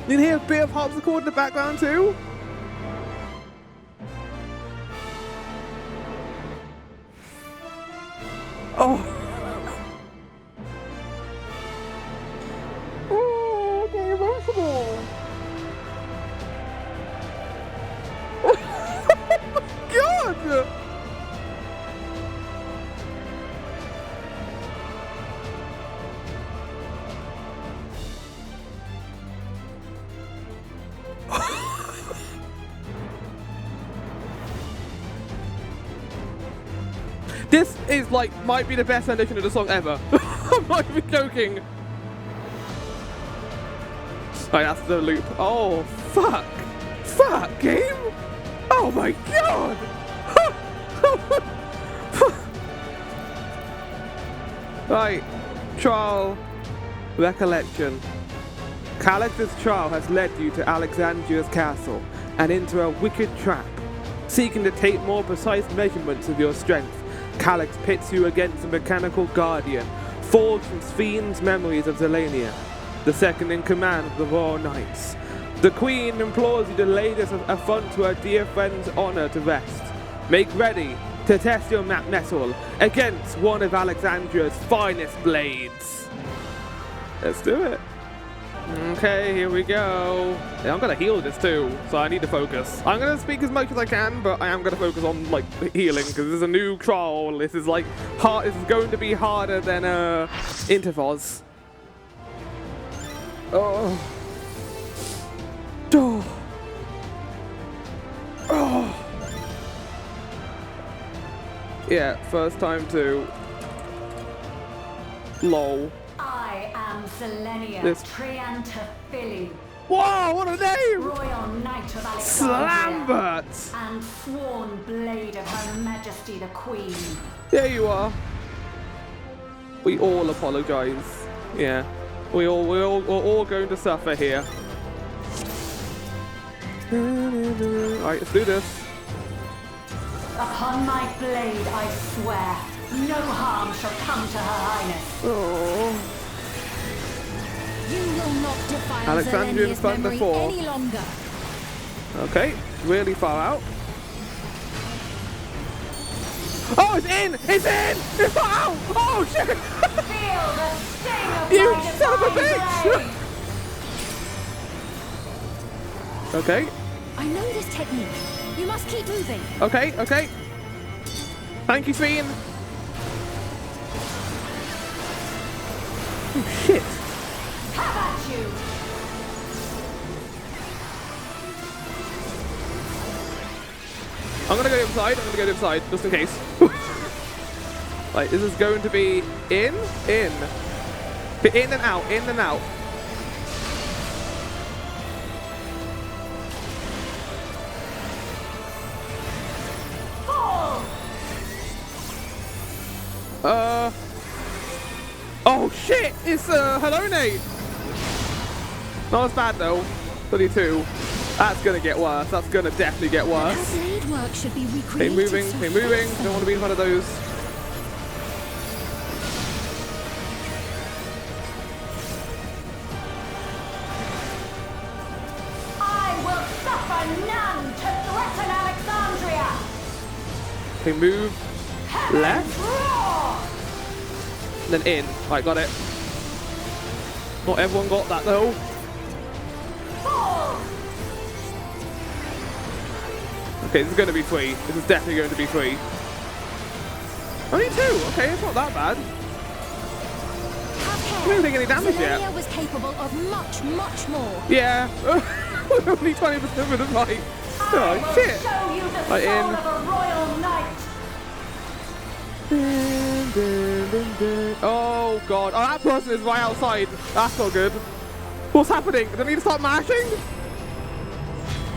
You can hear a bit of harpsichord in the background too? Oh! Oh, okay, emotional! God! This is like, might be the best rendition of the song ever. I'm not even joking. Right, that's the loop. Oh, fuck. Fuck, game? Oh my God. Right, trial, recollection. Calix's trial has led you to Alexandria's castle and into a wicked trap. Seeking to take more precise measurements of your strength, Calix pits you against a mechanical guardian, forged from Sven's memories of Zilenia, the second in command of the Royal Knights. The Queen implores you to lay this affront to her dear friend's honor to rest. Make ready to test your metal against one of Alexandria's finest blades. Let's do it. Okay, here we go. Yeah, I'm gonna heal this too, so I need to focus. I'm gonna speak as much as I can, but I am gonna focus on like healing because this is a new trial. This is like hard. This is going to be harder than Intervos. Oh. Oh. Oh. Yeah, first time too. Lol. I am Selenia Triantaphili. Whoa, what a name! Royal Knight of Alexandria. Slambert! And sworn blade of Her Majesty the Queen. There you are. We all apologize. Yeah. We're all going to suffer here. Alright, let's do this. Upon my blade I swear, no harm shall come to Her Highness. Oh. You will not defile Alexandrian Zelenia's Thunder memory 4. any longer. Okay, really far out. Oh, it's in! It's in! It's out! Oh, shit! Feel the sting of You my son of a divine bitch! blade. Okay, I know this technique. You must keep moving. okay, okay. Thank you, Fiend. Oh, shit. Have at you! I'm gonna go to the other side. I'm gonna go to the other side, just in case. Like, this is going to be in. In and out, in and out. Oh shit! It's Helone! Not as bad though. 32. That's gonna get worse. That's gonna definitely get worse. Her blade work should be Stay recreated. moving, so stay moving. fast. Don't want to be in one of those. I will suffer none to threaten Alexandria! Okay, move left, Roar! then in. Right, got it. Not everyone got that though. Fall! Okay, this is going to be free. This is definitely going to be free. Only 2. Okay, it's not that bad. Have I care. don't take any damage Zelenia yet. was capable of much, much more. Yeah. Only 20% of the fight. I Oh, will shit. show you the Right, soul in. of a royal knight! Dun, dun, dun, dun. Oh, God. Oh, that person is right outside. That's not good. What's happening? Do I need to start mashing?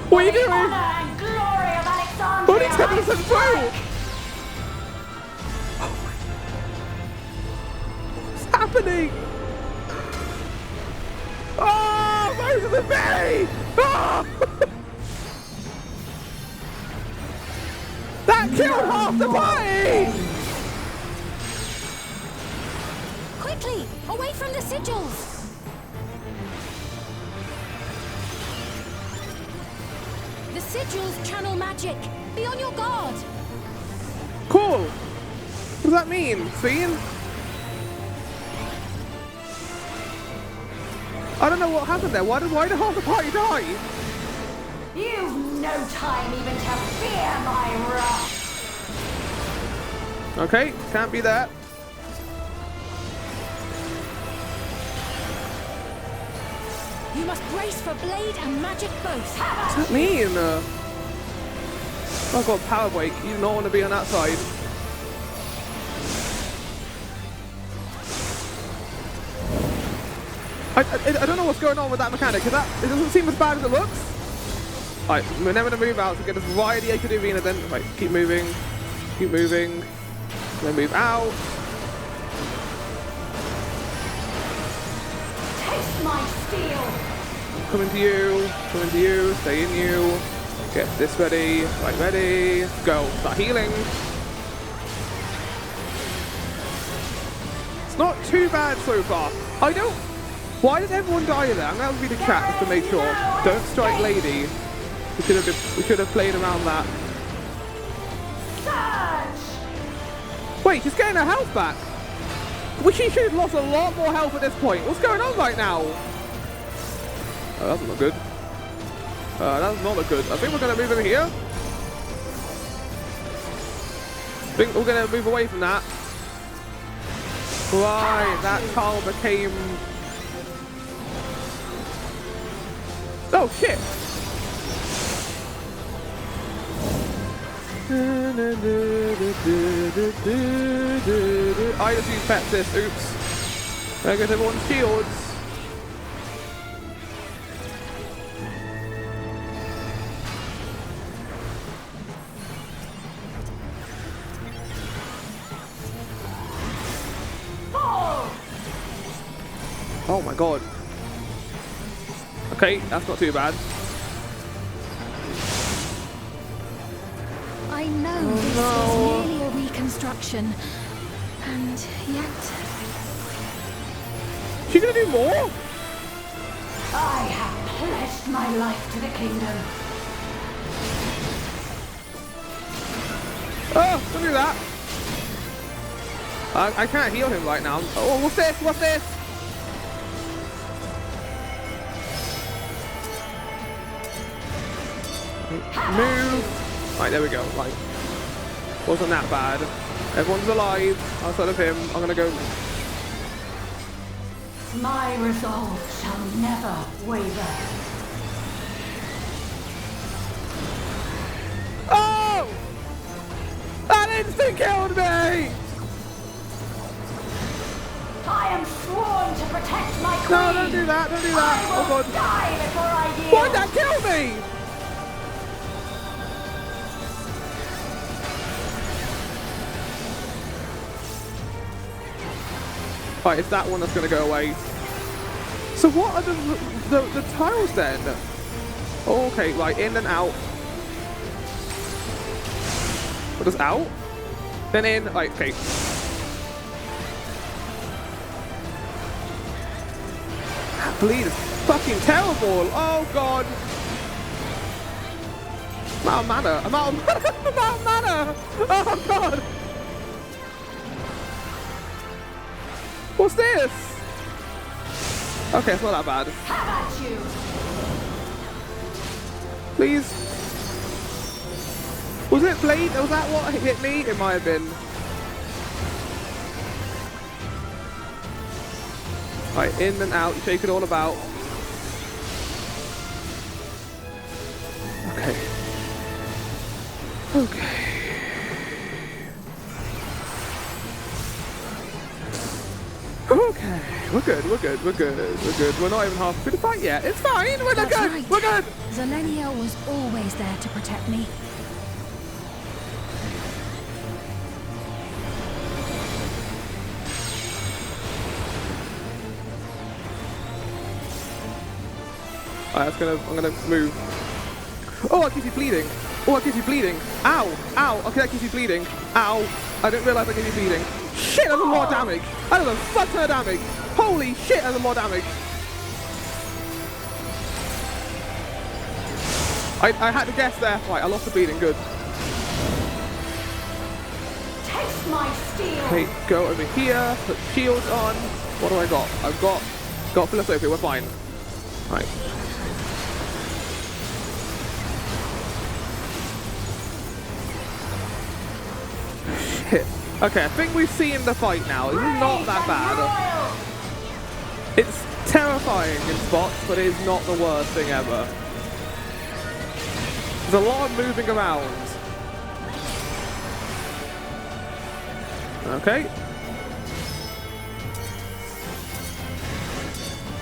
What are you The doing? honor and glory of Alexandria! Only 10% through. What's happening? Oh, most of the belly! Oh! That killed half the party! Quickly, away from the sigils. The sigils channel magic. Be on your guard. Cool. What does that mean, Fiend? I don't know what happened there. Why did half the party die? You've no time even to fear my wrath! Okay, can't be that. You must brace for blade and magic both. What does that mean? Oh god, power break. You do not want to be on that side. I don't know what's going on with that mechanic. It doesn't seem as bad as it looks. Alright, we're never going to move out to get us right the edge of the arena then. Right, keep moving. Keep moving. Then move out. Taste my steel! Coming to you, stay in you. Get this ready, right ready, go, start healing. It's not too bad so far. Why did everyone die there? I'm going to read the chat just to make sure. Don't strike lady. We should have played around that. Surge! Wait, she's getting her health back. Well, she should have lost a lot more health at this point. What's going on right now? Oh, that's not good. That's not good. I think we're going to move over here. I think we're going to move away from that. Right, that tile became... Oh, shit! I just used pet this. Oops. There goes everyone's shields. Oh my god. Okay, that's not too bad. I know this is merely a reconstruction, and yet... She gonna do more? I have pledged my life to the kingdom. Oh, don't do that. I can't heal him right now. Oh, what's this? What's this? Move. Right, there we go. Like, wasn't that bad. Everyone's alive outside of him. I'm gonna go. My resolve shall never waver. Oh! That instant killed me! I am sworn to protect my queen. No, don't do that. Don't do that. I will Oh god. die before I yield. Why'd that kill me? Right, it's that one that's going to go away. So what are the tiles then? Oh, okay, right, in and out. What does out? Then in, right, okay. That bleed is fucking terrible. Oh god. I'm out of mana. I'm out of mana. Oh god. What's this? Okay, it's not that bad. How about you? Please. Was it blade? Was that what hit me? It might have been. Right, in and out, shake it all about. Okay. Okay. Okay, we're good, we're good, we're good, we're good. We're not even half through the fight yet. It's fine, we're good, right. We're good. Zelenia was always there to protect me. Alright, I'm gonna move. Oh, that keeps you bleeding. Oh, that keeps you bleeding. Ow, ow. Okay, that keeps you bleeding. Ow. I didn't realise that keeps you bleeding. Shit, that's a lot of damage. That is a fuck ton of damage. Holy shit, that's a lot of damage. I had to guess there. Right, I lost the bleeding. Good. Taste my steel. Okay, go over here. Put shields on. What do I got? I've got philosophy. We're fine. Right. Shit. Okay, I think we've seen the fight now. This is not that bad. It's terrifying in spots, but it is not the worst thing ever. There's a lot of moving around. Okay.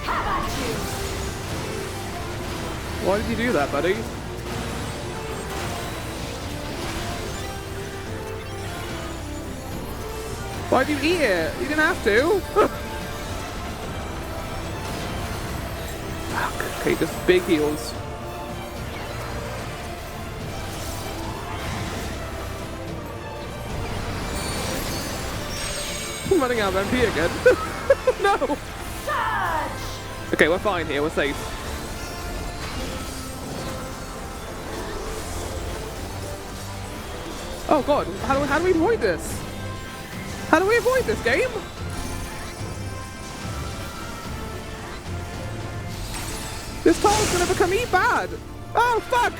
How about you? Why did you do that, buddy? Why'd you eat it? You didn't have to. Fuck. Okay, just big heals. I'm running out of MP again. No! Surge! Okay, we're fine here. We're safe. Oh god, how do we avoid this? How do we avoid this game? This tile's gonna become bad. Oh fuck!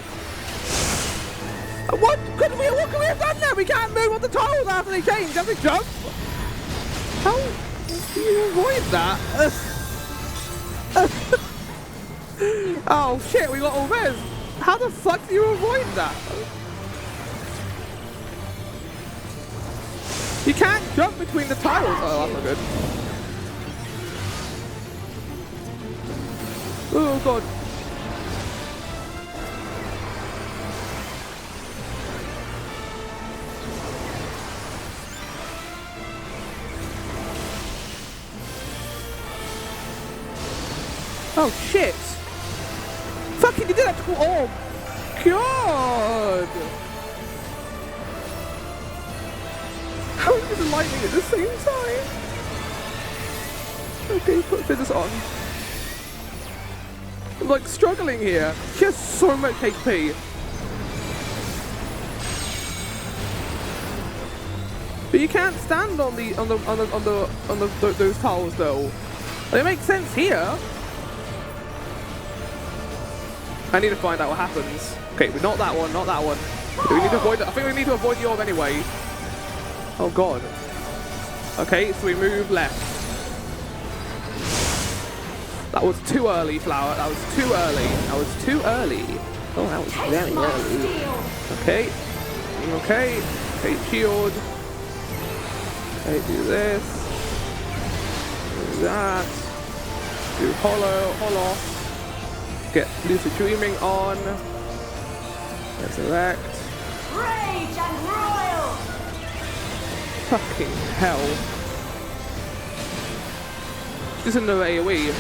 What can we have done now? We can't move on the tiles after they change. Have we jump? How do you avoid that? Oh shit, we got all this. How the fuck do you avoid that? You can't jump between the tiles. Oh, that's not good. Oh god. Oh shit! Fucking you did that to oh god! How is this lightning at the same time? Okay, put this on. I'm like struggling here. She has so much HP. But you can't stand on those tiles though. It makes sense here. I need to find out what happens. Okay, but not that one, not that one. We need to avoid that. I think we need to avoid the orb anyway. Oh god. Okay, so we move left. That was too early, Flower. That was too early. That was too early. Oh, that was very early. Okay. Okay. Okay, shield. Okay, do this. Do that. Do hollow. Get lucid dreaming on. Resurrect. Rage and royal. Fucking hell. This isn't no AoE.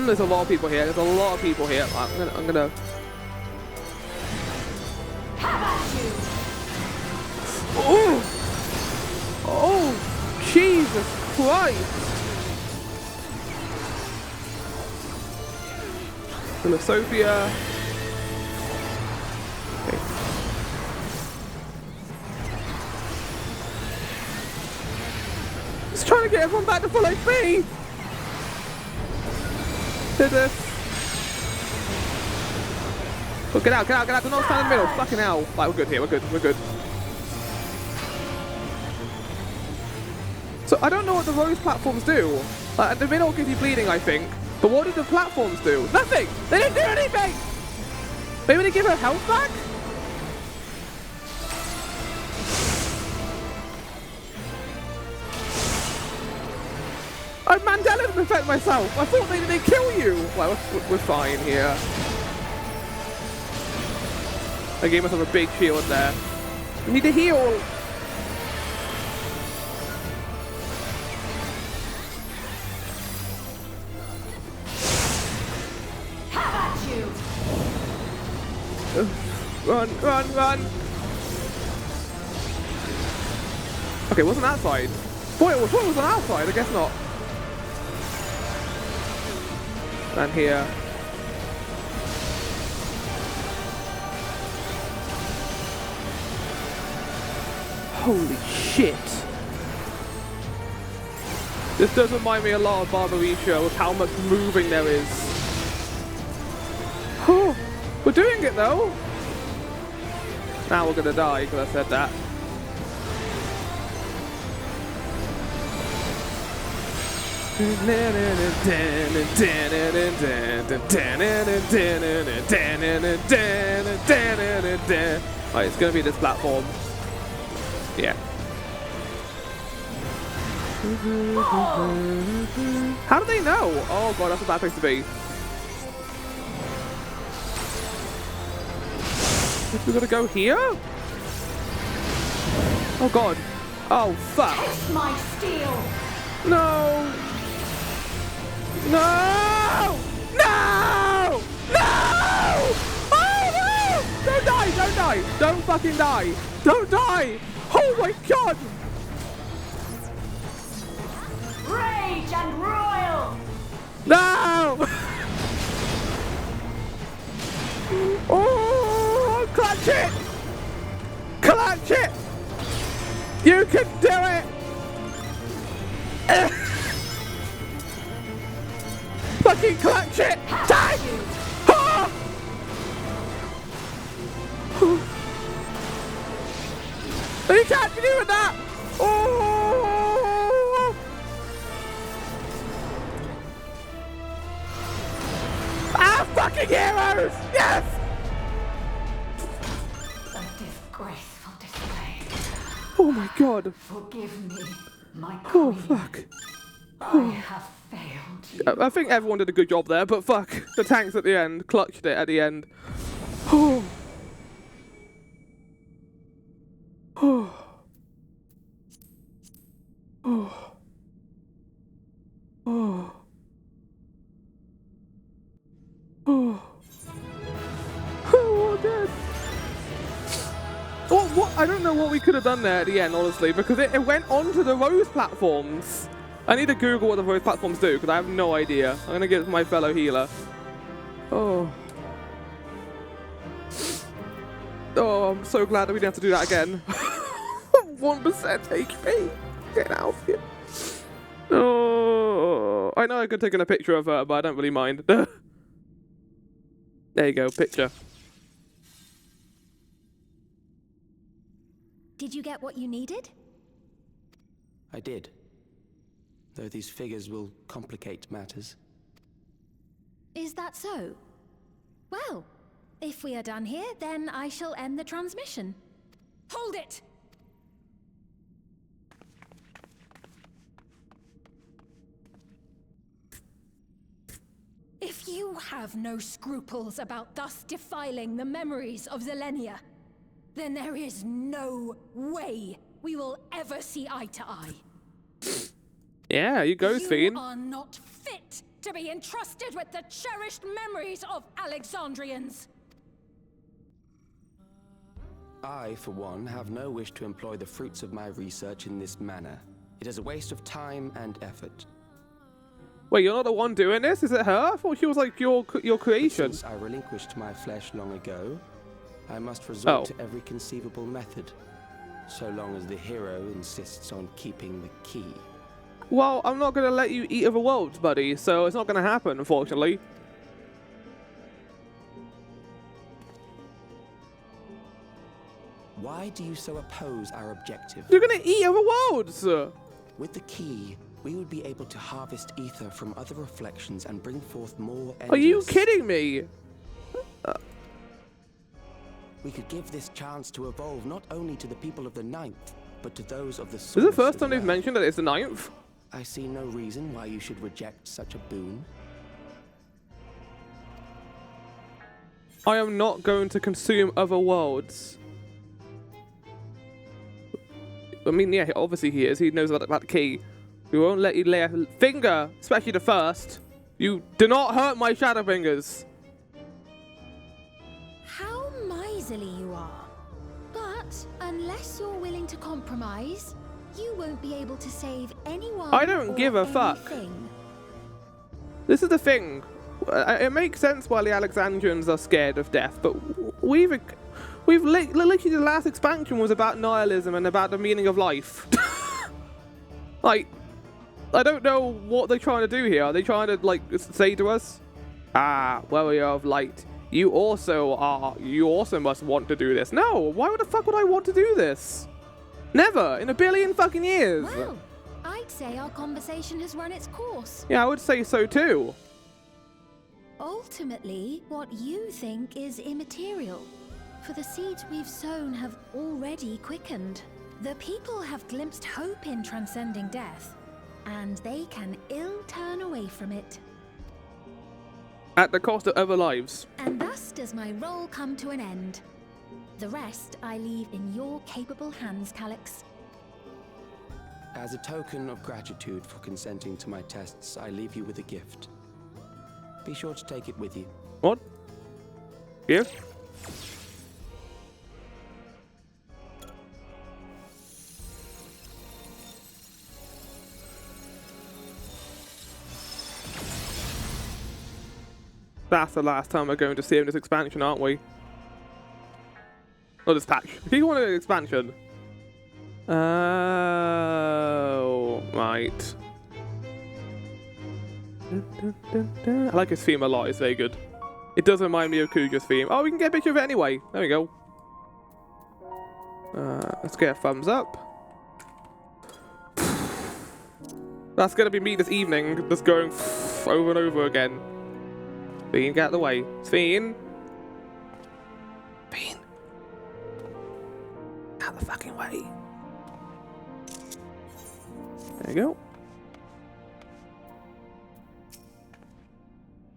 There's a lot of people here. There's a lot of people here. I'm gonna. Oh! Oh! Jesus Christ! Philosophia. Okay. Just trying to get everyone back to full HP. Did this. Oh, get out. Do not stand in the middle. Fucking hell. Right, we're good here. We're good. So I don't know what the rose platforms do. Like, the middle gives you bleeding, I think. But what did the platforms do? Nothing! They didn't do anything! Maybe they give her health back? I Mandela to affect myself. I thought they'd kill you. Well, we're fine here. I gave myself a big shield there. I need to heal. Run! Okay, wasn't that side? Boy, it was on that side, I guess not. And here. Holy shit! This does remind me a lot of Barbarisha with how much moving there is. Oh, we're doing it though! Now we're gonna die because I said that. Right, it's gonna be this platform. Yeah. How do they know? Oh god, that's a bad place to be. We're gonna go here? Oh god. Oh fuck. Taste my steel. No! No! No! No! Oh no! Don't die! Don't fucking die! Don't die! Oh my god! Rage and royal. No! Oh! Clutch it! Fucking clutch it! Die! Ah! You can't be doing that! Oh! Ah, fucking heroes! Yes! A disgraceful display. Oh my god. Forgive me, my Oh, queen. fuck. I have failed you. I think everyone did a good job there, but fuck. The tanks at the end. Clutched it at the end. Oh. Oh. Oh. Oh. Oh. Oh, dead. What? I don't know what we could have done there at the end, honestly, because it went onto the rose platforms. I need to Google what the rose platforms do, because I have no idea. I'm going to give it to my fellow healer. Oh. Oh, I'm so glad that we didn't have to do that again. 1% HP. Get out of here. Oh. I know I could have taken a picture of her, but I don't really mind. There you go, picture. Did you get what you needed? I did. Though these figures will complicate matters. Is that so? Well, if we are done here, then I shall end the transmission. Hold it! If you have no scruples about thus defiling the memories of Zelenia, then there is no way we will ever see eye to eye. Yeah, you go, Fiend. You are not fit to be entrusted with the cherished memories of Alexandrians. I, for one, have no wish to employ the fruits of my research in this manner. It is a waste of time and effort. Wait, you're not the one doing this? Is it her? I thought she was like your creation. Since I relinquished my flesh long ago, I must resort to every conceivable method, so long as the hero insists on keeping the key. Well, I'm not going to let you eat other worlds, buddy, so it's not going to happen, unfortunately. Why do you so oppose our objective? You're going to eat other worlds! With the key, we would be able to harvest ether from other reflections and bring forth more endless. Are you kidding me? We could give this chance to evolve not only to the people of the Ninth, but to those of the Source. This is the first time they've mentioned that it's the Ninth. I see no reason why you should reject such a boon. I am not going to consume other worlds. I mean, yeah, obviously he is. He knows about the key. We won't let you lay a finger, especially the first. You do not hurt my shadow fingers. How miserly you are. But unless you're willing to compromise, you won't be able to save anyone. I don't give a fuck. This is the thing. It makes sense why the Alexandrians are scared of death, but we've literally, the last expansion was about nihilism and about the meaning of life. Like, I don't know what they're trying to do here. Are they trying to, like, say to us, ah, warrior of light, you also must want to do this? No, why the fuck would I want to do this? Never in a billion fucking years. Well, I'd say our conversation has run its course. Yeah, I would say so too. Ultimately, what you think is immaterial, for the seeds we've sown have already quickened. The people have glimpsed hope in transcending death, and they can ill turn away from it. At the cost of other lives. And thus does my role come to an end. The rest I leave in your capable hands, Calyx. As a token of gratitude for consenting to my tests, I leave you with a gift. Be sure to take it with you. What? Gift? That's the last time we're going to see him in this expansion, aren't we? Oh, this patch. He wanted an expansion. Oh, right. I like his theme a lot. It's very good. It does remind me of Kuja's theme. Oh, we can get a picture of it anyway. There we go. Let's get a thumbs up. That's gonna be me this evening, just going over and over again. Fiend, get out of the way. Fiend. Fiend. Out of the fucking way. There you go.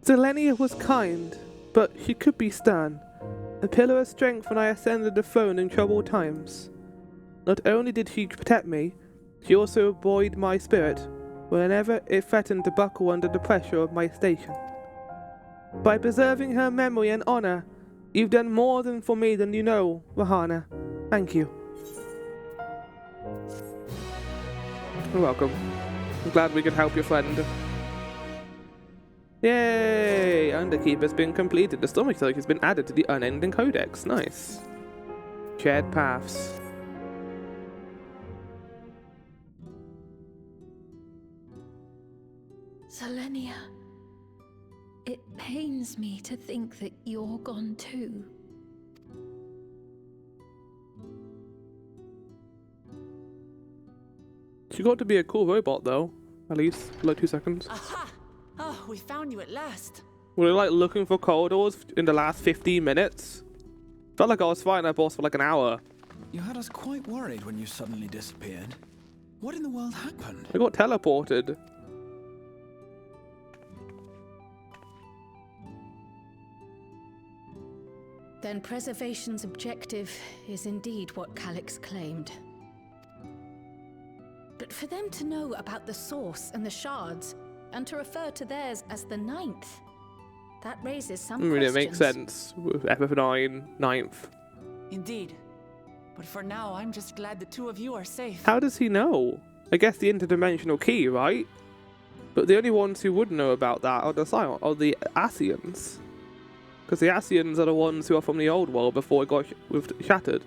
Zelenia was kind, but she could be stern. A pillar of strength when I ascended the throne in troubled times. Not only did she protect me, she also buoyed my spirit whenever it threatened to buckle under the pressure of my station. By preserving her memory and honor, you've done more for me than you know, Rahana. Thank you. You're welcome. I'm glad we could help your friend. Yay! Underkeep has been completed. The stomach cloak has been added to the unending codex. Nice. Shared paths. Zelenia, it pains me to think that you're gone too. She got to be a cool robot though. At least, for like 2 seconds. Aha! Oh, we found you at last. Were we like looking for corridors in the last 15 minutes? Felt like I was fighting that boss for like an hour. You had us quite worried when you suddenly disappeared. What in the world happened? I got teleported. Then preservation's objective is indeed what Calyx claimed. But for them to know about the source and the shards, and to refer to theirs as the 9th, that raises some questions. It makes sense with FF9, 9th. Indeed. But for now, I'm just glad the two of you are safe. How does he know? I guess the interdimensional key, right? But the only ones who would know about that are the Ascians. Because the Ascians are the ones who are from the old world before it got shattered.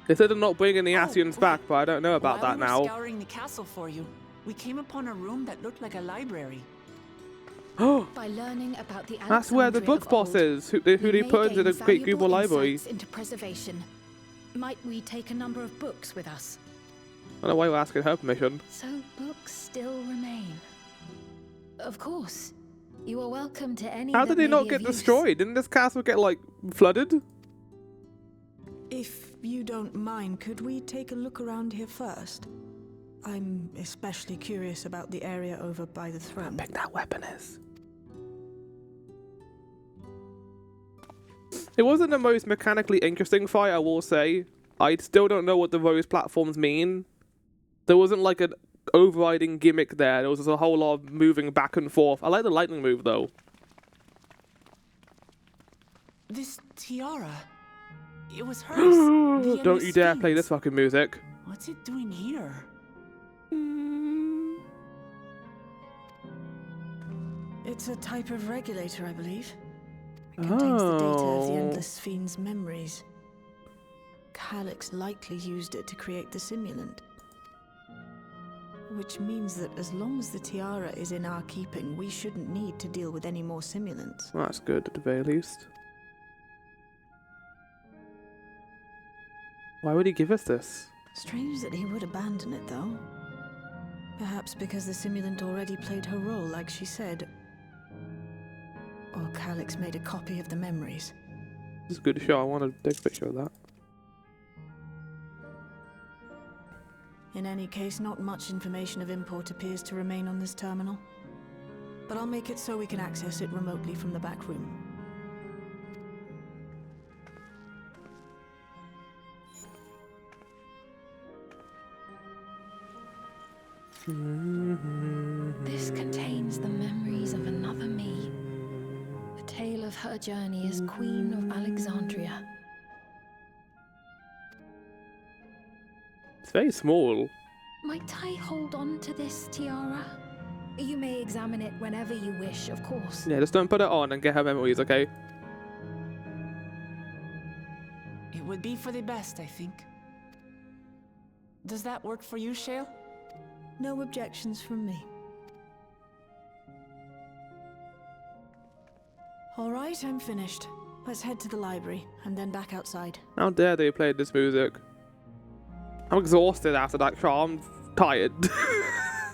They said they're not bringing the Ascians back, but I don't know about that now. While we were scouring the castle for you, we came upon a room that looked like a library. By learning about the That's where the book boss is, who they put into the Great Google Library. Into preservation. Might we take a number of books with us? I don't know why we're asking her permission. So books still remain. Of course. You are welcome to any. How did they not get destroyed? Didn't this castle get, like, flooded? If you don't mind, could we take a look around here first? I'm especially curious about the area over by the throne. How big that weapon is. It wasn't the most mechanically interesting fight, I will say. I still don't know what the rose platforms mean. There wasn't like an overriding gimmick there. There was just a whole lot of moving back and forth. I like the lightning move though. This tiara, it was hers. Don't you dare play this fucking music. What's it doing here? It's a type of regulator, I believe. It contains the data of the Endless Fiend's memories. Calyx likely used it to create the simulant. Which means that as long as the tiara is in our keeping, we shouldn't need to deal with any more simulants. Well, that's good at the very least. Why would he give us this? Strange that he would abandon it, though. Perhaps because the simulant already played her role, like she said. Or Calyx made a copy of the memories. This is a good shot. I want to take a picture of that. In any case, not much information of import appears to remain on this terminal. But I'll make it so we can access it remotely from the back room. This contains the memories of another me. The tale of her journey as Queen of Alexandria. It's very small. Might I hold on to this tiara? You may examine it whenever you wish, of course. Yeah, just don't put it on and get her memories, okay? It would be for the best, I think. Does that work for you, Shale? No objections from me. All right, I'm finished. Let's head to the library and then back outside. How dare they play this music? I'm exhausted after that trial. I'm tired.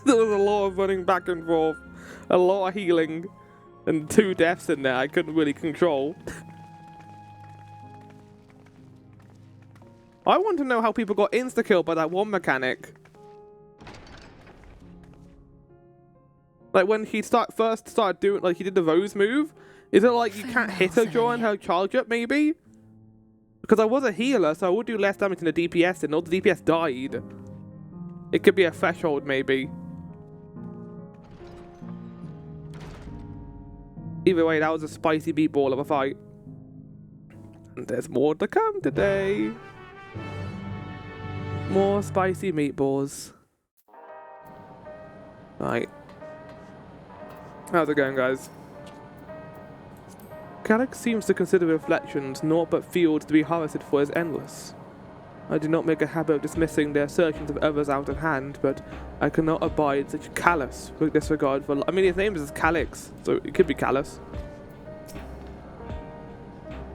There was a lot of running back and forth, a lot of healing, and 2 deaths in there I couldn't really control. I want to know how people got insta-killed by that one mechanic. Like when he first started doing, like he did the Rose move, is it like you can't hit her during her charge up maybe? Because I was a healer, so I would do less damage than the DPS and all the DPS died. It could be a threshold maybe. Either way, that was a spicy meatball of a fight. And there's more to come today. More spicy meatballs. Right. How's it going, guys? Calyx seems to consider reflections naught but fields to be harvested for as endless. I do not make a habit of dismissing the assertions of others out of hand, but I cannot abide such callous disregard for... I mean, his name is Calyx, so it could be callous.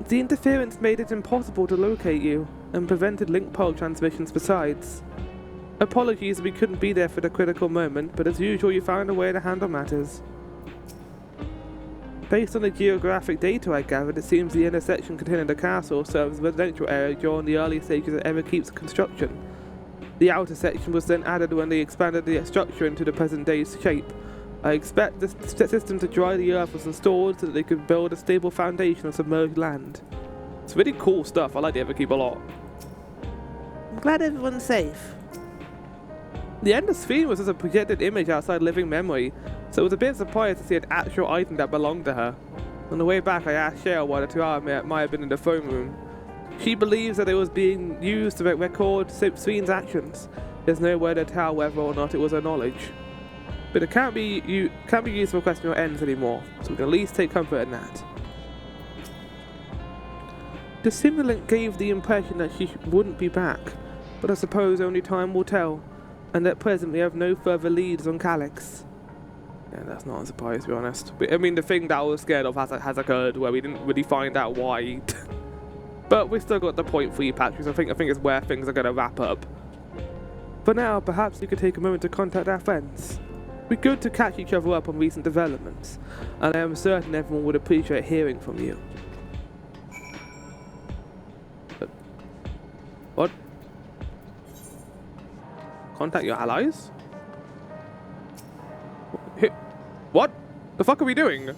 The interference made it impossible to locate you, and prevented link pole transmissions besides. Apologies we couldn't be there for the critical moment, but as usual you found a way to handle matters. Based on the geographic data I gathered, it seems the intersection containing the castle serves as a residential area during the early stages of Underkeep's construction. The outer section was then added when they expanded the structure into the present day's shape. I expect the system to dry the earth was installed so that they could build a stable foundation of submerged land. It's really cool stuff, I like the Underkeep a lot. I'm glad everyone's safe. The XIV was just a projected image outside living memory, so I was a bit surprised to see an actual item that belonged to her. On the way back I asked Cheryl why the tiara might have been in the phone room. She believes that it was being used to record XIV's actions. There's no way to tell whether or not it was her knowledge. But it can't be used for questioning your ends anymore, so we can at least take comfort in that. The simulant gave the impression that she wouldn't be back, but I suppose only time will tell, and at present we have no further leads on Calyx. Yeah, that's not a surprise, to be honest. But, I mean, the thing that I was scared of has occurred, where we didn't really find out why. But we've still got the point for you, Patrick, so I think it's where things are going to wrap up. For now, perhaps we could take a moment to contact our friends. We're good to catch each other up on recent developments, and I am certain everyone would appreciate hearing from you. What? Contact your allies? What? The fuck are we doing?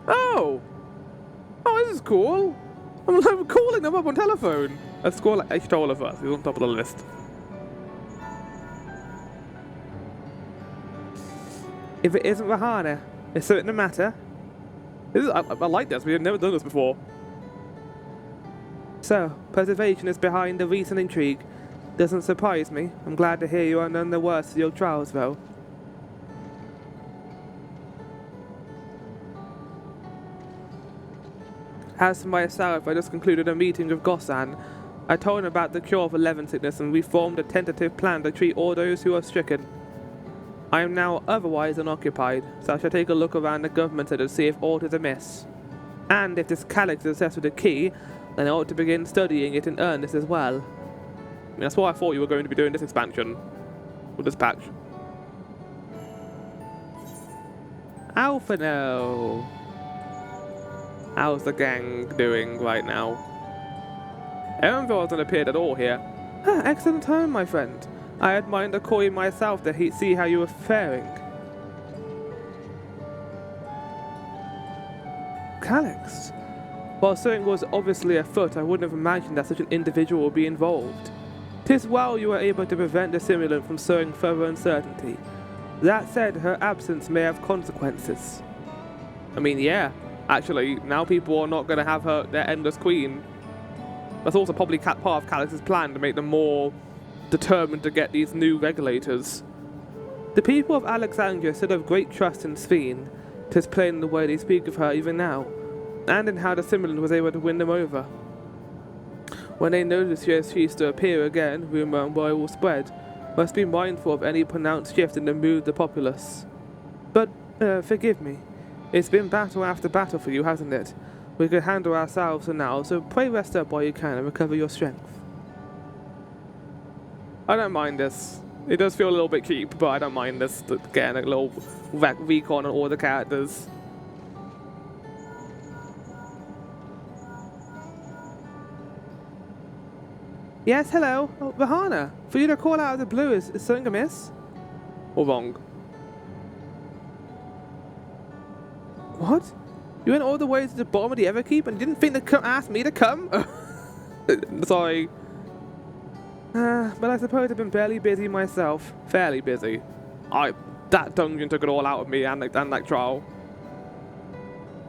Oh! Oh, this is cool. I'm calling them up on telephone. Let's call H-Toller first. He's on top of the list. If it isn't Rahana, is something the matter? I like this. We've never done this before. So, preservation is behind the recent intrigue. Doesn't surprise me. I'm glad to hear you are none the worse of your trials, though. As for myself, I just concluded a meeting with Gossan. I told him about the cure for Levin sickness, and we formed a tentative plan to treat all those who are stricken. I am now otherwise unoccupied, so I shall take a look around the government to see if aught is amiss. And if this Calyx is obsessed with the key, then I ought to begin studying it in earnest as well. I mean, that's why I thought you were going to be doing this expansion. With this patch. Alphino! How's the gang doing right now? Erenville hasn't appeared at all here. Ah, excellent time, my friend. I had mind to call you myself to see how you were faring. Calyx? While something was obviously afoot, I wouldn't have imagined that such an individual would be involved. 'Tis well you were able to prevent the simulant from sowing further uncertainty. That said, her absence may have consequences. I mean, yeah. Actually, now people are not going to have their endless queen. That's also probably part of Calyx's plan to make them more determined to get these new regulators. The people of Alexandria still have great trust in Sphene. 'Tis plain in the way they speak of her even now, and in how the simulant was able to win them over. When they notice she has ceased to appear again, rumor and worry will spread. Must be mindful of any pronounced shift in the mood of the populace. But, forgive me. It's been battle after battle for you, hasn't it? We can handle ourselves for now, so pray rest up while you can and recover your strength. I don't mind this. It does feel a little bit cheap, but I don't mind this getting a little recon on all the characters. Yes, hello. Oh, Rahana. For you to call out of the blue, is something amiss? Or wrong? What? You went all the way to the bottom of the Underkeep and didn't think to ask me to come? Sorry. But I suppose I've been barely busy myself. Fairly busy. That dungeon took it all out of me and that trial.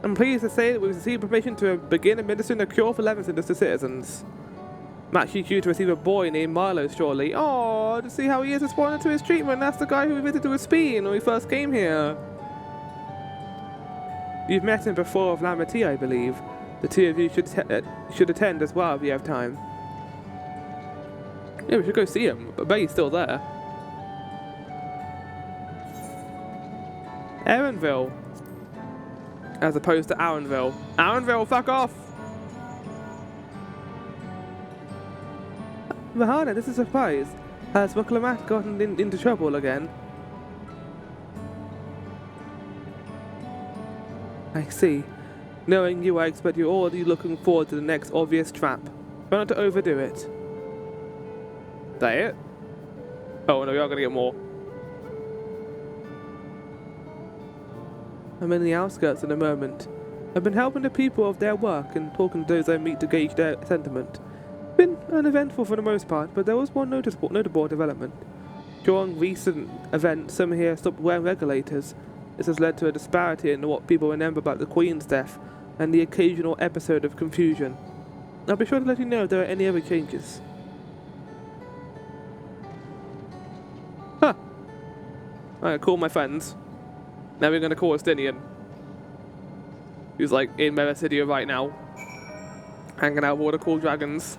I'm pleased to say that we've received permission to begin administering a cure for Levinson to citizens. I'm actually due to receive a boy named Milo shortly. Oh, to see how he is responding to his treatment. That's the guy who we visited with Speen when we first came here. You've met him before of Lamity, I believe. The two of you should attend as well if you have time. Yeah, we should go see him. I bet he's still there. Aaronville. As opposed to Aaronville. Aaronville, fuck off! Rahana, this is a surprise. Has Recollection gotten into trouble again? I see. Knowing you, I expect you're already looking forward to the next obvious trap. Try not to overdo it. Is that it? Oh no, we are going to get more. I'm in the outskirts in a moment. I've been helping the people of their work and talking to those I meet to gauge their sentiment. Been uneventful for the most part, but there was one notable development. During recent events, some here stopped wearing regulators. This has led to a disparity in what people remember about the Queen's death and the occasional episode of confusion. I'll be sure to let you know if there are any other changes. Huh. Alright, call my friends. Now we're gonna call Estinian. Who's like in Mericidia right now. Hanging out with all the cool dragons.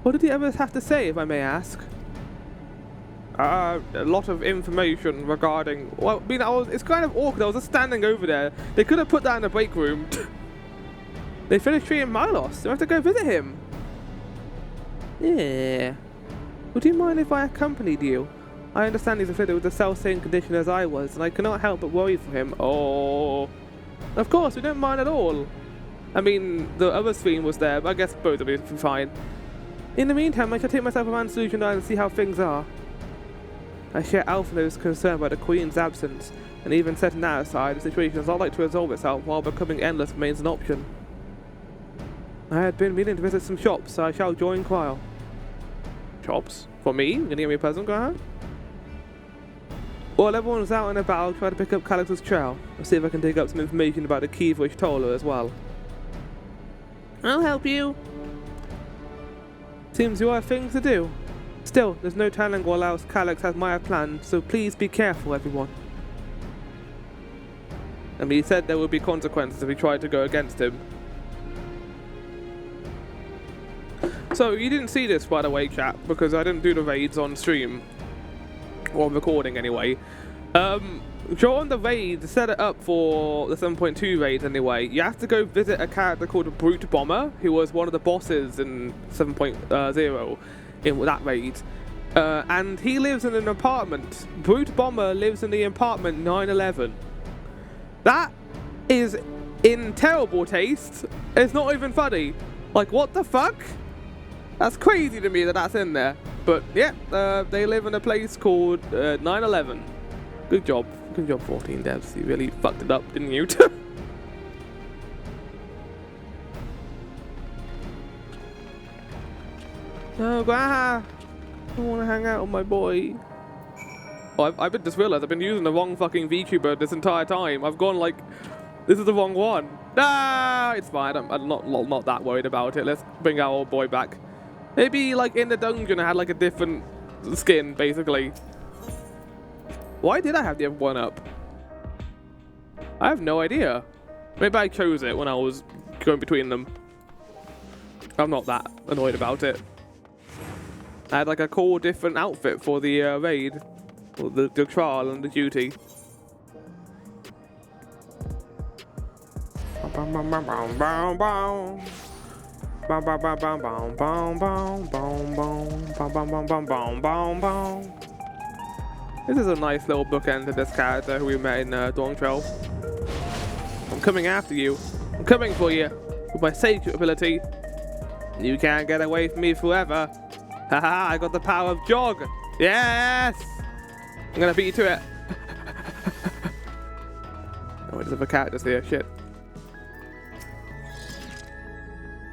What did the others have to say, if I may ask? A lot of information regarding... Well, I mean, it's kind of awkward. I was just standing over there. They could have put that in the break room. They finished treating Milos. Do I have to go visit him? Yeah. Would you mind if I accompanied you? I understand he's afflicted with the self-same condition as I was, and I cannot help but worry for him. Oh. Of course, we don't mind at all. I mean, the other stream was there, but I guess both of you are fine. In the meantime, I shall take myself around Solution Island and see how things are. I share Alphino's concern about the Queen's absence, and even setting that aside, the situation does not like to resolve itself while becoming endless remains an option. I had been meaning to visit some shops, so I shall join Quile. Shops? For me? You gonna give me a present, go ahead? While everyone was out and about, I'll try to pick up Calix's trail. I'll see if I can dig up some information about the Kiev which told her as well. I'll help you. Seems you have things to do. Still, there's no telling what else Calix has might have planned, so please be careful, everyone. I mean, he said there would be consequences if we tried to go against him. So, you didn't see this, by the way, chat, because I didn't do the raids on stream. Or recording, anyway. During the raid, to set it up for the 7.2 raids anyway, you have to go visit a character called Brute Bomber, who was one of the bosses in 7.0 in that raid. And he lives in an apartment. Brute Bomber lives in the apartment 911. That is in terrible taste. It's not even funny. Like, what the fuck? That's crazy to me that that's in there. But, yeah, they live in a place called 911. Good job. Good job, 14 devs. You really fucked it up, didn't you? Oh, I want to hang out with my boy. Oh, I've just realised I've been using the wrong fucking VTuber this entire time. I've gone like, this is the wrong one. Ah, it's fine. I'm not that worried about it. Let's bring our old boy back. Maybe like in the dungeon I had like a different skin, basically. Why did I have the other one up? I have no idea. Maybe I chose it when I was going between them. I'm not that annoyed about it. I had like a cool different outfit for the raid. Or the trial and the duty. This is a nice little bookend to this character who we met in Dawn Trail. I'm coming after you. I'm coming for you with my sage ability. You can't get away from me forever. Haha, I got the power of Jog. Yes! I'm gonna beat you to it. Oh, there's other characters here. Shit.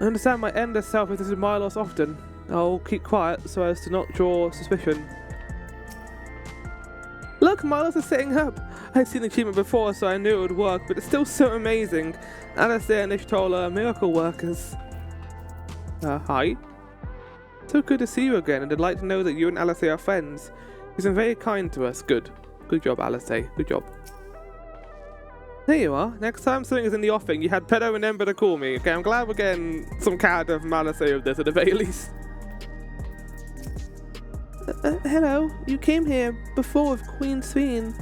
I understand my endless self if this is my loss often. I'll keep quiet so as to not draw suspicion. Look, Milos is sitting up. I'd seen the achievement before, so I knew it would work, but it's still so amazing. Alistair and Ishtola are miracle workers. Hi. So good to see you again, and I'd like to know that you and Alistair are friends. He's been very kind to us. Good. Good job, Alistair. Good job. There you are. Next time something is in the offing, you had better remember to call me. Okay, I'm glad we're getting some character from Alistair of this at the very least. Hello. You came here before with Queen Sveen.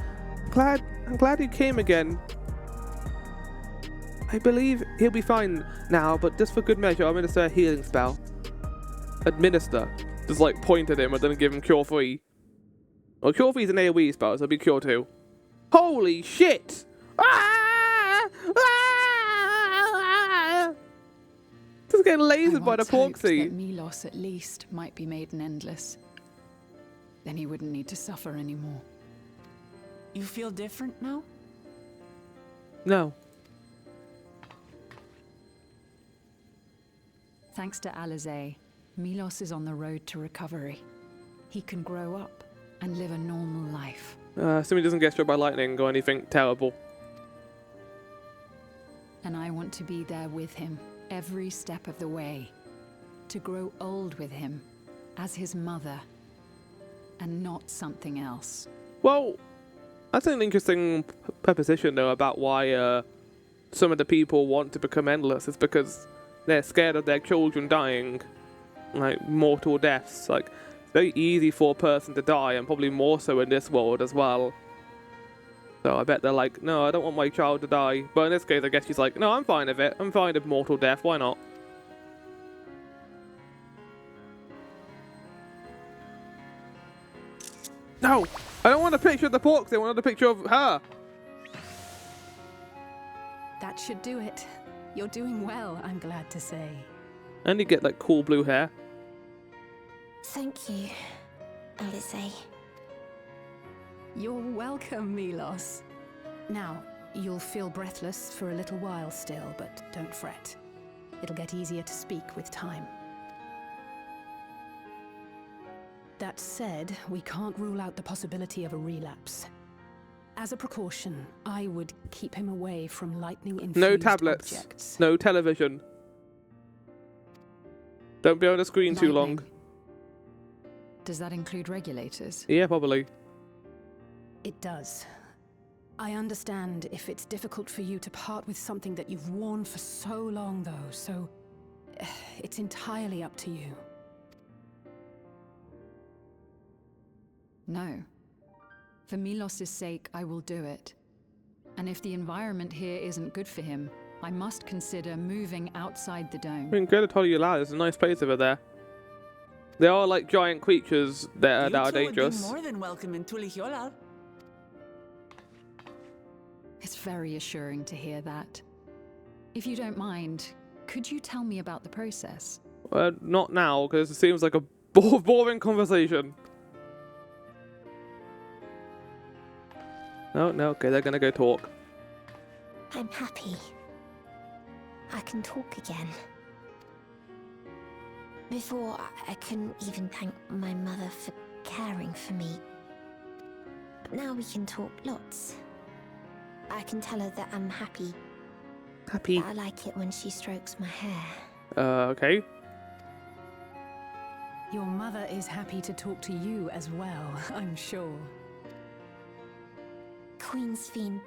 I'm glad you came again. I believe he'll be fine now, but just for good measure, I'll administer a healing spell. Administer. Just like point at him and then give him cure 3. Well, cure 3 is an AoE spell, so it'll be cure 2. Holy shit! Ah! Ah! Just getting lasered by the proxy. That Milos at least might be made an endless. Then he wouldn't need to suffer anymore. You feel different now? No. Thanks to Alistair, Milos is on the road to recovery. He can grow up and live a normal life. Assuming he doesn't get struck by lightning or anything terrible. And I want to be there with him every step of the way. To grow old with him as his mother and not something else. Well, that's an interesting proposition though about why some of the people want to become endless. It's because they're scared of their children dying, like mortal deaths. Like it's very easy for a person to die, and probably more so in this world as well. So I bet they're like, no, I don't want my child to die. But in this case, I guess she's like, no, I'm fine with it. I'm fine with mortal death. Why not? No, I don't want a picture of the porks. I want a picture of her. That should do it. You're doing well, I'm glad to say. And you get like cool blue hair. Thank you, Alistair. You're welcome, Milos. Now, you'll feel breathless for a little while still, but don't fret. It'll get easier to speak with time. That said, we can't rule out the possibility of a relapse. As a precaution, I would keep him away from lightning-infused No tablets. objects. No television. Don't be on the screen too long. Does that include regulators? Yeah, probably. It does. I understand if it's difficult for you to part with something that you've worn for so long, though, so it's entirely up to you. No. For Milos' sake, I will do it. And if the environment here isn't good for him, I must consider moving outside the dome. I mean, go to Tolula. There's a nice place over there. They are like giant creatures that are dangerous. You two would be more than welcome in Tulihiola. It's very assuring to hear that. If you don't mind, could you tell me about the process? Not now, because it seems like a boring conversation. No, okay, they're gonna go talk. I'm happy. I can talk again. Before, I couldn't even thank my mother for caring for me. But now we can talk lots. I can tell her that I'm happy. Happy? That I like it when she strokes my hair. Okay. Your mother is happy to talk to you as well, I'm sure. Queen Sveen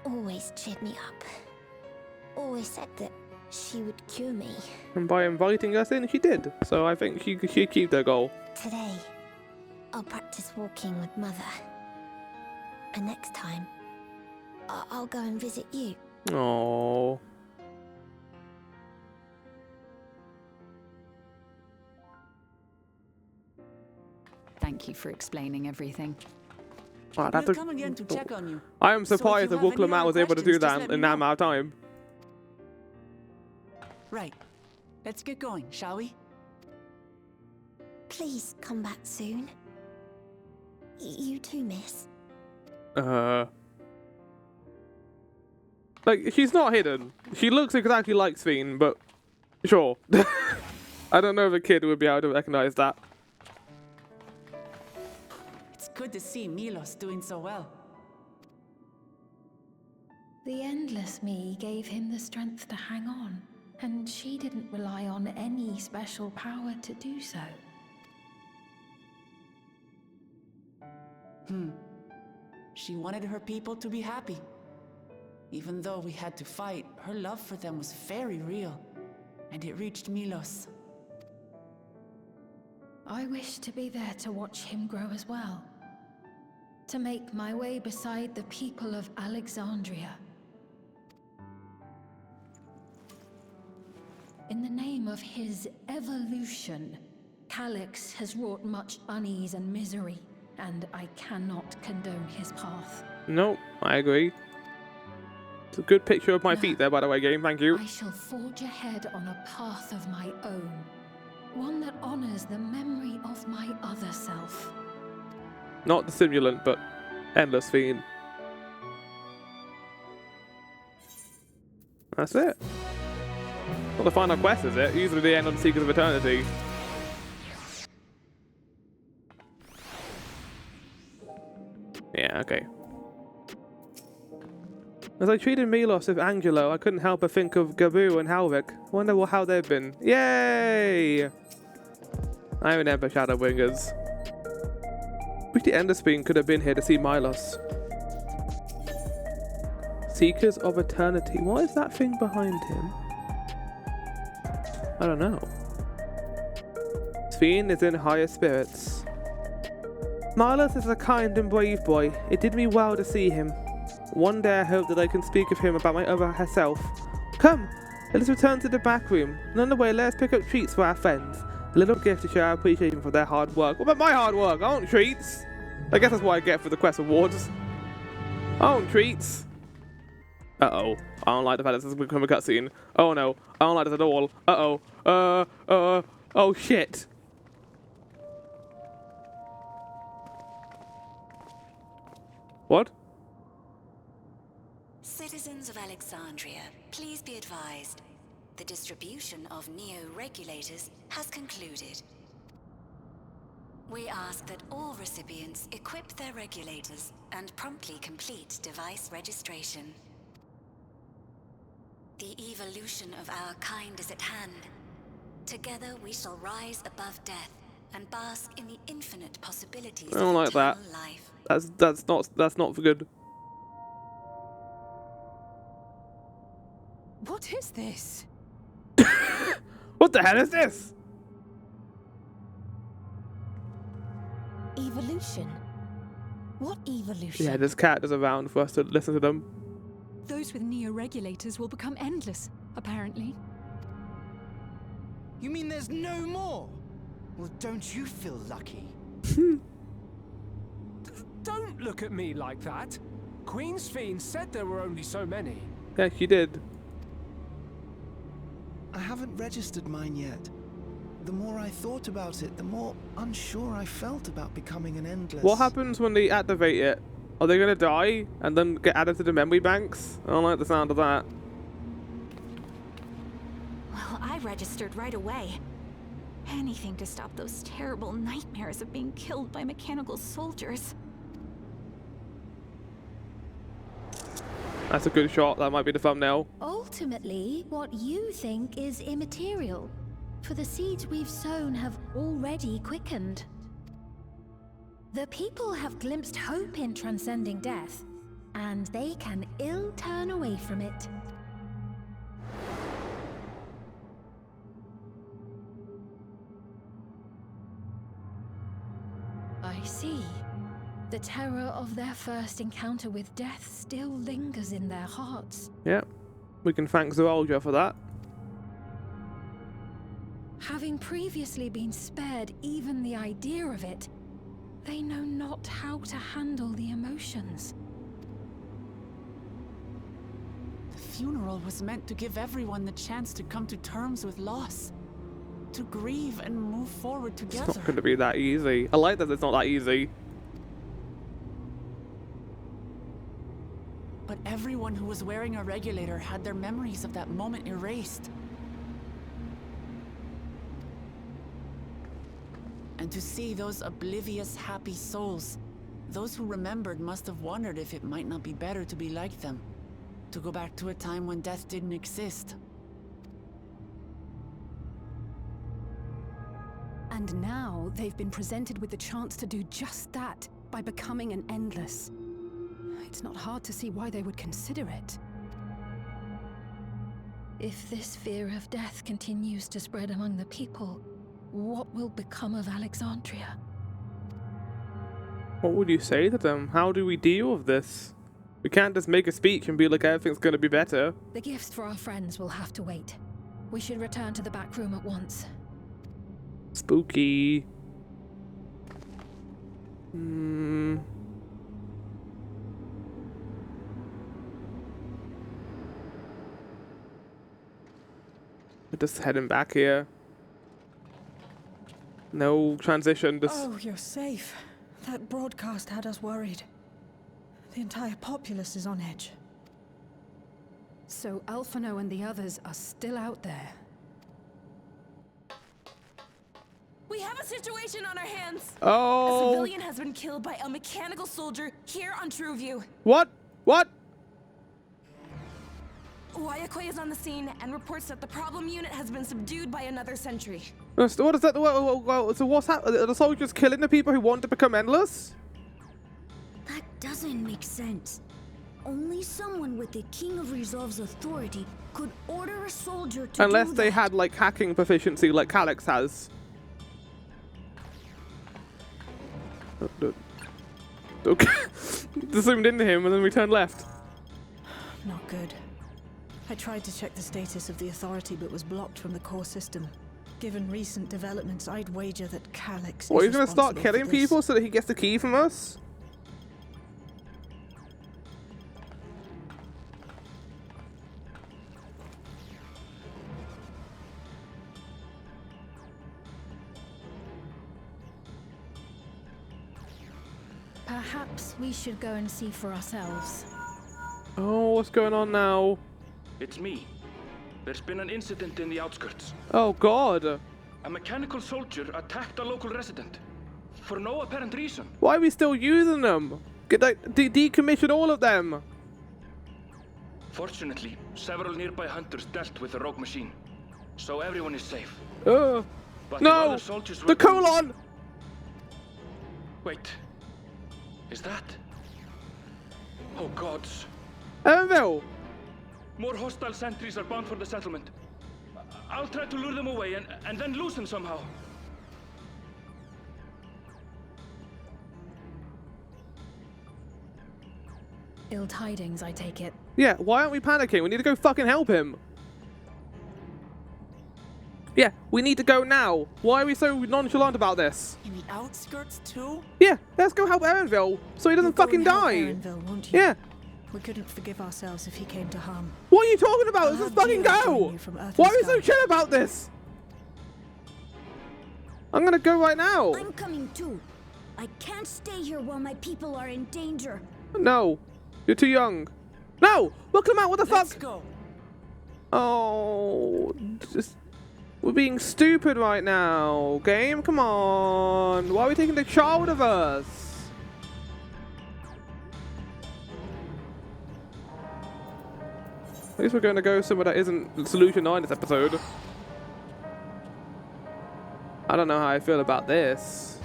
always cheered me up. Always said that she would cure me. And by inviting us in, she did. So I think she achieved her goal. Today, I'll practice walking with Mother. And next time, I'll go and visit you. Oh. Thank you for explaining everything. I'd have We'll to... come again to check on you. I am So if surprised you that have any Recollection was other able to do questions, just that let me in that know. amount of time. Right. Let's get going, shall we? Please come back soon. You too, miss. Like, she's not hidden. She looks exactly like Sven, but sure. I don't know if a kid would be able to recognize that. It's good to see Milos doing so well. The Endless Me gave him the strength to hang on, and she didn't rely on any special power to do so. She wanted her people to be happy. Even though we had to fight, her love for them was very real, and it reached Milos. I wish to be there to watch him grow as well. To make my way beside the people of Alexandria. In the name of his evolution, Calyx has wrought much unease and misery, and I cannot condone his path. Nope, I agree. It's a good picture of my feet there, by the way, game. Thank you. I shall forge ahead on a path of my own. One that honors the memory of my other self. Not the simulant, but Endless Fiend. That's it. Not the final quest, is it? Usually the end on Seekers of Eternity. Yeah, okay. As I treated Milos with Angelo, I couldn't help but think of Gabu and Halvik. Wonder how they've been. Yay! I remember Shadowbringers. Wish the Enderspeen could have been here to see Milos. Seekers of Eternity. What is that thing behind him? I don't know. Sven is in higher spirits. Milos is a kind and brave boy. It did me well to see him. One day I hope that I can speak of him about my other self. Come, let us return to the back room, and on the way let us pick up treats for our friends. A little gift to show our appreciation for their hard work. What about my hard work? I want treats. I guess that's what I get for the quest awards. I want treats. Uh-oh. I don't like the fact that this has become a cutscene. Oh no. I don't like this at all. Uh-oh. Oh shit. What? Citizens of Alexandria, please be advised. The distribution of neo-regulators has concluded. We ask that all recipients equip their regulators and promptly complete device registration. The evolution of our kind is at hand. Together we shall rise above death and bask in the infinite possibilities I don't like that. life. That's not good. What is this? What the hell is this? Evolution? What evolution? Yeah, there's characters around for us to listen to them. Those with neo-regulators will become endless, apparently. You mean there's no more? Well, don't you feel lucky? Don't look at me like that. Queen Sphene said there were only so many. Yeah, she did. I haven't registered mine yet. The more I thought about it, the more unsure I felt about becoming an endless. What happens when they activate it? Are they gonna die and then get added to the memory banks? I don't like the sound of that. Well, I registered right away. Anything to stop those terrible nightmares of being killed by mechanical soldiers. That's a good shot. That might be the thumbnail. Ultimately, what you think is immaterial, for the seeds we've sown have already quickened. The people have glimpsed hope in transcending death, and they can ill turn away from it. I see. The terror of their first encounter with death still lingers in their hearts. Yeah, we can thank Zoalja for that. Having previously been spared even the idea of it, they know not how to handle the emotions. The funeral was meant to give everyone the chance to come to terms with loss, to grieve and move forward together. It's not going to be that easy. I like that it's not that easy. But everyone who was wearing a regulator had their memories of that moment erased. And to see those oblivious, happy souls, those who remembered must have wondered if it might not be better to be like them, to go back to a time when death didn't exist. And now they've been presented with the chance to do just that by becoming an Endless. It's not hard to see why they would consider it. If this fear of death continues to spread among the people, what will become of Alexandria? What would you say to them? How do we deal with this? We can't just make a speech and be like everything's going to be better. The gifts for our friends will have to wait. We should return to the back room at once. Spooky. We're just heading back here. No transition. Just... Oh, you're safe. That broadcast had us worried. The entire populace is on edge. So Alphino and the others are still out there. We have a situation on our hands. Oh. A civilian has been killed by a mechanical soldier here on Trueview. What? What? Wayakoi is on the scene and reports that the problem unit has been subdued by another sentry. What is that? So what's happening? Are the soldiers killing the people who want to become endless? That doesn't make sense. Only someone with the King of Resolve's authority could order a soldier to Unless do they that. had like hacking proficiency like Calyx has. Okay. Zoomed into him and then we turned left. Not good. I tried to check the status of the authority but was blocked from the core system. Given recent developments, I'd wager that Calyx What, is are you going to start responsible killing for this. people so that he gets the key from us? Perhaps we should go and see for ourselves. Oh, what's going on now? It's me. There's been an incident in the outskirts. Oh, God. A mechanical soldier attacked a local resident. For no apparent reason. Why are we still using them? Get like, decommission all of them. Fortunately, several nearby hunters dealt with the rogue machine. So everyone is safe. But no! other soldiers The colon! Wait. Is that? Oh gods. Evanville! More hostile sentries are bound for the settlement. I'll try to lure them away and then lose them somehow. Ill tidings, I take it. Yeah, why aren't we panicking? We need to go fucking help him. Yeah, we need to go now. Why are we so nonchalant about this? In the outskirts too? Yeah, let's go help Erenville so he doesn't fucking die. Erenville, won't you? Yeah. We couldn't forgive ourselves if he came to harm. What are you talking about? Let's just fucking go. Why are we so chill about this? I'm gonna go right now. I'm coming too. I can't stay here while my people are in danger. No, you're too young. No, we'll come out. What the Let's fuck? Go. Oh, just we're being stupid right now. Game, come on. Why are we taking the child of us? At least we're going to go somewhere that isn't Solution 9 this episode. I don't know how I feel about this.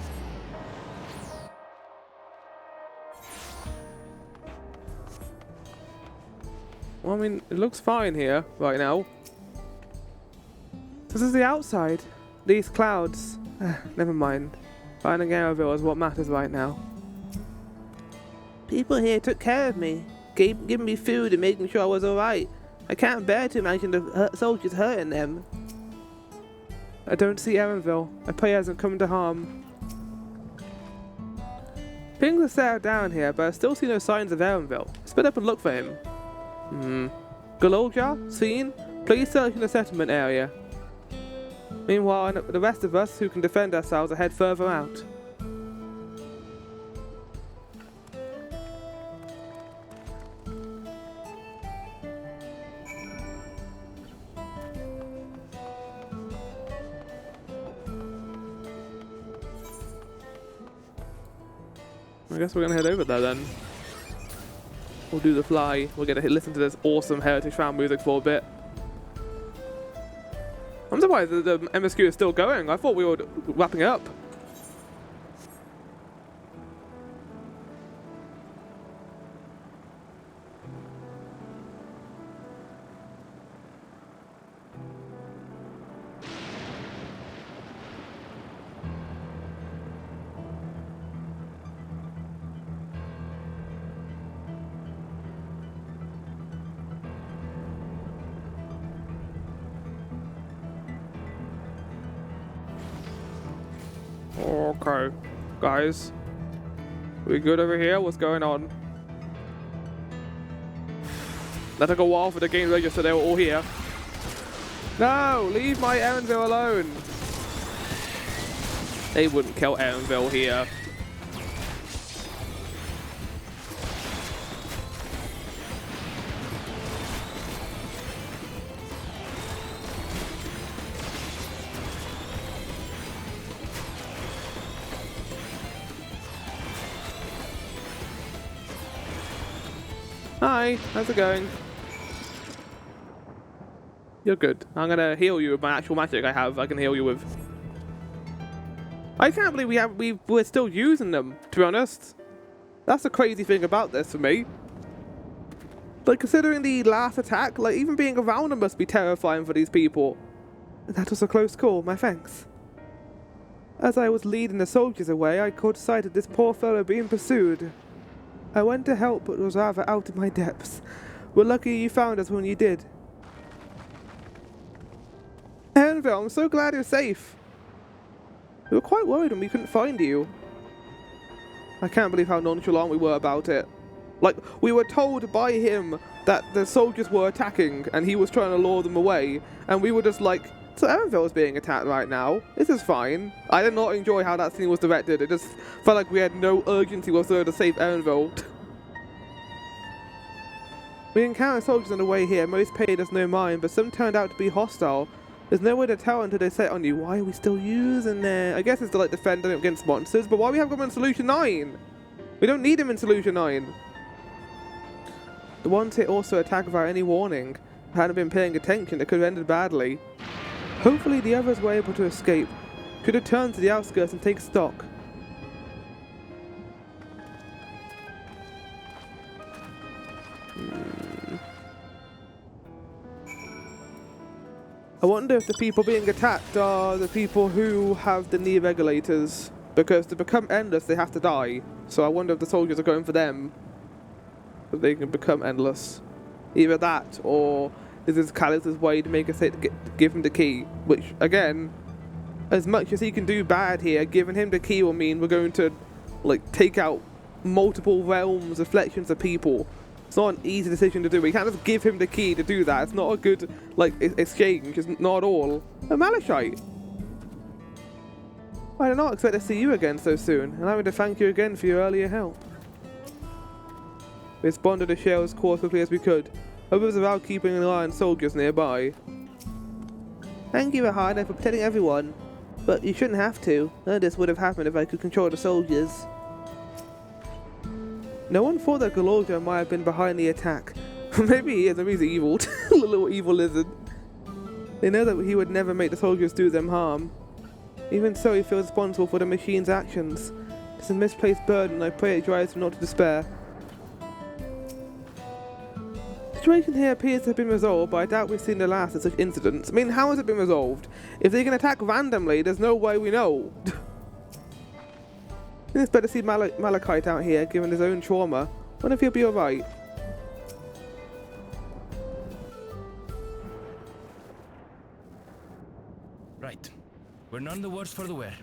Well, I mean, it looks fine here right now. This is the outside. These clouds. Never mind. Finding Arrowville is what matters right now. People here took care of me, giving me food and making sure I was alright. I can't bear to imagine the soldiers hurting them. I don't see Arrowville. I pray he hasn't come to harm. Things are settled down here, but I still see no signs of Arrowville. Split up and look for him. Galolja? Seen? Please search in the settlement area. Meanwhile, the rest of us who can defend ourselves are head further out. I guess we're gonna head over there then. We'll do the fly. We're gonna listen to this awesome Heritage Found music for a bit. I'm surprised that the MSQ is still going. I thought we were wrapping up. Okay, guys, we good over here? What's going on? That took a while for the game to register. They were all here. No, leave my Erenville alone. They wouldn't kill Erenville here. Hi, how's it going? You're good. I'm gonna heal you with my actual magic I can heal you with. I can't believe we're still using them, to be honest. That's the crazy thing about this for me. Like, considering the last attack, like, even being around them must be terrifying for these people. That was a close call, my thanks. As I was leading the soldiers away, I caught sight of this poor fellow being pursued. I went to help, but was rather out of my depths. We're lucky you found us when you did. Erenville, I'm so glad you're safe. We were quite worried when we couldn't find you. I can't believe how nonchalant we were about it. Like, we were told by him that the soldiers were attacking and he was trying to lure them away, and we were just like, so Erenville is being attacked right now. This is fine. I did not enjoy how that scene was directed. It just felt like we had no urgency whatsoever to save Erenville. We encountered soldiers on the way here. Most paid us no mind, but some turned out to be hostile. There's no way to tell until they set on you. Why are we still using it? I guess it's to like defend against monsters, but why we have them in Solution 9? We don't need them in Solution 9. The ones here also attack without any warning. If I hadn't been paying attention, it could have ended badly. Hopefully the others were able to escape. Could have turned to the outskirts and take stock. I wonder if the people being attacked are the people who have the knee regulators. Because to become endless, they have to die. So I wonder if the soldiers are going for them. So they can become endless. Either that, or this is Callus's way to make us give him the key. Which, again, as much as he can do bad here, giving him the key will mean we're going to, like, take out multiple realms, reflections of people. It's not an easy decision to do. We can't just give him the key to do that. It's not a good, like, exchange. It's not at all. A Malachite. I did not expect to see you again so soon, and I want to thank you again for your earlier help. We responded to Cheryl's call as quickly as we could. Others are out keeping an eye on soldiers nearby. Thank you, Rahana, for protecting everyone. But you shouldn't have to. None of this would have happened if I could control the soldiers. No one thought that Galolja might have been behind the attack. Maybe he is, maybe he's evil. A little evil lizard. They know that he would never make the soldiers do them harm. Even so, he feels responsible for the machine's actions. It's a misplaced burden, and I pray it drives him not to despair. situation here appears to have been resolved, but I doubt we've seen the last of such incidents. I mean, how has it been resolved? If they can attack randomly, there's no way we know. It's better to see Malachite out here, given his own trauma. Wonder if he'll be alright. Right. We're none the worse for the wear.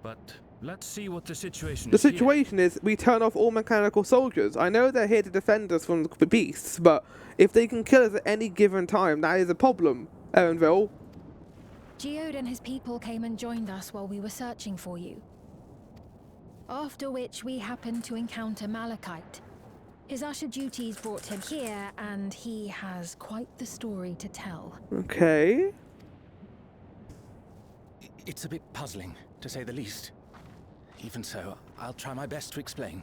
But let's see what the situation is. The here. situation is we turn off all mechanical soldiers. I know they're here to defend us from the beasts, but if they can kill us at any given time, that is a problem, Erenville. Geode and his people came and joined us while we were searching for you. After which we happened to encounter Malachite. His usher duties brought him here, and he has quite the story to tell. Okay. It's a bit puzzling, to say the least. Even so, I'll try my best to explain.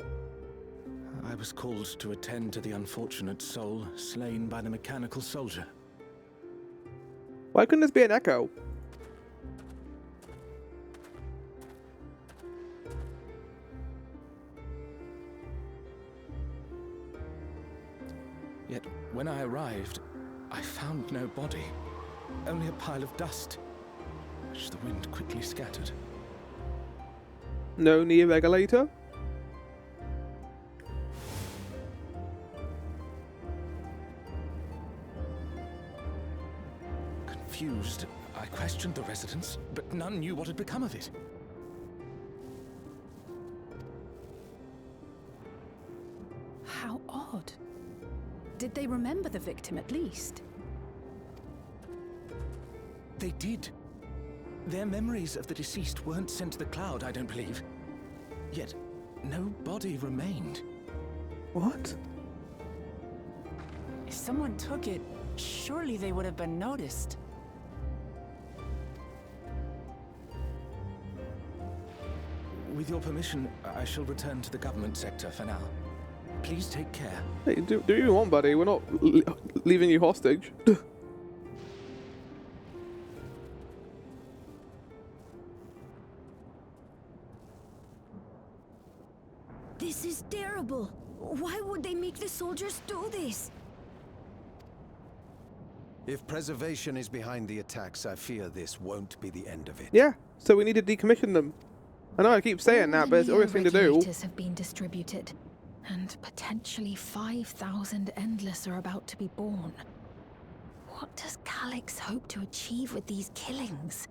I was called to attend to the unfortunate soul slain by the mechanical soldier. Why couldn't this be an echo? Yet, when I arrived, I found no body, only a pile of dust, which the wind quickly scattered. No Neo Regulator? Confused, I questioned the residents, but none knew what had become of it. How odd. Did they remember the victim at least? They did. Their memories of the deceased weren't sent to the cloud, I don't believe. Yet, no body remained. What? If someone took it, surely they would have been noticed. With your permission, I shall return to the government sector for now. Please take care. Hey, do you want, buddy? We're not leaving you hostage. This is terrible. Why would they make the soldiers do this? If preservation is behind the attacks, I fear this won't be the end of it. Yeah, so we need to decommission them. I know I keep saying that, but it's always thing to do. Regulators have been distributed, and potentially 5,000 Endless are about to be born. What does Calyx hope to achieve with these killings?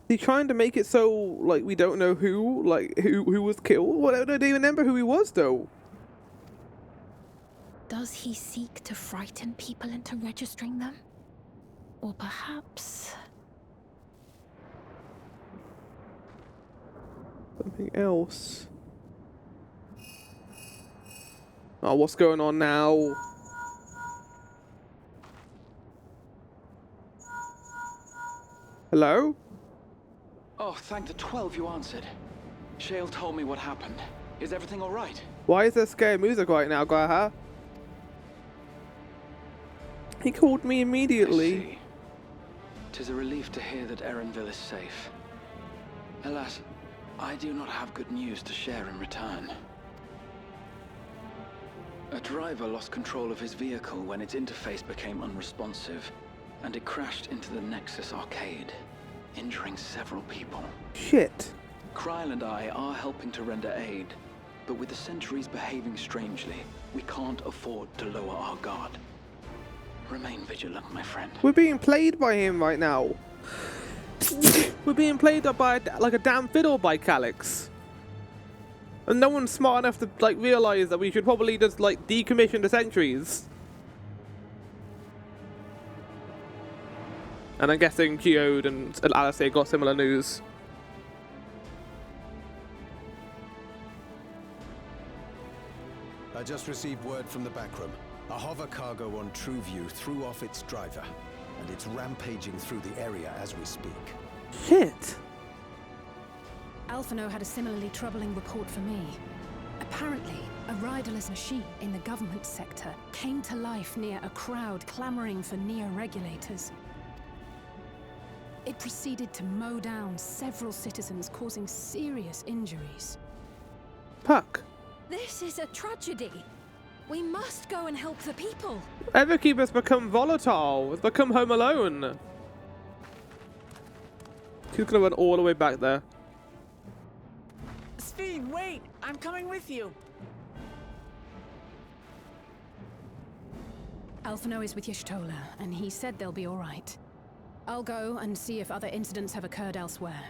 He's trying to make it so, like, we don't know who was killed. What, do they remember who he was, though? Does he seek to frighten people into registering them? Or perhaps... something else. Oh, what's going on now? Hello? Oh, thank the 12 you answered. Shale told me what happened. Is everything all right? Why is there scary music right now, Gaha? He called me immediately. 'Tis a relief to hear that Erenville is safe. Alas, I do not have good news to share in return. A driver lost control of his vehicle when its interface became unresponsive, and it crashed into the Nexus arcade, injuring several people. Shit. Kryl and I are helping to render aid, but with the sentries behaving strangely, we can't afford to lower our guard. Remain vigilant, my friend. We're being played by him right now. We're being played by like a damn fiddle by Calyx. And no one's smart enough to like realize that we should probably just like decommission the sentries. And I'm guessing Geode and Alice got similar news. I just received word from the backroom. A hover cargo on TrueView threw off its driver, and it's rampaging through the area as we speak. Shit! Alphino had a similarly troubling report for me. Apparently, a riderless machine in the government sector came to life near a crowd clamoring for neo-regulators. It proceeded to mow down several citizens, causing serious injuries. Puck. This is a tragedy. We must go and help the people. Underkeep has become volatile. It's become Home Alone. She's gonna run all the way back there. Sphene, wait! I'm coming with you. Alphino is with Y'shtola, and he said they'll be all right. I'll go and see if other incidents have occurred elsewhere.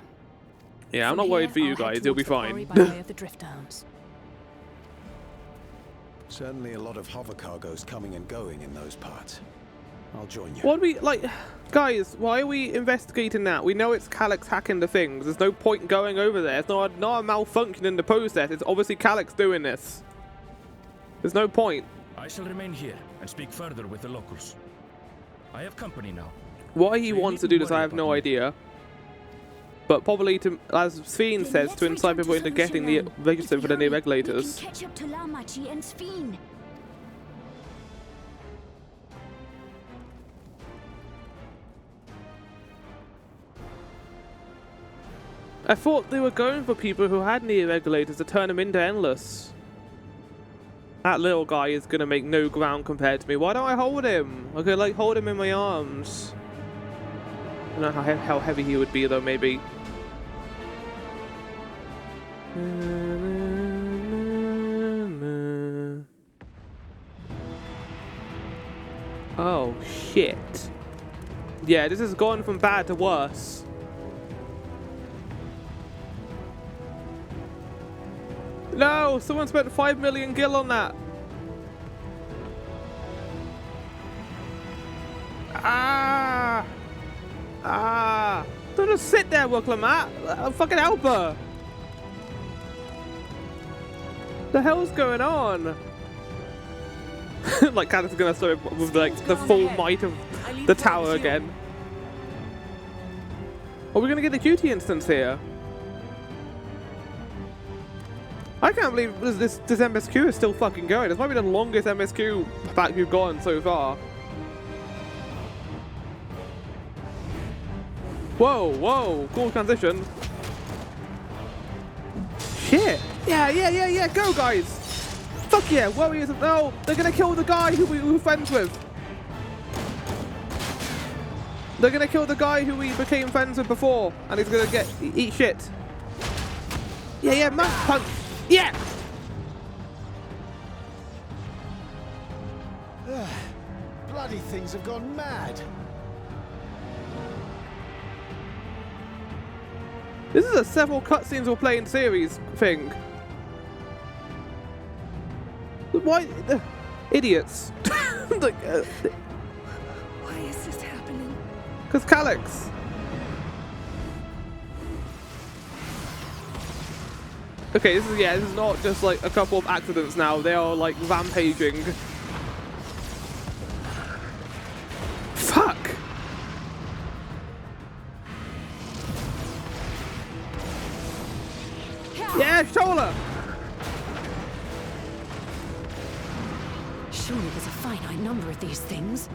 Yeah, I'm not worried for you guys. You'll be fine. By way of the Drift Downs. Certainly a lot of hover cargoes coming and going in those parts. I'll join you. What do we, like, guys, why are we investigating that? We know it's Calyx hacking the things. There's no point going over there. It's not a malfunction in the process. It's obviously Calyx doing this. There's no point. I shall remain here and speak further with the locals. I have company now. Why he wants to do this, I have no idea. But probably, to, as Sphene says, to incite people into getting the registered for the new regulators. We can catch up to Lamachi and Sphene. I thought they were going for people who had knee regulators to turn them into endless. That little guy is gonna make no ground compared to me. Why don't I hold him? I could like hold him in my arms. I don't know how heavy he would be though, maybe. Oh shit. Yeah, this has gone from bad to worse. No! Someone spent 5 million gil on that! Ah! Ah! Don't just sit there, Recollection! Fucking help her! The hell's going on? Like, Calyx is gonna start with like the full might of the tower again. Are we gonna get the duty instance here? I can't believe this MSQ is still fucking going. This might be the longest MSQ back we've gone so far. Whoa, whoa, cool transition. Shit. Yeah, go guys. Fuck yeah, warriors. No, they're gonna kill the guy who we were friends with. They're gonna kill the guy who we became friends with before, and he's gonna eat shit. Yeah, monk punch. Yeah! Bloody things have gone mad. This is a several cutscenes we're playing series thing. Why? Idiots. Like, why is this happening? Because Calyx. Okay, this is not just like a couple of accidents now. They are like rampaging. Fuck! Yeah, shoulder! Surely there's a finite number of these things.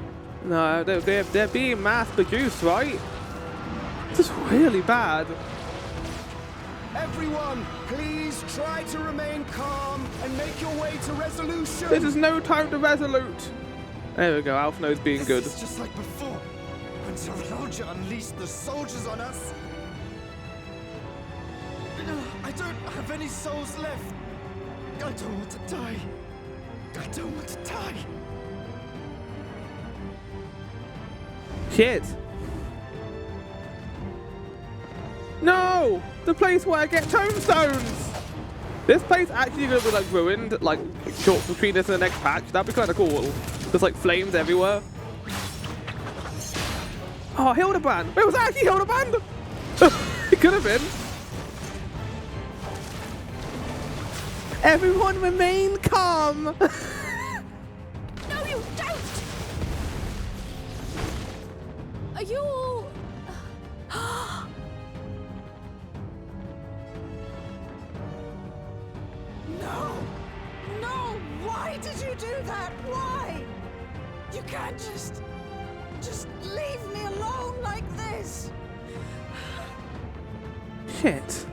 No, they're being mass produced, right? This is really bad. Everyone, please try to remain calm and make your way to resolution. This is no time to resolute. There we go, Alphino's being good. It's just like before, when Zerloja unleashed the soldiers on us. I don't have any souls left. I don't want to die. I don't want to die. Shit. No! The place where I get tombstones! This place actually gonna be like ruined, like short between this and the next patch. That'd be kind of cool. There's like flames everywhere. Oh, Hildebrand! It was actually Hildebrand! It could have been. Everyone remain calm! No, you don't! Are you all... No! Why did you do that? Why? You can't just leave me alone like this. Shit.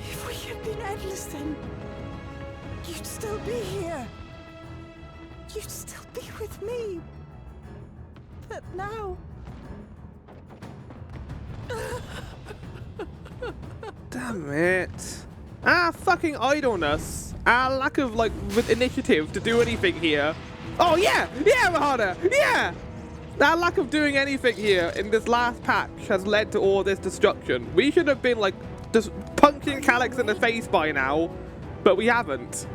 If we had been endless, then You'd still be here. You'd still be with me. But now... Damn it. Our fucking idleness. Our lack of, like, initiative to do anything here. Oh, yeah! Yeah, Mahana! Yeah! Our lack of doing anything here in this last patch has led to all this destruction. We should have been, like, just punching Calyx in the face by now, but we haven't.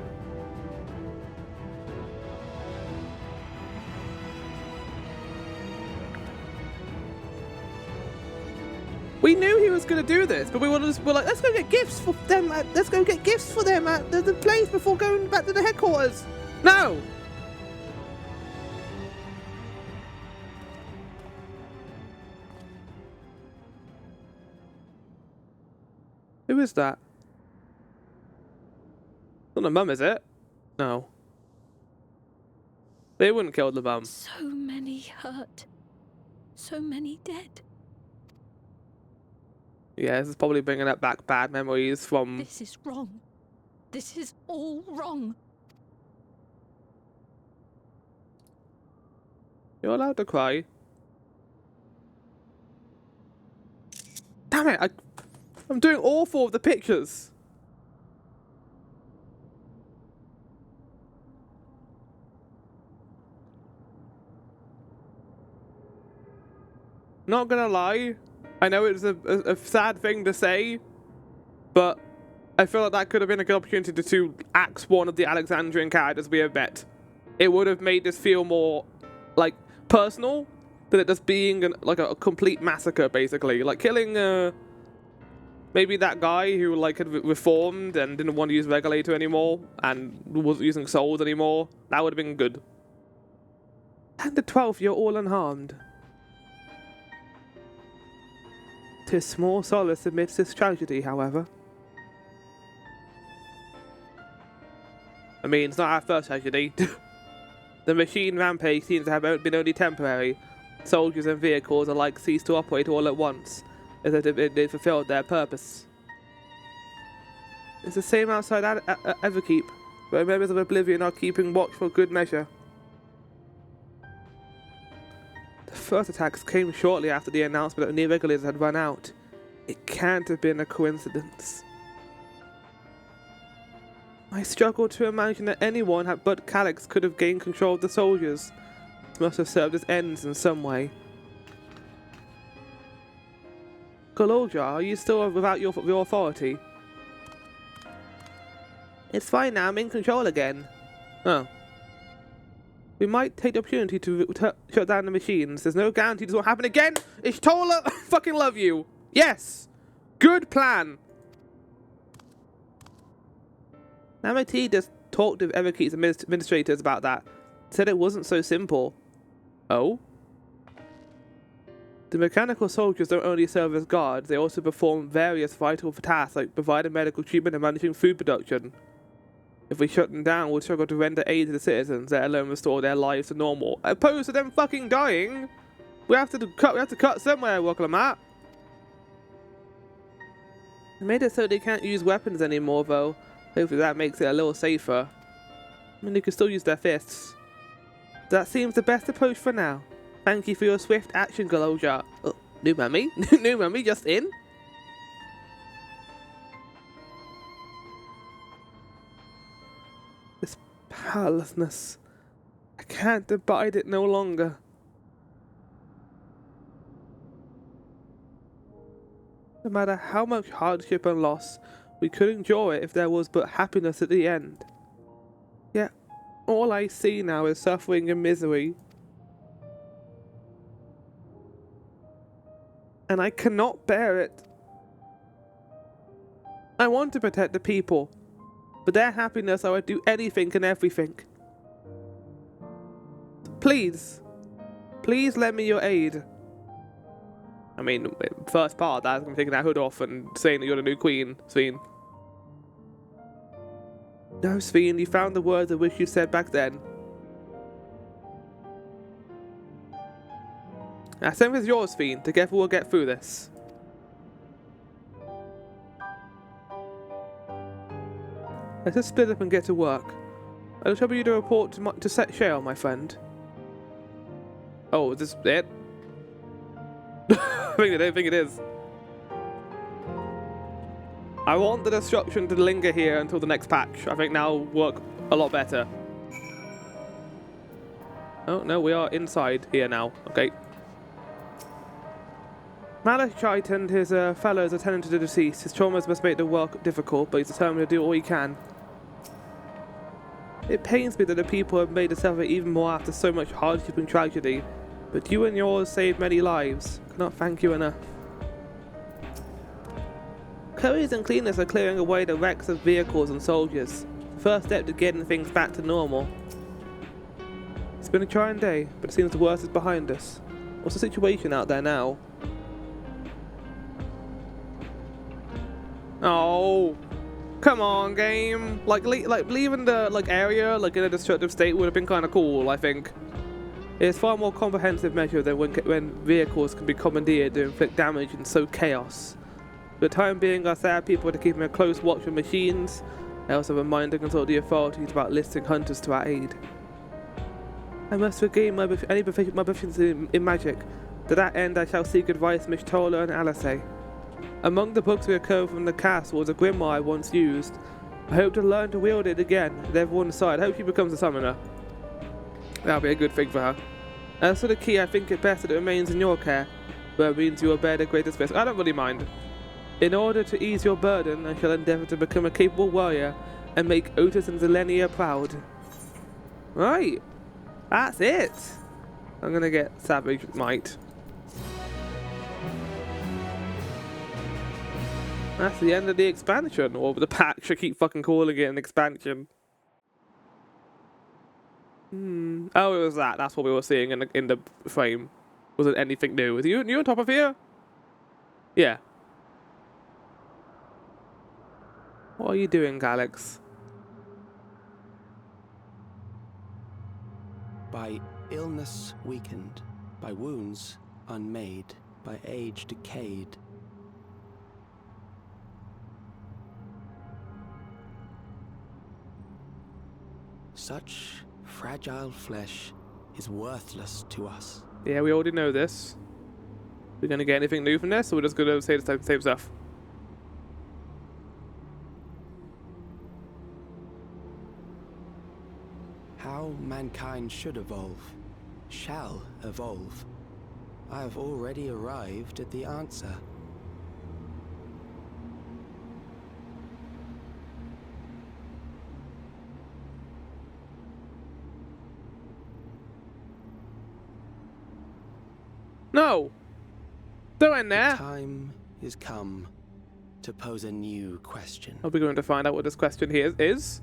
We knew he was going to do this, but we're like, let's go get gifts for them. Let's go get gifts for them at the place before going back to the headquarters. No. Who is that? Not the mum, is it? No. They wouldn't kill the mum. So many hurt. So many dead. Yeah, this is probably bringing up back bad memories from... This is wrong. This is all wrong. You're allowed to cry. Damn it, I'm doing awful with the pictures. Not gonna lie, I know it's a sad thing to say, but I feel like that could have been a good opportunity to axe one of the Alexandrian characters we have met. It would have made this feel more, like, personal than it just being like a complete massacre, basically. Like killing maybe that guy who like had reformed and didn't want to use Regulator anymore and wasn't using souls anymore. That would have been good. And the 12th, you're all unharmed. 'Tis small solace amidst this tragedy, however. I mean, it's not our first tragedy. The machine rampage seems to have been only temporary. Soldiers and vehicles alike ceased to operate all at once, as if they fulfilled their purpose. It's the same outside Underkeep, where members of Oblivion are keeping watch for good measure. The first attacks came shortly after the announcement that new regulators had run out. It can't have been a coincidence. I struggle to imagine that anyone but Calyx could have gained control of the soldiers. This must have served as ends in some way. Galoja, are you still without your authority? It's fine now, I'm in control again. Oh. We might take the opportunity to shut down the machines. There's no guarantee this won't happen again. Ishtola, I fucking love you. Yes. Good plan. Amity just talked with Everkeep's administrators about that. Said it wasn't so simple. Oh? The mechanical soldiers don't only serve as guards, they also perform various vital tasks like providing medical treatment and managing food production. If we shut them down, we'll struggle to render aid to the citizens, let alone restore their lives to normal. Opposed to them fucking dying, we have to cut somewhere, Matt. They made it so they can't use weapons anymore, though. Hopefully that makes it a little safer. I mean, they can still use their fists. That seems the best approach for now. Thank you for your swift action, Galoja. Oh, new mummy? New mummy just in? This powerlessness. I can't abide it no longer. No matter how much hardship and loss, we could endure it if there was but happiness at the end. Yet, all I see now is suffering and misery. And I cannot bear it. I want to protect the people. For their happiness, I would do anything and everything. Please. Please lend me your aid. I mean, first part, that's I'm taking that hood off and saying that you're the new queen, Sveen. No, Sveen, you found the words I wish you said back then. Now, same as yours, Sveen. Together we'll get through this. Let's just split up and get to work. I'll trouble you to report to Set Shale, my friend. Oh, is this it? I think it is. I want the destruction to linger here until the next patch. I think now will work a lot better. Oh, no, we are inside here now. Okay. Malachite and his fellows attending to the deceased. His traumas must make the work difficult, but he's determined to do all he can. It pains me that the people have made to suffer even more after so much hardship and tragedy, but you and yours saved many lives. I cannot thank you enough. Couriers and cleaners are clearing away the wrecks of vehicles and soldiers. The first step to getting things back to normal. It's been a trying day, but it seems the worst is behind us. What's the situation out there now? Oh, come on, game. Like leaving the area in a destructive state would have been kind of cool, I think. It's far more comprehensive measure than when vehicles can be commandeered to inflict damage and sow chaos. For the time being, our sad people are keeping a close watch on machines. I also remind and consult the authorities about listing hunters to our aid. I must regain my proficiency in magic. To that end, I shall seek advice from Y'shtola and Alisay. Among the books we recovered from the castle was a Glimmer I once used. I hope to learn to wield it again at everyone's side. I hope she becomes a summoner. That'll be a good thing for her. As for the key, I think it best that it remains in your care, but it means you will bear the greatest risk. I don't really mind. In order to ease your burden, I shall endeavour to become a capable warrior and make Otis and Zelenia proud. Right. That's it. I'm gonna get Savage Might. That's the end of the expansion, or the patch. I keep fucking calling it an expansion. Oh, it was that. That's what we were seeing in the frame. Was it anything new? Was you on top of here? Yeah. What are you doing, Alex? By illness weakened, by wounds unmade, by age decayed. Such fragile flesh is worthless to us. Yeah, we already know this. We're gonna get anything new from this, or we're just gonna say the same stuff? How mankind should evolve, shall evolve. I have already arrived at the answer. No! Don't end there! The time is come to pose a new question. Are we going to find out what this question here is?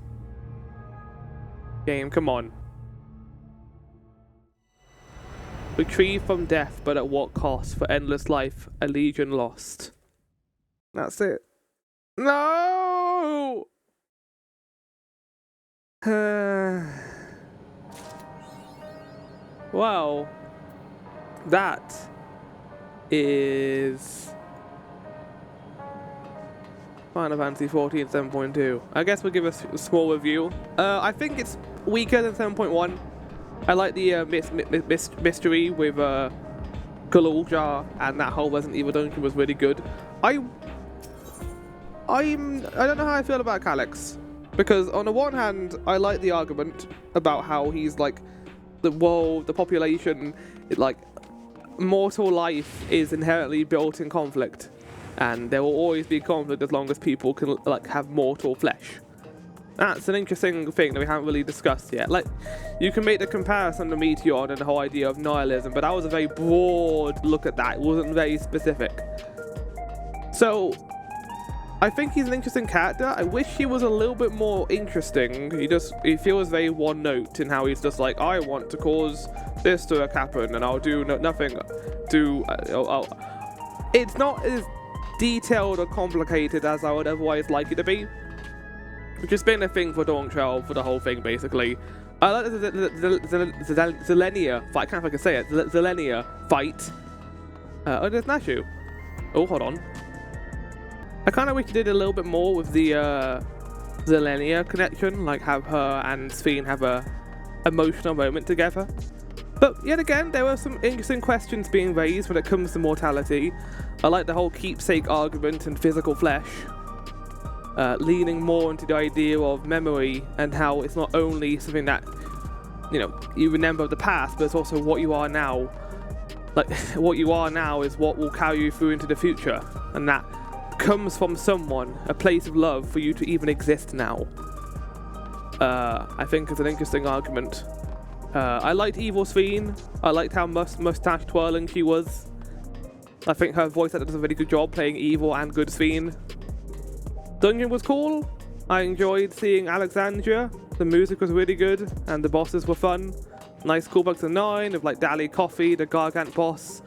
Game, come on. Retrieve from death, but at what cost? For endless life, a legion lost. That's it. No! Well, that is Final Fantasy 14 7.2. I guess we'll give a small review. I think it's weaker than 7.1. I like the mystery with Galuljar, and that whole Resident Evil dungeon was really good. I don't know how I feel about Calyx, because on the one hand, I like the argument about how he's like the world, the population, mortal life is inherently built in conflict, and there will always be conflict as long as people can have mortal flesh. That's an interesting thing that we haven't really discussed yet. You can make the comparison to Meteor and the whole idea of nihilism, but that was a very broad look at that. It wasn't very specific. So, I think he's an interesting character. I wish he was a little bit more interesting. He feels very one note in how he's just like, I want to cause this to happen, and I'll do nothing. It's not as detailed or complicated as I would otherwise like it to be, which has been a thing for Dawn Trail for the whole thing, basically. I like the Zelenia fight. I can't know if I can say it. Zelenia fight. Oh, there's Nashu. Oh, hold on. I kind of wish they did a little bit more with the Zilenia connection, like have her and Sphene have a emotional moment together. But yet again, there were some interesting questions being raised when it comes to mortality. I like the whole keepsake argument and physical flesh, leaning more into the idea of memory and how it's not only something that, you know, you remember of the past, but it's also what you are now. Like, what you are now is what will carry you through into the future, and that comes from someone, a place of love for you to even exist now. I think it's an interesting argument. I liked Evil Sphene. I liked how mustache twirling she was. I think her voice actor does a really good job playing evil and good Sphene. Dungeon was cool. I enjoyed seeing Alexandria. The music was really good, and the bosses were fun. Nice callbacks to 9 of like Dali Coffee, the Gargant boss,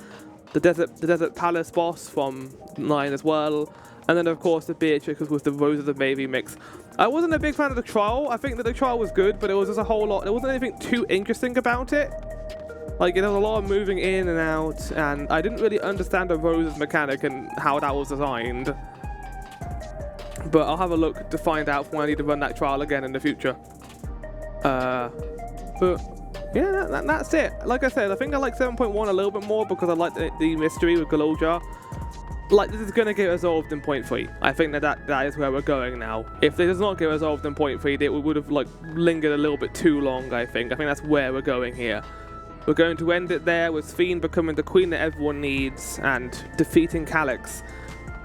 the Desert Palace boss from 9 as well, and then of course the Beatrix with the Roses of Maybe mix. I wasn't a big fan of the trial. I think that the trial was good, but it was just a whole lot. There wasn't anything too interesting about it. Like, there was a lot of moving in and out, and I didn't really understand the Roses mechanic and how that was designed. But I'll have a look to find out when I need to run that trial again in the future. But yeah, that's it. Like I said, I think I like 7.1 a little bit more because I like the mystery with Galulja. Like, this is going to get resolved in point 3. I think that is where we're going now. If it does not get resolved in point 3, it would have like lingered a little bit too long, I think. I think that's where we're going here. We're going to end it there with Sphene becoming the queen that everyone needs and defeating Calyx.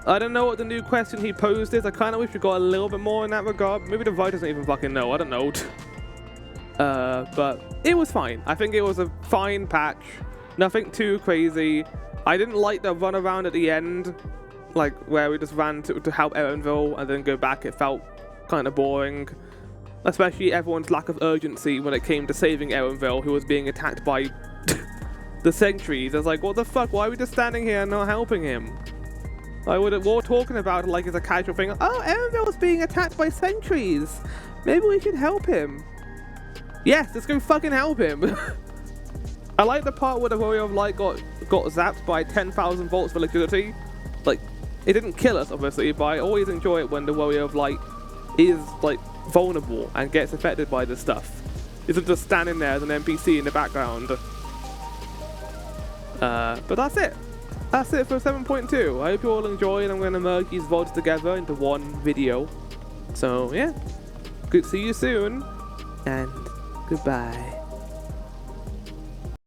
I don't know what the new question he posed is. I kind of wish we got a little bit more in that regard. Maybe the VOD doesn't even fucking know. I don't know. But it was fine. I think it was a fine patch. Nothing too crazy. I didn't like the run around at the end, like where we just ran to help Erenville and then go back. It felt kind of boring, especially everyone's lack of urgency when it came to saving Erenville, who was being attacked by the sentries. I was like, what the fuck? Why are we just standing here and not helping him? We're talking about it like it's a casual thing. Oh, Erenville was being attacked by sentries. Maybe we should help him. Yes, let's go fucking help him. I like the part where the Warrior of Light got zapped by 10,000 volts of electricity. Like, it didn't kill us, obviously, but I always enjoy it when the Warrior of Light is, like, vulnerable and gets affected by this stuff. Isn't just standing there as an NPC in the background. But that's it. That's it for 7.2. I hope you all enjoyed. I'm going to merge these VODs together into one video. So, yeah. Good to see you soon. And goodbye.